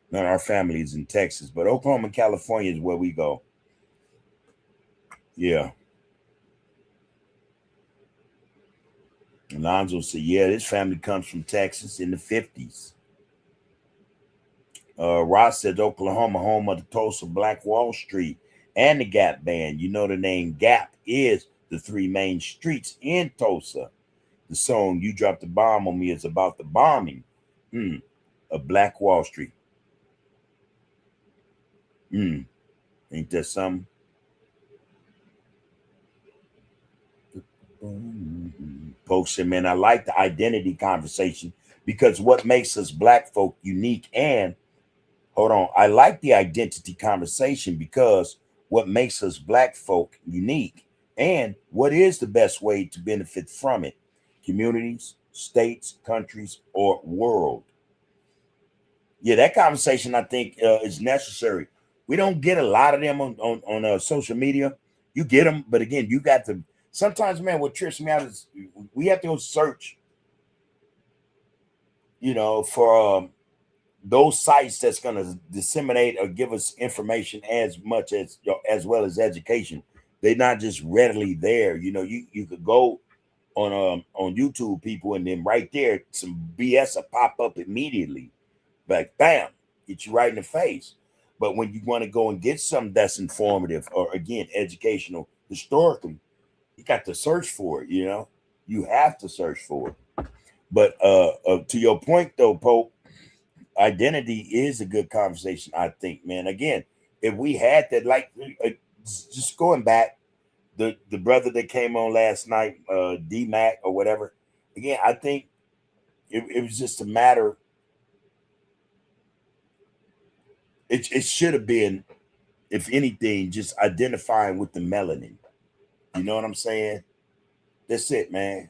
none of our family is in Texas. But Oklahoma and California is where we go. Yeah. Alonzo said, yeah, this family comes from Texas in the 50s. Ross said, Oklahoma, home of the Tulsa Black Wall Street and the Gap Band. You know the name Gap is the three main streets in Tulsa. The song You Dropped the Bomb on Me is about the bombing of Black Wall Street. Ain't that something? Folks said, man, I like the identity conversation because what makes us Black folk unique and hold on, I like the identity conversation because what makes us Black folk unique and what is the best way to benefit from it? Communities, states, countries, or world. Yeah, that conversation I think is necessary. We don't get a lot of them on social media. You get them, but again, you got to. Sometimes, man, what trips me out is we have to go search, for those sites that's going to disseminate or give us information as much as well as education. They're not just readily there. You could go on YouTube, people, and then right there, some BS will pop up immediately. Like, bam, get you right in the face. But when you want to go and get something that's informative or, again, educational, historically, you got to search for it, You have to search for it. But to your point, though, Pope, identity is a good conversation, I think, man. Again, if we had that, like, just going back, the brother that came on last night, D-Mac or whatever, again, I think it was just a matter. It should have been, if anything, just identifying with the melanin. You know what I'm saying? That's it, man.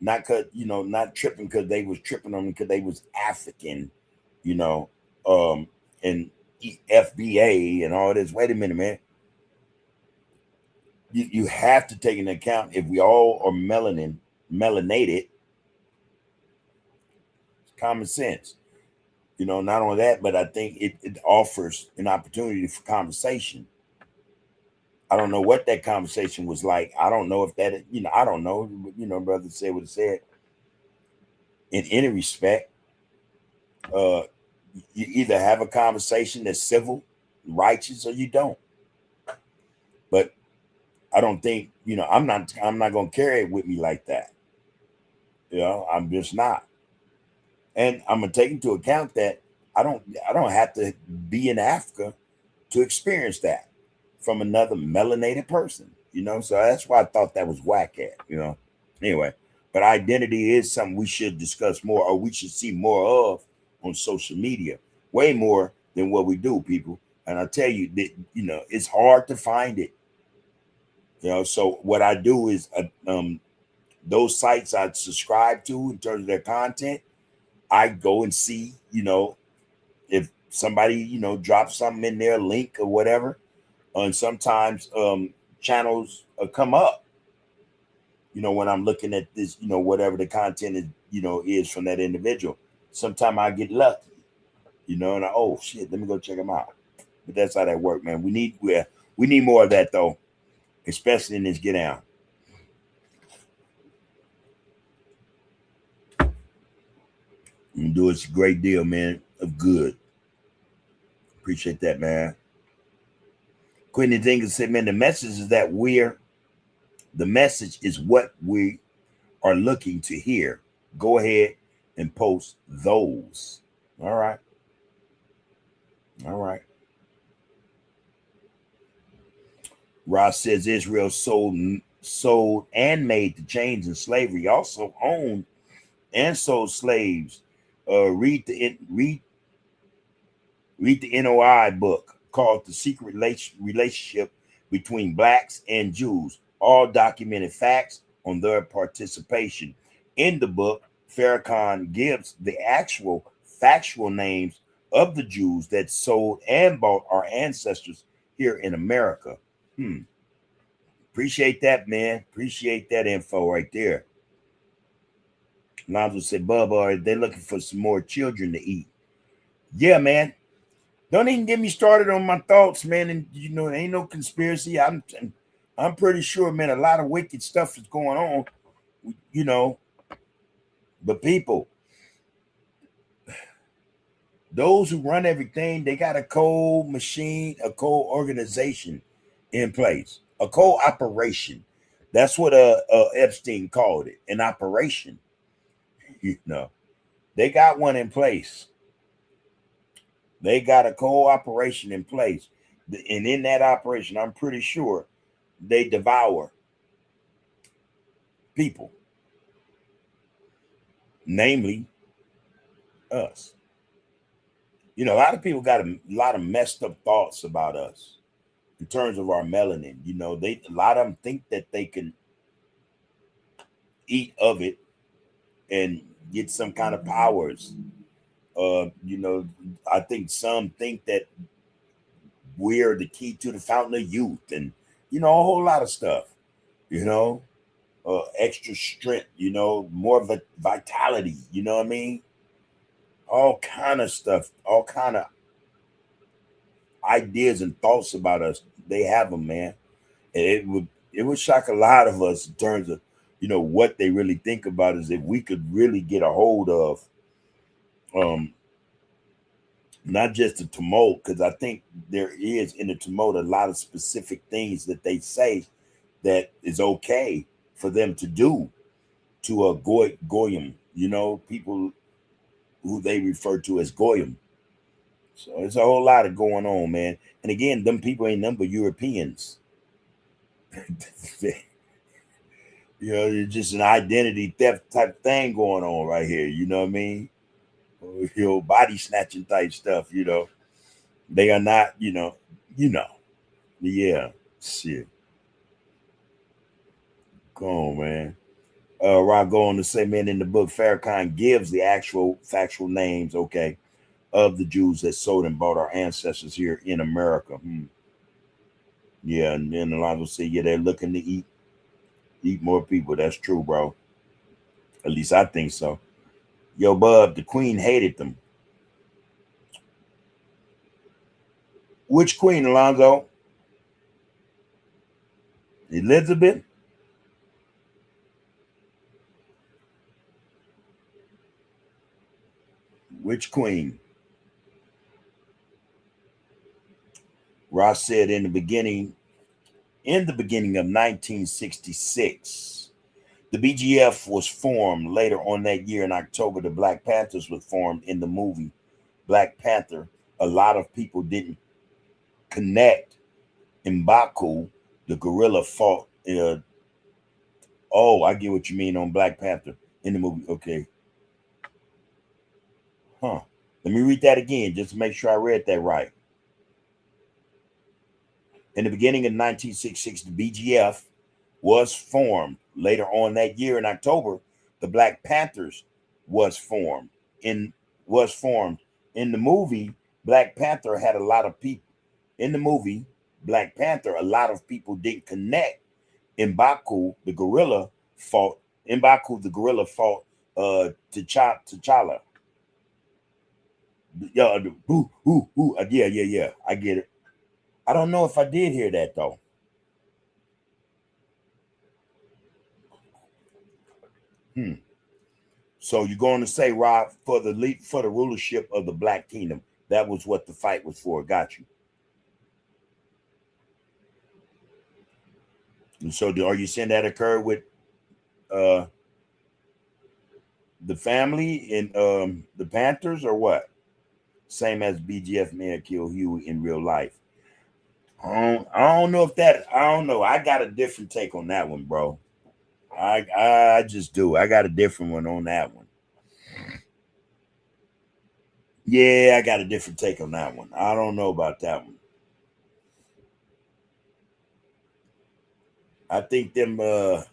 Not tripping because they was tripping on me because they was African, and FBA and all this. Wait a minute, man. You have to take into account if we all are melanated, common sense. Not only that, but I think it offers an opportunity for conversation. I don't know what that conversation was like. I don't know if that, I don't know. Brother said what he said. In any respect, you either have a conversation that's civil, righteous, or you don't. But I don't think, I'm not going to carry it with me like that. I'm just not. And I'm going to take into account that I don't have to be in Africa to experience that from another melanated person, so that's why I thought that was whack at, anyway. But identity is something we should discuss more, or we should see more of on social media, way more than what we do, people. And I tell you that, it's hard to find it, so what I do is those sites I subscribe to in terms of their content, I go and see, if somebody, drops something in their link or whatever. And sometimes channels come up, when I'm looking at this, whatever the content is, is from that individual. Sometimes I get lucky, and oh shit, let me go check them out. But that's how that works, man. We need more of that though, especially in this get down. You do us a great deal, man, of good. Appreciate that, man. Quentin Jenkins said, man, the message is what we are looking to hear. Go ahead and post those. All right. Ross says Israel sold and made the chains in slavery, also owned and sold slaves. Read the NOI book called The Secret Relationship Between Blacks and Jews, all documented facts on their participation. In the book, Farrakhan gives the actual factual names of the Jews that sold and bought our ancestors here in America. Appreciate that, man. Appreciate that info right there. Lonzo said, Bubba, they're looking for some more children to eat. Yeah, man. Don't even get me started on my thoughts, man. And it ain't no conspiracy. I'm pretty sure, man, a lot of wicked stuff is going on. But people, those who run everything, they got a cold machine, a cold organization in place, a cold operation. That's what Epstein called it, an operation. They got one in place. They got a cooperation in place. And in that operation, I'm pretty sure they devour people, namely us. A lot of people got a lot of messed up thoughts about us in terms of our melanin. A lot of them think that they can eat of it and get some kind of powers. I think some think that we're the key to the fountain of youth, and a whole lot of stuff. Extra strength. More vitality. You know what I mean? All kind of stuff. All kind of ideas and thoughts about us. They have them, man. And it would shock a lot of us in terms of what they really think about us if we could really get a hold of not just the tumult, because I think there is in the tumult a lot of specific things that they say that is okay for them to do to a goyim, people who they refer to as goyim. So there's a whole lot of going on, man. And again, them people ain't nothing but Europeans. It's just an identity theft type thing going on right here. You know what I mean? Body snatching type stuff. They are not. Yeah, shit. Come on, man. Rob go on to say, man, in the book, Farrakhan gives the actual factual names, okay, of the Jews that sold and bought our ancestors here in America. Yeah, and then Alonzo said, yeah, they're looking to eat more people. That's true, bro. At least I think so. Yo, Bub, the Queen hated them. Which Queen, Alonzo? Elizabeth? Which Queen? Ross said in the beginning of 1966, the BGF was formed. Later on that year in October, the Black Panthers was formed. In the movie Black Panther, a lot of people didn't connect. M'Baku, the gorilla, fought. Oh, I get what you mean on Black Panther in the movie. Okay. Let me read that again just to make sure I read that right. In the beginning of 1966, the BGF was formed. Later on that year in October, the Black Panthers was formed. In the movie Black Panther, had a lot of people. In the movie Black Panther, a lot of people didn't connect. M'Baku the gorilla fought. T'Challa. Yeah, yeah. I get it. I don't know if I did hear that though. So you're going to say, Rob, for the rulership of the Black Kingdom, that was what the fight was for. Got you. And so, are you saying that occurred with the family and the Panthers, or what? Same as BGF may have killed Huey in real life. I don't know if that. I don't know. I got a different take on that one, bro. I just do. I got a different one on that one. Yeah, I got a different take on that one. I don't know about that one. I think them the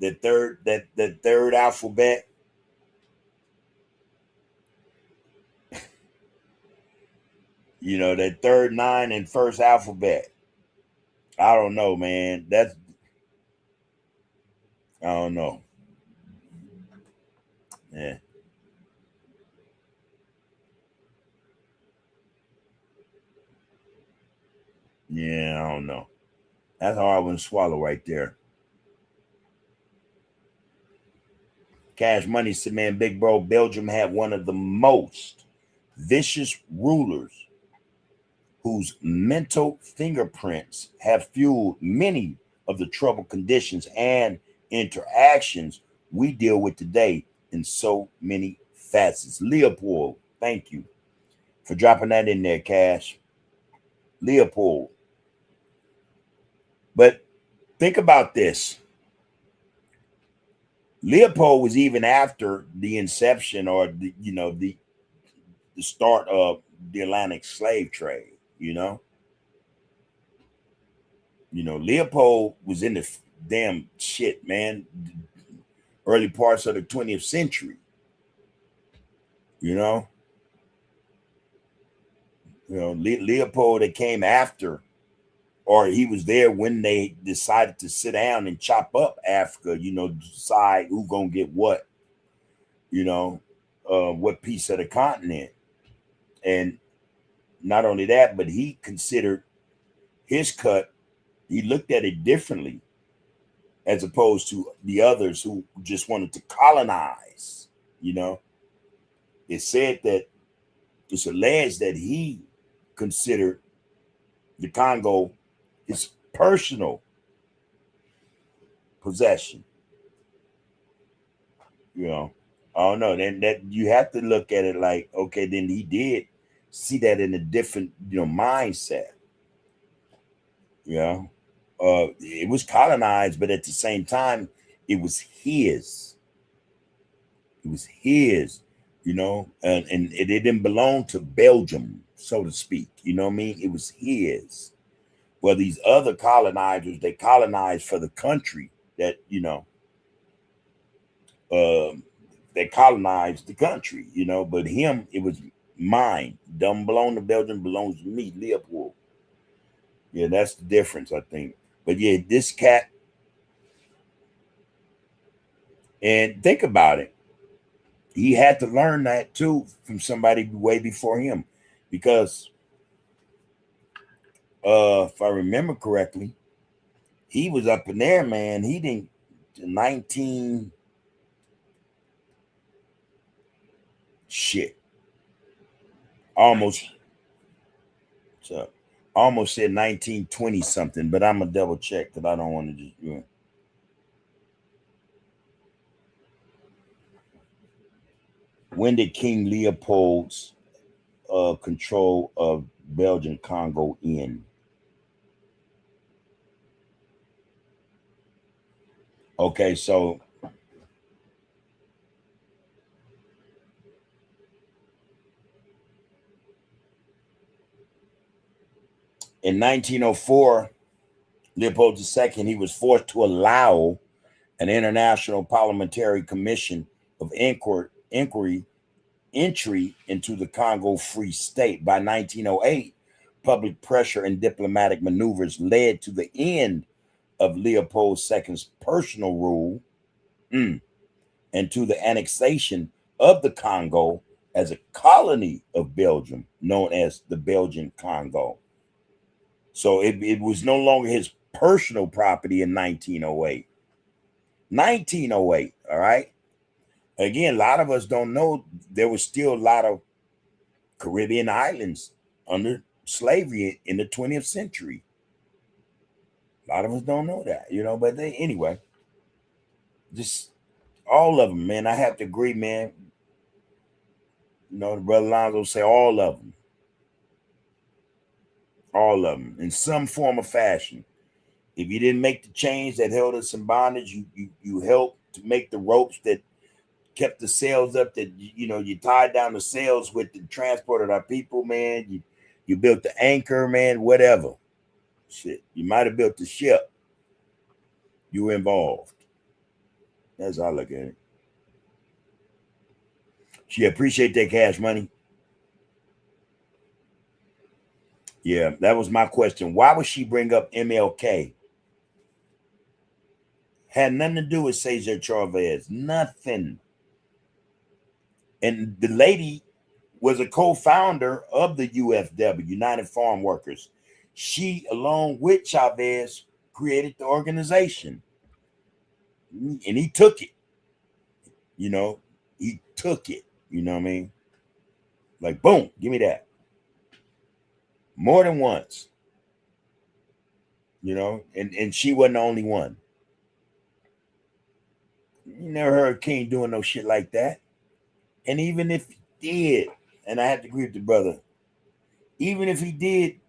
third alphabet. You know, that third nine and first alphabet. I don't know, man. I don't know. Yeah. Yeah, I don't know. That's a hard one to swallow right there. Cash Money said, man, big bro, Belgium had one of the most vicious rulers whose mental fingerprints have fueled many of the troubled conditions and interactions we deal with today in so many facets. Leopold, thank you for dropping that in there, Cash. Leopold. But think about this. Leopold was even after the inception or the start of the Atlantic slave trade, Leopold was in the damn shit, man. Early parts of the 20th century, you know. Leopold that came after, or he was there when they decided to sit down and chop up Africa, decide who gonna get you know, what piece of the continent. And not only that, but he considered his cut, he looked at it differently as opposed to the others who just wanted to colonize. It said that it's alleged that he considered the Congo his personal possession. I don't know. Then that you have to look at it like, okay, then he did see that in a different, mindset. It was colonized, but at the same time, it was his. It was his, and it didn't belong to Belgium, so to speak. You know what I mean? It was his. Well, these other colonizers, they colonized for the country that, they colonized the country, but him, it was mine. Don't belong to Belgium, belongs to me, Leopold. Yeah, that's the difference, I think. But yeah, this cat, and think about it, he had to learn that too from somebody way before him, because if I remember correctly, he was up in there, man. He didn't 19 shit almost so almost said 1920 something, but I'm gonna double check because I don't want to just when did King Leopold's control of Belgian Congo end? Okay, so in 1904, Leopold II, he was forced to allow an international parliamentary commission of inquiry entry into the Congo Free State. By 1908, public pressure and diplomatic maneuvers led to the end of Leopold II's personal rule and to the annexation of the Congo as a colony of Belgium, known as the Belgian Congo. So it was no longer his personal property in 1908. 1908, all right? Again, a lot of us don't know there was still a lot of Caribbean islands under slavery in the 20th century. A lot of us don't know that, but anyway, just all of them, man. I have to agree, man. The brother Lonzo say all of them. All of them in some form or fashion. If you didn't make the chains that held us in bondage, you helped to make the ropes that kept the sails up, that you tied down the sails with the transport of our people, man. You built the anchor, man, whatever. Shit. You might have built the ship. You were involved. That's how I look at it. She appreciate that Cash Money. Yeah, that was my question. Why would she bring up MLK? Had nothing to do with Cesar Chavez. Nothing. And the lady was a co-founder of the UFW, United Farm Workers. She, along with Chavez, created the organization. And he took it. He took it. You know what I mean? Like, boom, give me that. More than once. And she wasn't the only one. You never heard King doing no shit like that. And even if he did, and I have to agree with the brother, even if he did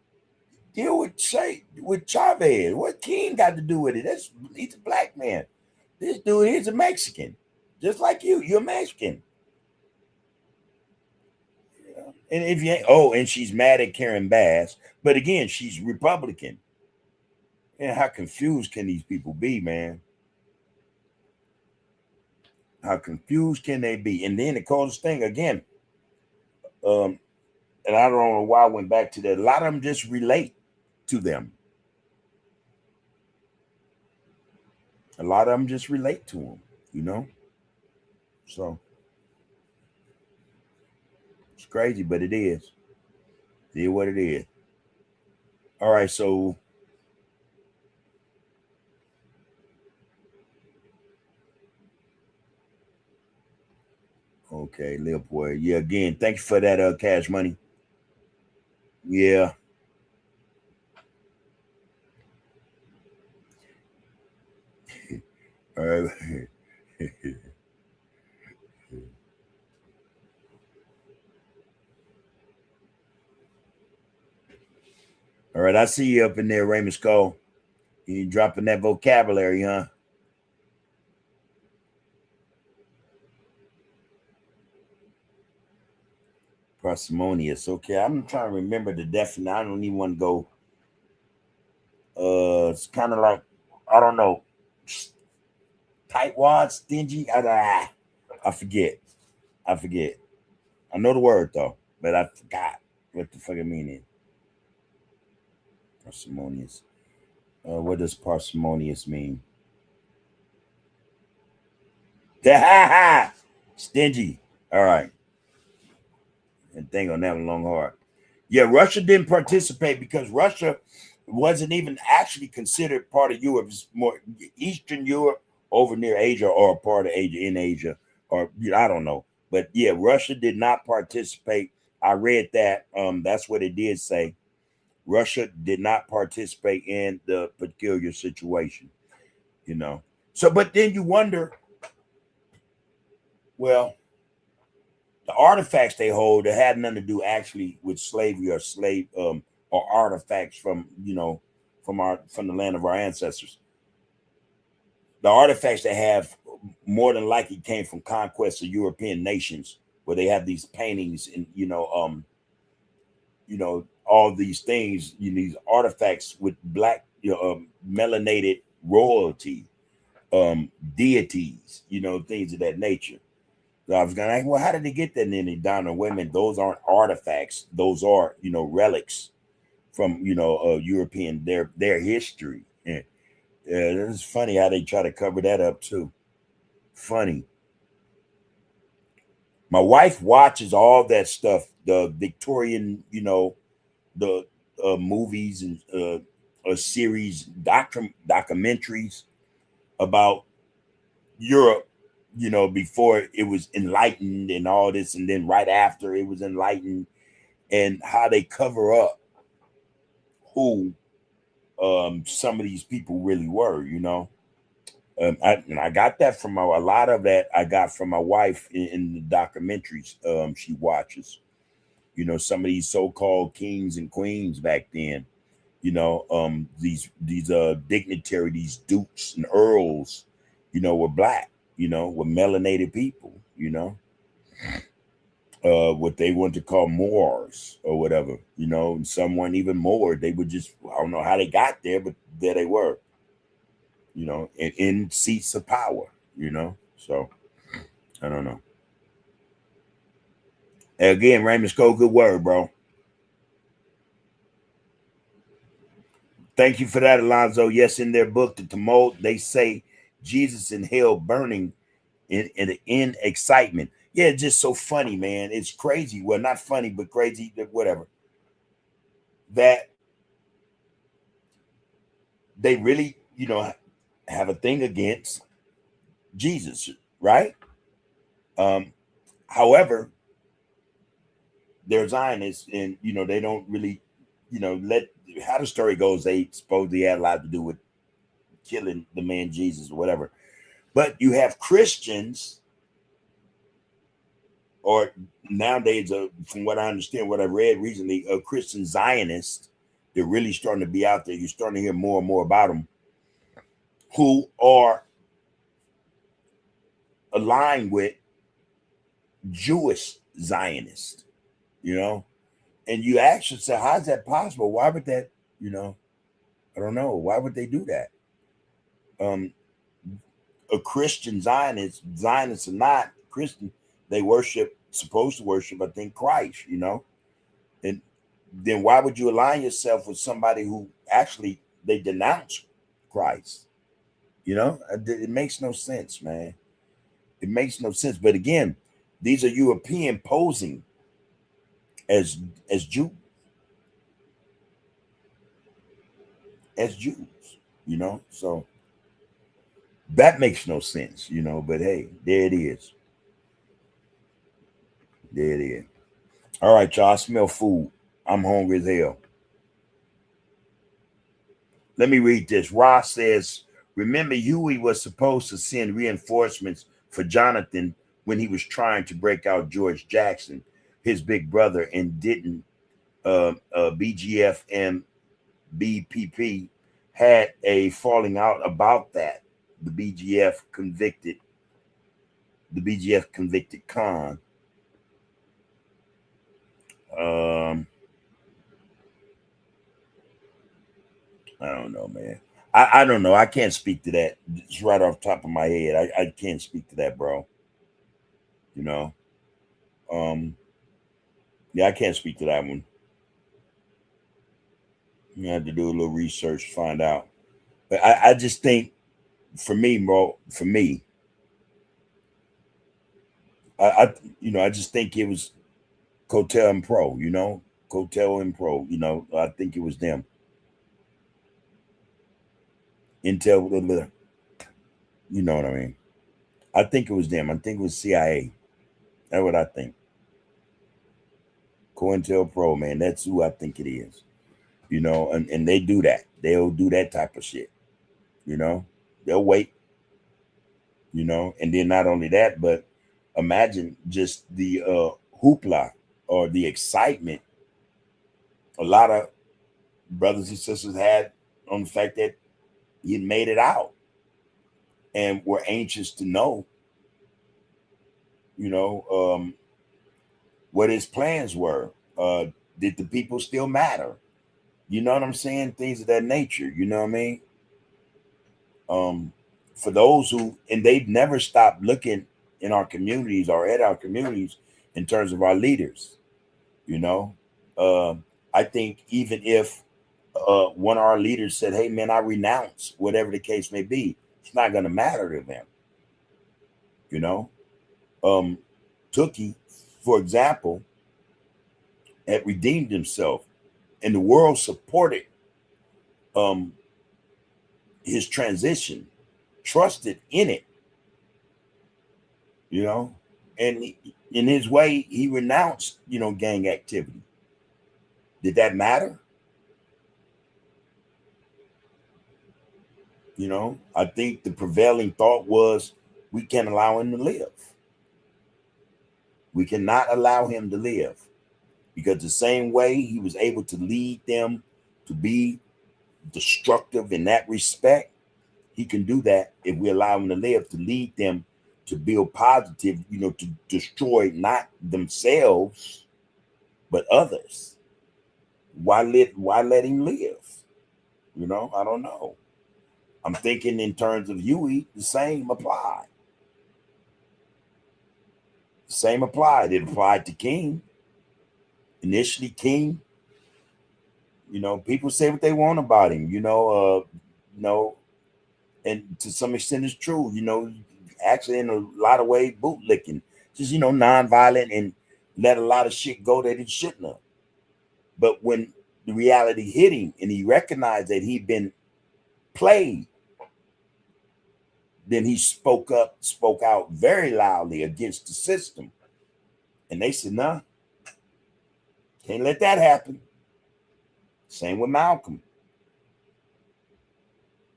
deal with Chavez, what King got to do with it? He's a black man. This dude is a Mexican. Just like you. You're a Mexican. And if you and she's mad at Karen Bass, but again, she's Republican. And how confused can these people be, man? How confused can they be? And then the coldest thing again, and I don't know why I went back to that. A lot of them just relate to them. A lot of them just relate to them, So it's crazy, but it is. It is what it is. All right, so okay, Lil Boy. Yeah, again, thank you for that Cash Money. Yeah. All right. All right, I see you up in there, Raymond Skull. You dropping that vocabulary, huh? Parsimonious. Okay, I'm trying to remember the definition. I don't even want to go. It's kind of like, I don't know, tightwad, stingy. I forget. I know the word though, but I forgot what the fuck it meaning. Parsimonious. What does parsimonious mean? Stingy. All right. And thing on that one long hard. Yeah, Russia didn't participate because Russia wasn't even actually considered part of Europe. It's more Eastern Europe over near Asia, or a part of Asia in Asia, or I don't know. But yeah, Russia did not participate. I read that. That's what it did say. Russia did not participate in the peculiar situation. So, but then you wonder, well, the artifacts they hold that had nothing to do actually with slavery or or artifacts from from the land of our ancestors. The artifacts they have more than likely came from conquests of European nations, where they have these paintings and all these things, these artifacts with black melanated royalty, deities, things of that nature. So I was gonna ask, well, how did they get that? And then they down on women. Those aren't artifacts. Those are, relics from, European, their history. Yeah. It's funny how they try to cover that up too. Funny. My wife watches all that stuff, the Victorian, the movies and series, documentaries about Europe, before it was enlightened and all this, and then right after it was enlightened, and how they cover up who some of these people really were, I got that from a lot of that I got from my wife in the documentaries she watches. Some of these so-called kings and queens back then. These dignitary, these dukes and earls, were black, were melanated people, what they want to call Moors or whatever, and some weren't even more. They were just, I don't know how they got there, but there they were, in seats of power, So I don't know. Again, Raymond Scott, good word, bro. Thank you for that, Alonzo. Yes, in their book, The Tumult, they say Jesus in hell burning in excitement. Yeah, it's just so funny, man. It's crazy. Well, not funny, but crazy, whatever. That they really, have a thing against Jesus, right? However, they're Zionists, and they don't really, let how the story goes. They supposedly had a lot to do with killing the man Jesus or whatever. But you have Christians, or nowadays, from what I understand, what I read recently, Christian Zionists. They're really starting to be out there. You're starting to hear more and more about them, who are aligned with Jewish Zionists, and you actually say, how's that possible? Why would that, I don't know. Why would they do that? A Christian Zionist, Zionists are not Christian. They supposed to worship, I think, Christ, and then why would you align yourself with somebody who actually they denounce Christ? It makes no sense, man. It makes no sense. But again, these are European posing as Jews, So that makes no sense, But hey, there it is. There it is. All right, y'all. I smell food. I'm hungry as hell. Let me read this. Ross says, remember Huey was supposed to send reinforcements for Jonathan when he was trying to break out George Jackson, his big brother, and didn't. BGF and BPP had a falling out about that. The BGF convicted Khan. I don't know, man. I don't know. I can't speak to that. It's right off the top of my head. I can't speak to that, bro. Yeah, I can't speak to that one. You have to do a little research to find out. But I just think, for me, bro, I just think it was Cotel and Pro, Cotel and Pro, I think it was them. Intel, you know what I mean? I think it was them. I think it was CIA. That's what I think. COINTELPRO, man, that's who I think it is. And they do that. They'll do that type of shit. They'll wait. And then not only that, but imagine just the hoopla or the excitement a lot of brothers and sisters had on the fact that he had made it out and were anxious to know, what his plans were. Did the people still matter? You know what I'm saying? Things of that nature. You know what I mean? For those who, and they've never stopped looking in our communities or at our communities in terms of our leaders. I think even if one of our leaders said, hey, man, I renounce, whatever the case may be, it's not going to matter to them. Tookie, for example, had redeemed himself, and the world supported his transition, trusted in it, and in his way, he renounced, gang activity. Did that matter? I think the prevailing thought was we can't allow him to live. We cannot allow him to live, because the same way he was able to lead them to be destructive in that respect, he can do that if we allow him to live, to lead them to build positive, to destroy not themselves, but others. Why let him live? I don't know. I'm thinking in terms of Huey, the same applied. The same applied. It applied to King. Initially, King, people say what they want about him, and to some extent it's true, actually in a lot of ways bootlicking, just non-violent and let a lot of shit go that he shouldn't have. But when the reality hit him and he recognized that he'd been played, then he spoke out very loudly against the system. And they said, nah, can't let that happen. Same with Malcolm.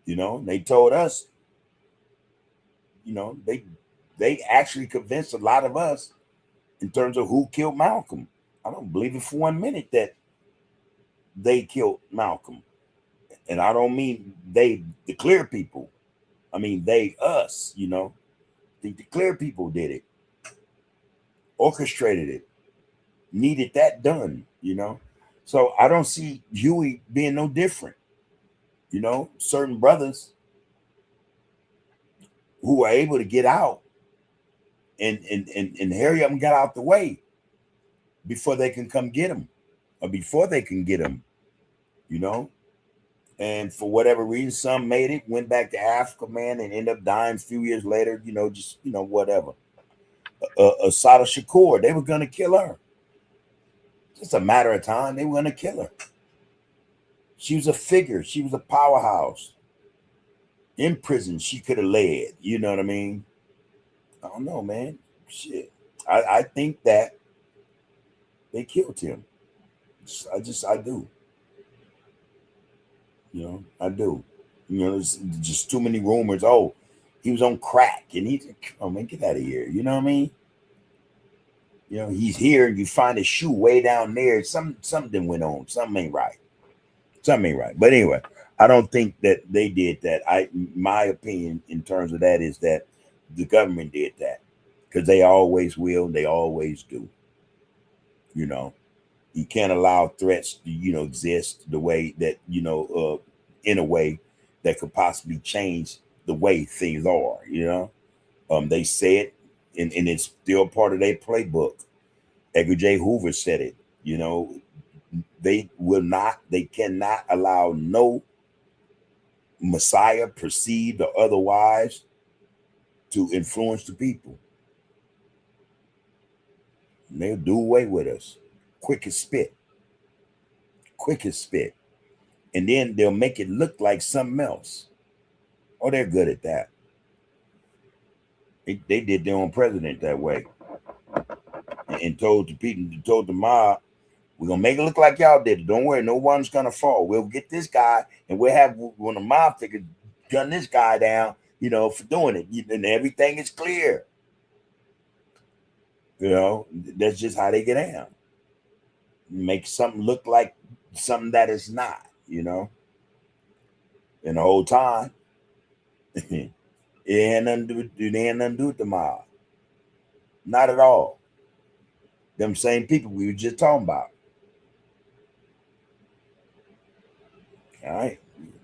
They told us, they actually convinced a lot of us in terms of who killed Malcolm. I don't believe it for 1 minute that they killed Malcolm. And I don't mean they, the clear people. I mean, they, us, think the clear people did it, orchestrated it, needed that done, So I don't see Huey being no different. Certain brothers who are able to get out and hurry up and get out the way before they can come get him, or before they can get him, And for whatever reason, some made it, went back to Africa, man, and ended up dying a few years later, whatever. Assata Shakur, they were going to kill her. Just a matter of time, they were going to kill her. She was a figure. She was a powerhouse. In prison, she could have led. You know what I mean? I don't know, man. Shit. I think that they killed him. I do. I do. There's just too many rumors. Oh, he was on crack, and man, get out of here. You know what I mean? He's here, and you find his shoe way down there. Something went on. Something ain't right. But anyway, I don't think that they did that. My opinion in terms of that is that the government did that, because they always will. They always do. You can't allow threats to, exist the way that, in a way that could possibly change the way things are, They say it, and it's still part of their playbook. Edgar J. Hoover said it, they cannot allow no Messiah, perceived or otherwise, to influence the people. And they'll do away with us. Quick as spit. And then they'll make it look like something else. Oh, they're good at that. They did their own president that way. And told the people, told the mob, we're going to make it look like y'all did it. Don't worry, no one's going to fall. We'll get this guy, and we'll have one of the mob figures gun this guy down, for doing it. And everything is clear. That's just how they get down. Make something look like something that is not, And the whole time, it ain't nothing to do with the mob. Not at all. Them same people we were just talking about. All right.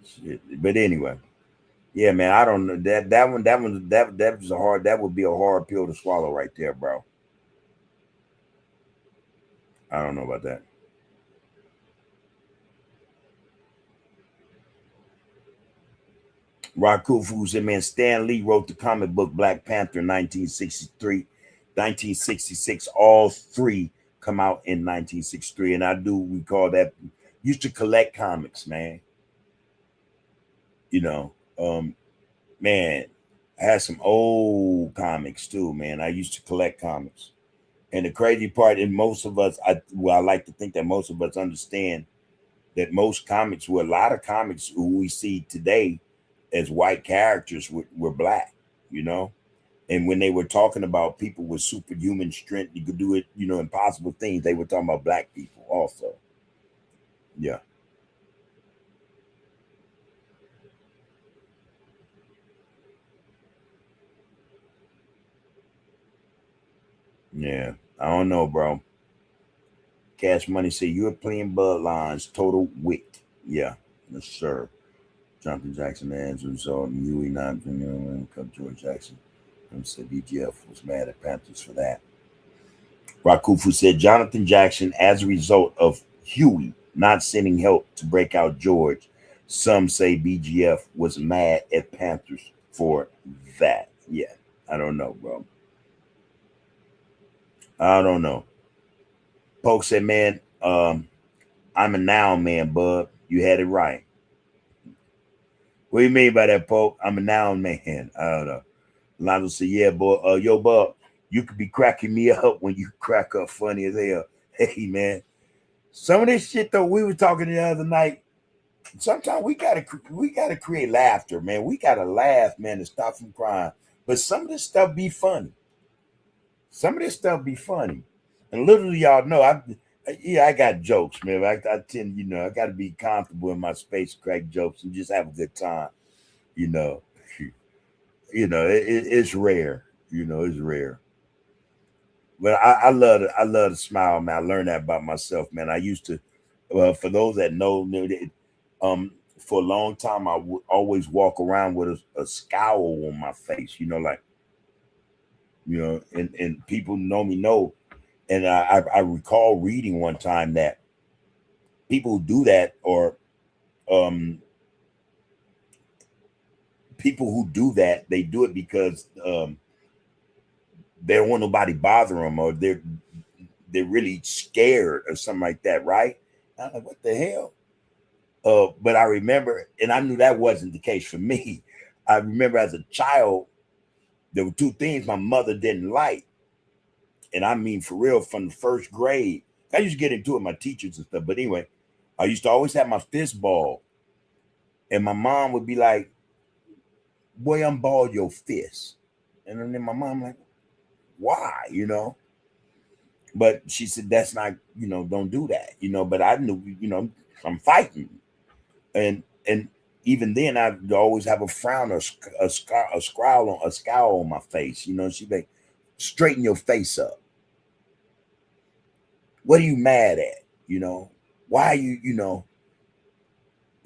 Shit. But anyway, yeah, man, I don't know. That was that would be a hard pill to swallow right there, bro. I don't know about that. Rakufu said, man, Stan Lee wrote the comic book Black Panther in 1963, 1966. All three come out in 1963. And I do recall that. Used to collect comics, man. Man, I had some old comics too, man. I used to collect comics. And the crazy part, and most of us, I like to think that most of us understand that most comics, a lot of comics who we see today as white characters were black, And when they were talking about people with superhuman strength, you could do it, impossible things, they were talking about black people also. Yeah. Yeah, I don't know, bro. Cash Money say European bloodlines, total wit. Yeah, yes, sir. Jonathan Jackson answers so Huey not Cup George Jackson. Said BGF was mad at Panthers for that. Rakufu said Jonathan Jackson, as a result of Huey not sending help to break out George, some say BGF was mad at Panthers for that. Yeah, I don't know, bro. I don't know. Polk said, man, I'm a noun man, bub. You had it right. What do you mean by that, Polk? I'm a noun man. I don't know. Lonzo said, yeah, boy, yo, bub, you could be cracking me up when you crack up funny as hell. Hey, man. Some of this shit, though, we were talking the other night. Sometimes we gotta create laughter, man. We gotta laugh, man, to stop from crying. But some of this stuff be funny. Some of this stuff be funny. And literally, y'all know, I got jokes, man. I tend, I got to be comfortable in my space, crack jokes, and just have a good time. You know, it's rare. It's rare. But I love to smile, man. I learned that about myself, man. I used to, for those that know, for a long time, I would always walk around with a scowl on my face, like, and people know. And I recall reading one time that people who do that, or um, people who do that, they do it because they don't want nobody bother them, or they're really scared or something like that, right? I'm like, what the hell? But I remember, and I knew that wasn't the case for me. I remember as a child, there were two things my mother didn't like. And I mean, for real, from the first grade, I used to get into it with my teachers and stuff. But anyway, I used to always have my fist ball. And my mom would be like, boy, unball your fist. And then my mom like, why? But she said, that's not, don't do that, but I knew, I'm fighting. And even then I'd always have a frown or a scowl on my face. She'd be like, straighten your face up. What are you mad at? Why are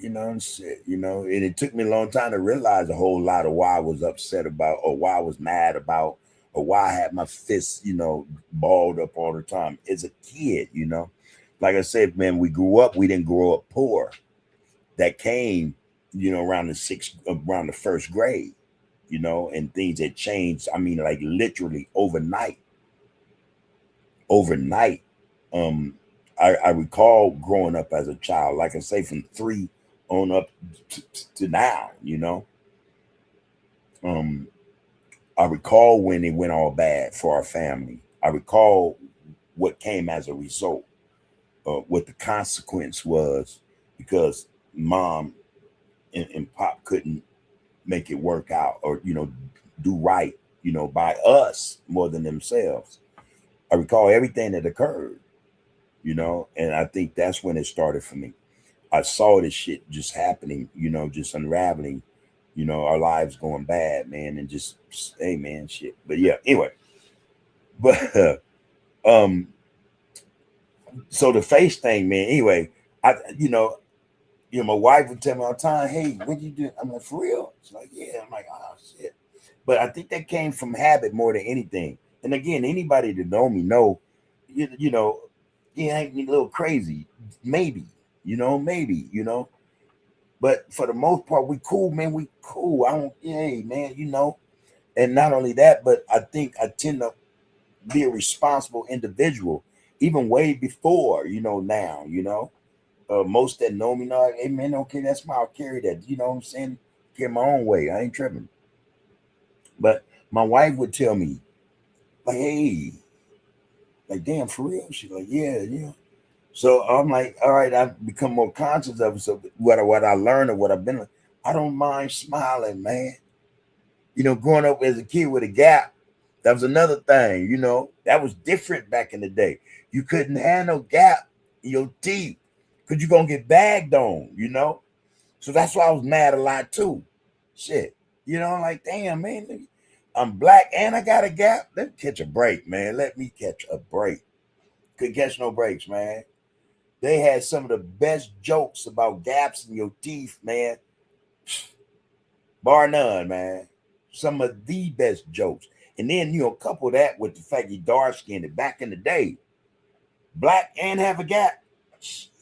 and shit, and it took me a long time to realize a whole lot of why I was upset about, or why I was mad about, or why I had my fists, balled up all the time as a kid. Like I said, man, we didn't grow up poor. That came, around the first grade, and things had changed. I mean, like literally overnight. Overnight. I recall growing up as a child, like I say, from 3 on up to now, Um, I recall when it went all bad for our family. I recall what came as a result, what the consequence was, because mom and pop couldn't make it work out, or, do right, by us more than themselves. I recall everything that occurred, and I think that's when it started for me. I saw this shit just happening, just unraveling, our lives going bad, man, and just hey, man, shit. But yeah, anyway, but um, so the face thing, man. Anyway, my wife would tell me all the time, "Hey, what you do?" I'm like, "For real?" It's like, "Yeah." I'm like, "Oh shit," but I think that came from habit more than anything. And again, anybody that know me know, you know, yeah, ain't a little crazy, maybe, maybe, but for the most part, we cool, man. We cool. I don't, hey, man, And not only that, but I think I tend to be a responsible individual, even way before, now, most that know me know, hey, man, okay, that's why I'll carry that. You know what I'm saying? Get my own way. I ain't tripping. But my wife would tell me, like, hey, like, damn, for real? She's like, yeah, yeah. So I'm like, all right, I've become more conscious of it. So what I learned or what I've been, I don't mind smiling, man. Growing up as a kid with a gap, that was another thing. That was different back in the day. You couldn't have no gap in your teeth because you're gonna get bagged on. So that's why I was mad a lot too. Shit, like, damn, man. I'm black and I got a gap. Let me catch a break, man. Let me catch a break. Couldn't catch no breaks, man. They had some of the best jokes about gaps in your teeth, man. Bar none, man. Some of the best jokes. And then, couple that with the fact you dark skinned back in the day. Black and have a gap.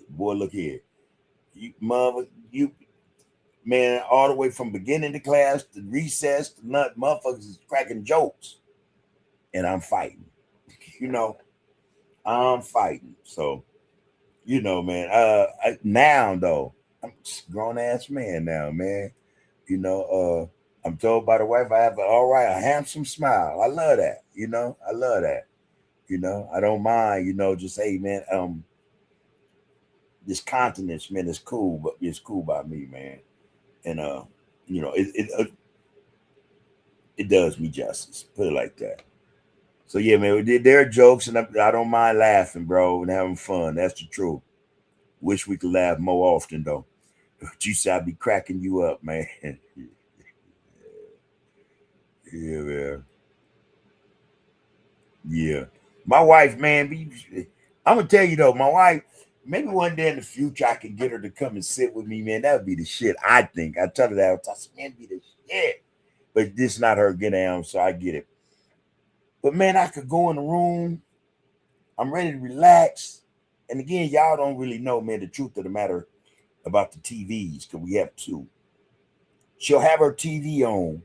Boy, look here. You man, all the way from beginning to class to recess to nut, motherfuckers is cracking jokes. And I'm fighting. I'm fighting. So, man. Now though, I'm a grown ass man now, man. I'm told by the wife I have a handsome smile. I love that. I love that. I don't mind. Just hey, man. This continence, man, is cool, but it's cool by me, man. And it does me justice. Put it like that. So yeah, man, there are jokes, and I don't mind laughing, bro, and having fun. That's the truth. Wish we could laugh more often, though. But you said I'd be cracking you up, man. Yeah, man. Yeah. My wife, man, I'm gonna tell you though, my wife, maybe one day in the future I can get her to come and sit with me, man. That would be the shit, I think. I tell her that. I said, man, be the shit. But this is not her get down, so I get it. But man, I could go in the room. I'm ready to relax. And again, y'all don't really know, man, the truth of the matter about the TVs, because we have two. She'll have her TV on,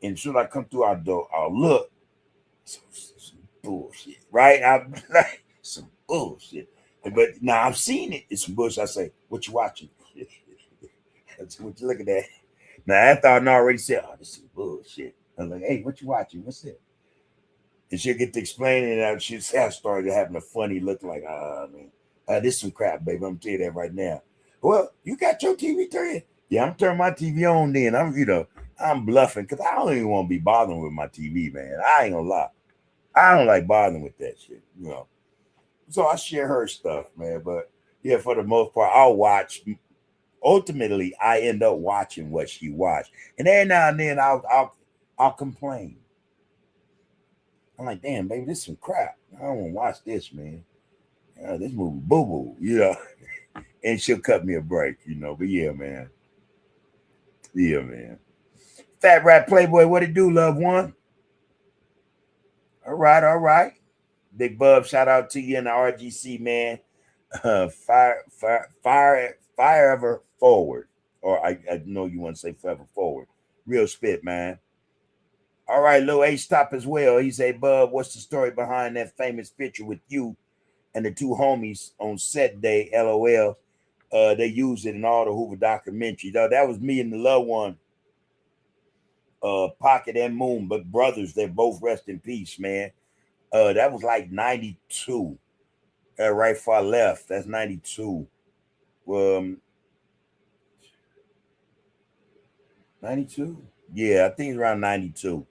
and as soon as I come through our door, I'll look. Some bullshit, right? I'm like, some bullshit. But now I've seen it. It's some bullshit. I say, what you watching? That's what you looking at. Now, after I already said, oh, this is bullshit. I'm like, hey, what you watching? What's it? And she'll get to explain it, and she'll started having a funny look like, man, this is some crap, baby. I'm telling you that right now. Well, you got your TV turned? Yeah, I'm turning my TV on then. I'm bluffing because I don't even want to be bothering with my TV, man. I ain't gonna lie. I don't like bothering with that shit, So I share her stuff, man. But yeah, for the most part, I'll watch. Ultimately, I end up watching what she watched, and every now and then I'll complain. I'm like, damn, baby, this is some crap. I don't want to watch this, man. This movie, boo boo, And she'll cut me a break, But yeah, man. Yeah, man. Fat Rat Playboy, what it do, loved one? All right. Big Bub, shout out to you in the RGC, man. Fire ever forward. Or I know you want to say forever forward. Real spit, man. All right, Lil H Top as well. He say, Bub, what's the story behind that famous picture with you and the two homies on set day? LOL. They used it in all the Hoover documentaries. That was me and the loved one. Pocket and Moon, but brothers, they both rest in peace, man. That was like 92. Right far left. That's 92. 92? Yeah, I think it's around 92.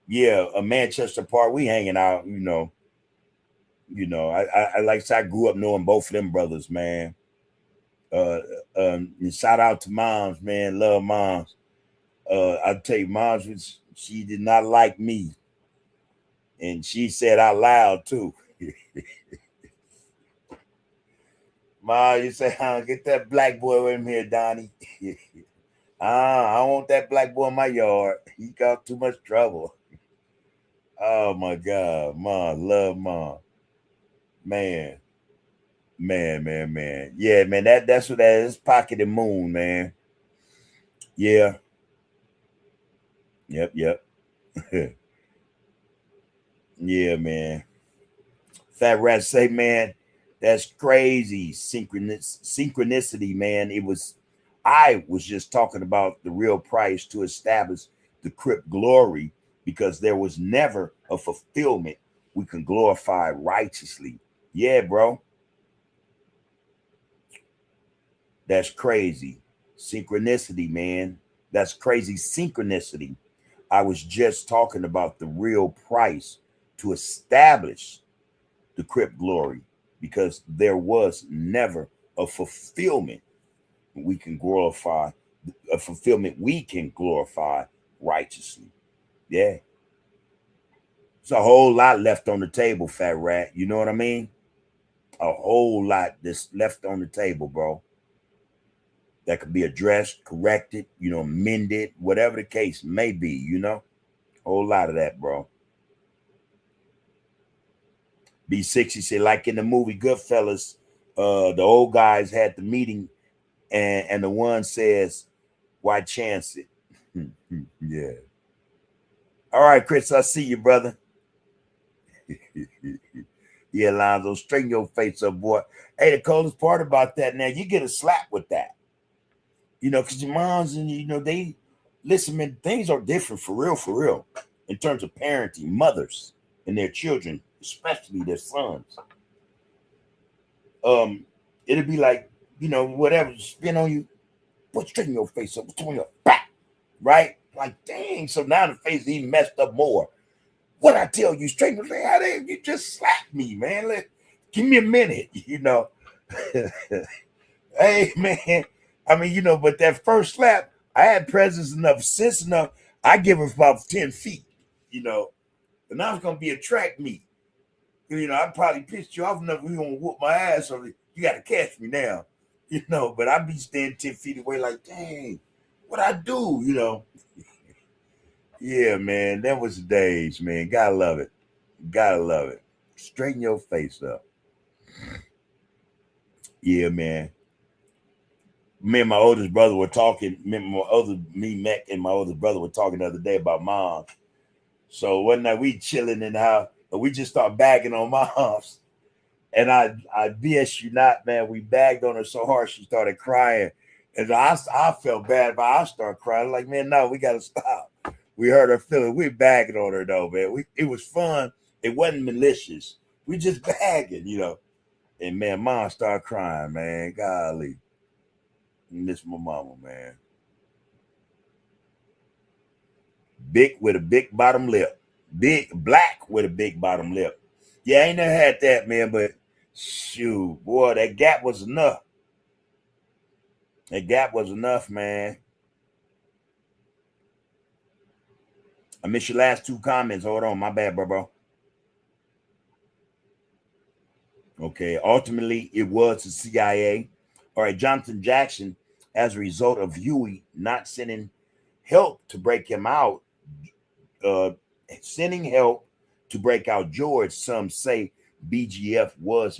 Yeah, Manchester Park. We hanging out, I like I grew up knowing both of them brothers, man. And shout out to moms, man. Love moms. I tell you, moms, she did not like me. And she said out loud too. Ma, you say, get that black boy with him here, Donnie. I don't want that black boy in my yard. He got too much trouble. Oh my God, Mom, love Mom. Man. Yeah, man, that's what that is. Pocket and Moon, man. Yeah. Yep. Yeah, man. Fat Rat say, man, that's crazy. Synchronicity, man. I was just talking about the real price to establish the Crip glory, because there was never a fulfillment we can glorify righteously. Yeah, bro. That's crazy. Synchronicity, man. That's crazy synchronicity. I was just talking about the real price to establish the Crip glory, because there was never a fulfillment we can glorify righteously. Yeah, There's a whole lot left on the table, Fat Rat. You know what I mean? A whole lot that's left on the table, bro. That could be addressed, corrected, mended, whatever the case may be, A whole lot of that, bro. B60 said, like in the movie Goodfellas, the old guys had the meeting and the one says, why chance it? Yeah. All right, Chris, I see you, brother. Yeah, Lonzo, straighten your face up, boy. Hey, the coldest part about that now, you get a slap with that. Because your moms and, they, listen, man, things are different for real, in terms of parenting, mothers and their children, especially their sons. It'll be like, whatever, spin on you, put straighten your face up, between your back, right? Like, dang, so now the face is even messed up more. What I tell you, straighten your face, how did you just slapped me, man? Give me a minute, Hey, man. I mean, but that first slap, I had presence enough, sense enough. I give her about 10 feet, and now it's going to be a track meet. I probably pissed you off enough. We're going to whoop my ass. So you got to catch me now, but I be standing 10 feet away like, dang, what I do, Yeah, man, that was the days, man. Gotta love it. Gotta love it. Straighten your face up. Yeah, man. Me and my oldest brother were talking. Mac and my oldest brother were talking the other day about moms. So one night we chilling in the house, and we just start bagging on moms. And I BS you not, man. We bagged on her so hard she started crying, and I felt bad, but I started crying. Like, man, no, we gotta stop. We heard her feeling. We bagging on her though, man. It was fun. It wasn't malicious. We just bagging, And man, mom started crying, man. Golly. Miss my mama, man. Big with a big bottom lip. Big black with a big bottom lip. Yeah, I ain't never had that, man, but shoot, boy, that gap was enough. That gap was enough, man. I missed your last two comments. Hold on, my bad, bro. Okay, ultimately, it was the CIA. All right, Jonathan Jackson, as a result of Huey not sending help to break him out, sending help to break out George, some say BGF was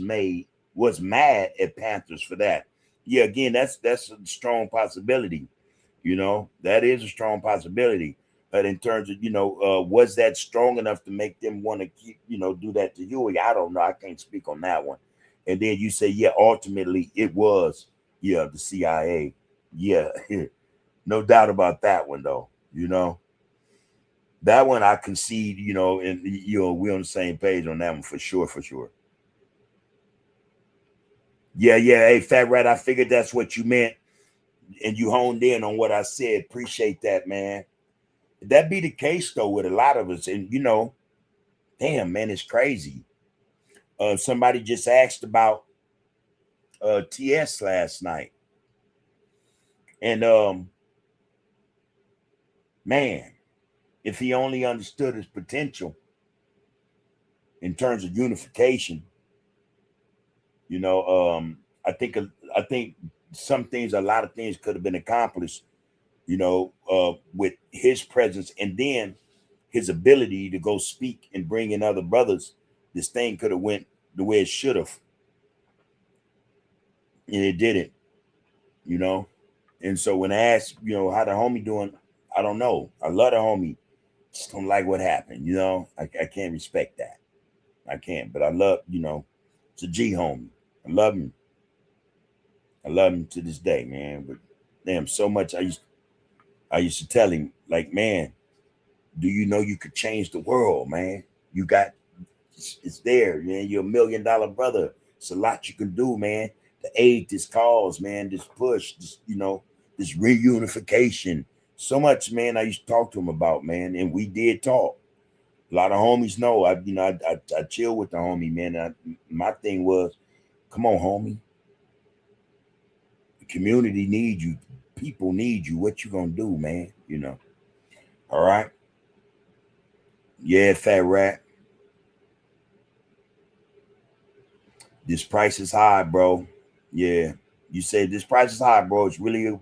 mad at Panthers for that. Yeah, again, that's a strong possibility. That is a strong possibility. But in terms of, was that strong enough to make them want to keep, do that to Huey? I don't know. I can't speak on that one. And then you say, yeah, ultimately it was, the CIA. Yeah, no doubt about that one, though. That one I concede, and we're on the same page on that one for sure. Yeah. Hey, Fat Rat, I figured that's what you meant, and you honed in on what I said. Appreciate that, man. That be the case though with a lot of us, and damn, man, it's crazy. Somebody just asked about TS last night, and man, if he only understood his potential in terms of unification, I think a lot of things could have been accomplished, with his presence, and then his ability to go speak and bring in other brothers. This thing could have went the way it should have, and it didn't, And so when I asked, how the homie doing, I don't know. I love the homie. Just don't like what happened, I can't respect that. I can't, but I love, it's a G homie. I love him. I love him to this day, man. But damn, so much I used to tell him, like, man, do you know you could change the world, man? It's there, man. You're $1 million brother. It's a lot you can do, man. To aid this cause, man, this push, this reunification. So much, man, I used to talk to him about, man, and we did talk. A lot of homies know. I chill with the homie, man. My thing was, come on, homie. The community needs you. People need you. What you gonna do, man? All right. Yeah, Fat Rat. This price is high, bro. Yeah. You said this price is high, bro. It's really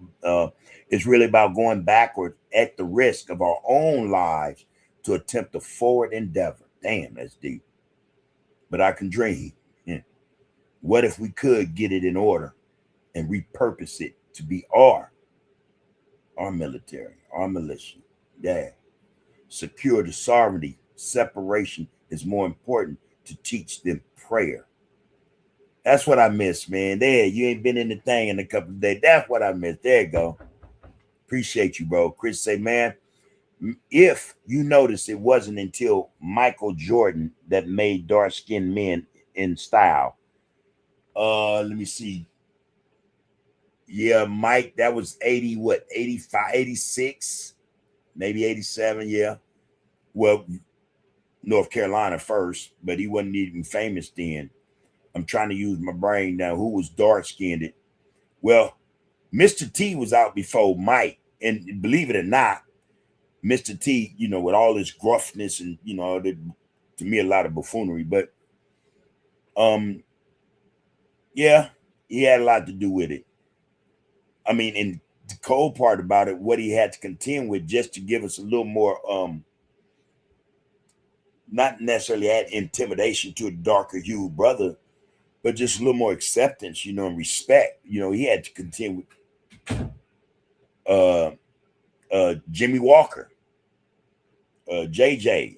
about going backward at the risk of our own lives to attempt a forward endeavor. Damn, that's deep. But I can dream. Yeah. What if we could get it in order and repurpose it to be our military, our militia? Yeah. Secure the sovereignty. Separation is more important to teach them prayer. That's what I miss, man. There, you ain't been in the thing in a couple of days. That's what I miss. There you go. Appreciate you, bro. Chris say, man, if you notice, it wasn't until Michael Jordan that made dark-skinned men in style. Let me see. Yeah, Mike, that was 85, 86, maybe 87, yeah. Well, North Carolina first, but he wasn't even famous then. I'm trying to use my brain now. Who was dark-skinned? Well, Mr. T was out before Mike. And believe it or not, Mr. T, with all his gruffness and, to me, a lot of buffoonery. But, yeah, he had a lot to do with it. I mean, and the cold part about it, what he had to contend with just to give us a little more, not necessarily add intimidation to a darker hued brother, but just a little more acceptance, and respect. He had to contend with Jimmy Walker, JJ,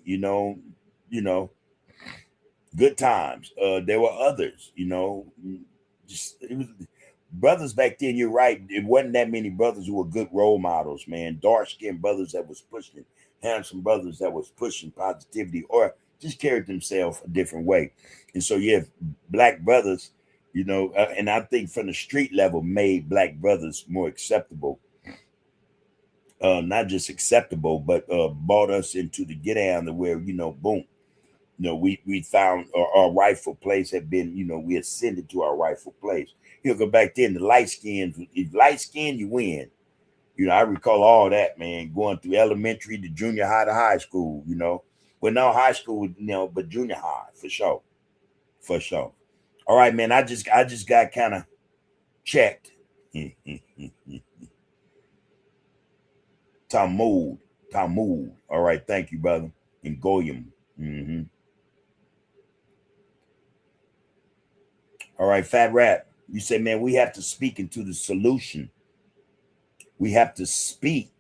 good times. There were others, just it was brothers back then. You're right. It wasn't that many brothers who were good role models, man. Dark-skinned brothers that was pushing, handsome brothers that was pushing positivity or just carried themselves a different way. And so you have black brothers, and I think from the street level made black brothers more acceptable. Not just acceptable, but brought us into the get down to where, boom, we found our rightful place had been, we ascended to our rightful place. Go back then, the light skin, if light skin, you win. I recall all that, man, going through elementary to junior high to high school, well, no high school, but junior high for sure. For sure. All right, man. I just got kind of checked. Talmud. All right, thank you, brother. And Goyim. All right, Fat Rat. You say, man, we have to speak into the solution. We have to speak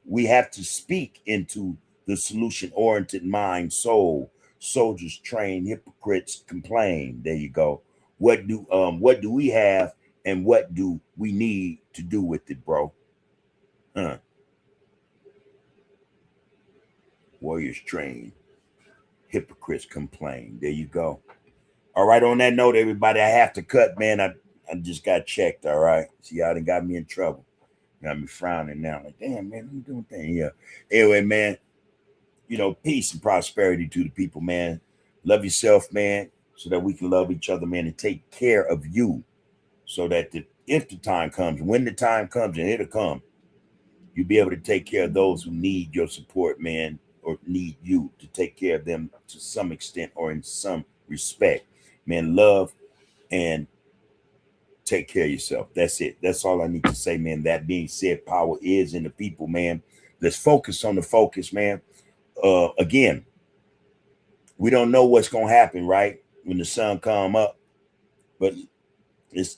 into the solution-oriented mind, soul. Soldiers train, hypocrites complain. There you go. What do we have, and what do we need to do with it, bro? Warriors train, hypocrites complain. There you go. All right, on that note, everybody, I have to cut, man. I just got checked, all right? See, y'all done got me in trouble. Got me frowning now. Like, damn, man, I'm doing things. Yeah. Anyway, man, peace and prosperity to the people, man. Love yourself, man, so that we can love each other, man, and take care of you so that if the time comes, when the time comes, and it'll come, you'll be able to take care of those who need your support, man, or need you to take care of them to some extent or in some respect. Man, love and take care of yourself. That's it. That's all I need to say, man. That being said, power is in the people, man. Let's focus on the focus, man. Again, we don't know what's going to happen, right, when the sun come up, but let's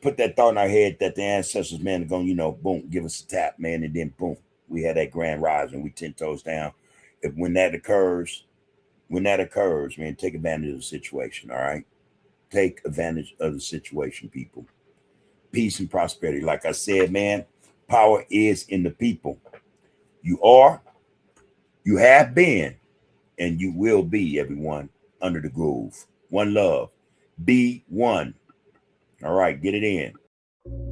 put that thought in our head that the ancestors, man, are going to, boom, give us a tap, man, and then boom, we had that grand rise and we 10 toes down. When that occurs, man, take advantage of the situation, all right? Take advantage of the situation, people. Peace and prosperity. Like I said, man, power is in the people. You are, you have been, and you will be, everyone, under the groove. One love. Be one. All right, get it in.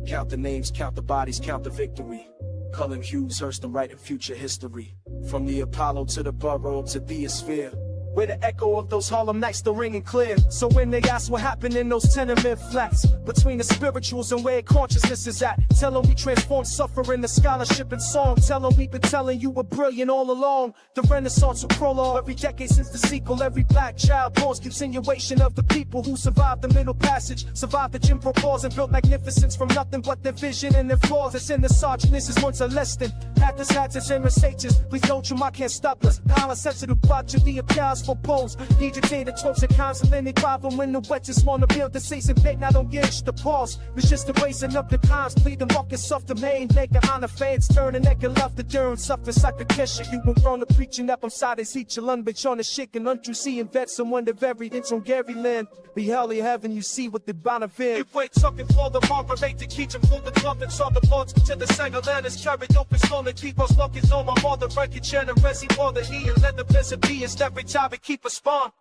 Count the names, count the bodies, count the victory. Cullen Hughes, Hearst, the right of future history. From the Apollo to the Borough to the Sphere. where the echo of those Harlem nights still ringing clear. So when they ask what happened in those tenement flats, between the spirituals and where consciousness is at, tell them we transform suffering to scholarship and song. Tell them we've been telling you we're brilliant all along. The Renaissance will prologue every decade since the sequel. Every black child born's continuation of the people who survived the Middle Passage, survived the Jim Crow laws, and built magnificence from nothing but their vision and their flaws. That's in the sergeant is once a less than Hatters, hats, and Mercedes. Please don't you, I can't stop us. Power sensitive, watch the appeals for polls. Need your data, talks and constantly problem when the wedges want to build the season bait. Now don't get the pause. It's just erasing up the times, plead the markets off the main. Make it on the fans, turn and they can love the durn. Suffers like a kisher. You went wrong to preaching up on side is each alone, bitch on the shit and untrue seeing vet someone that very it's on Gary Land. Be hell in heaven, you see what the bound of it. Wait, talking for the marker, make the key to pull the club and saw the boards to the single land is carried open, slowly keep us looking on my mother, break your chair and resi for the he and let the blessed be and every time we keep a spawn.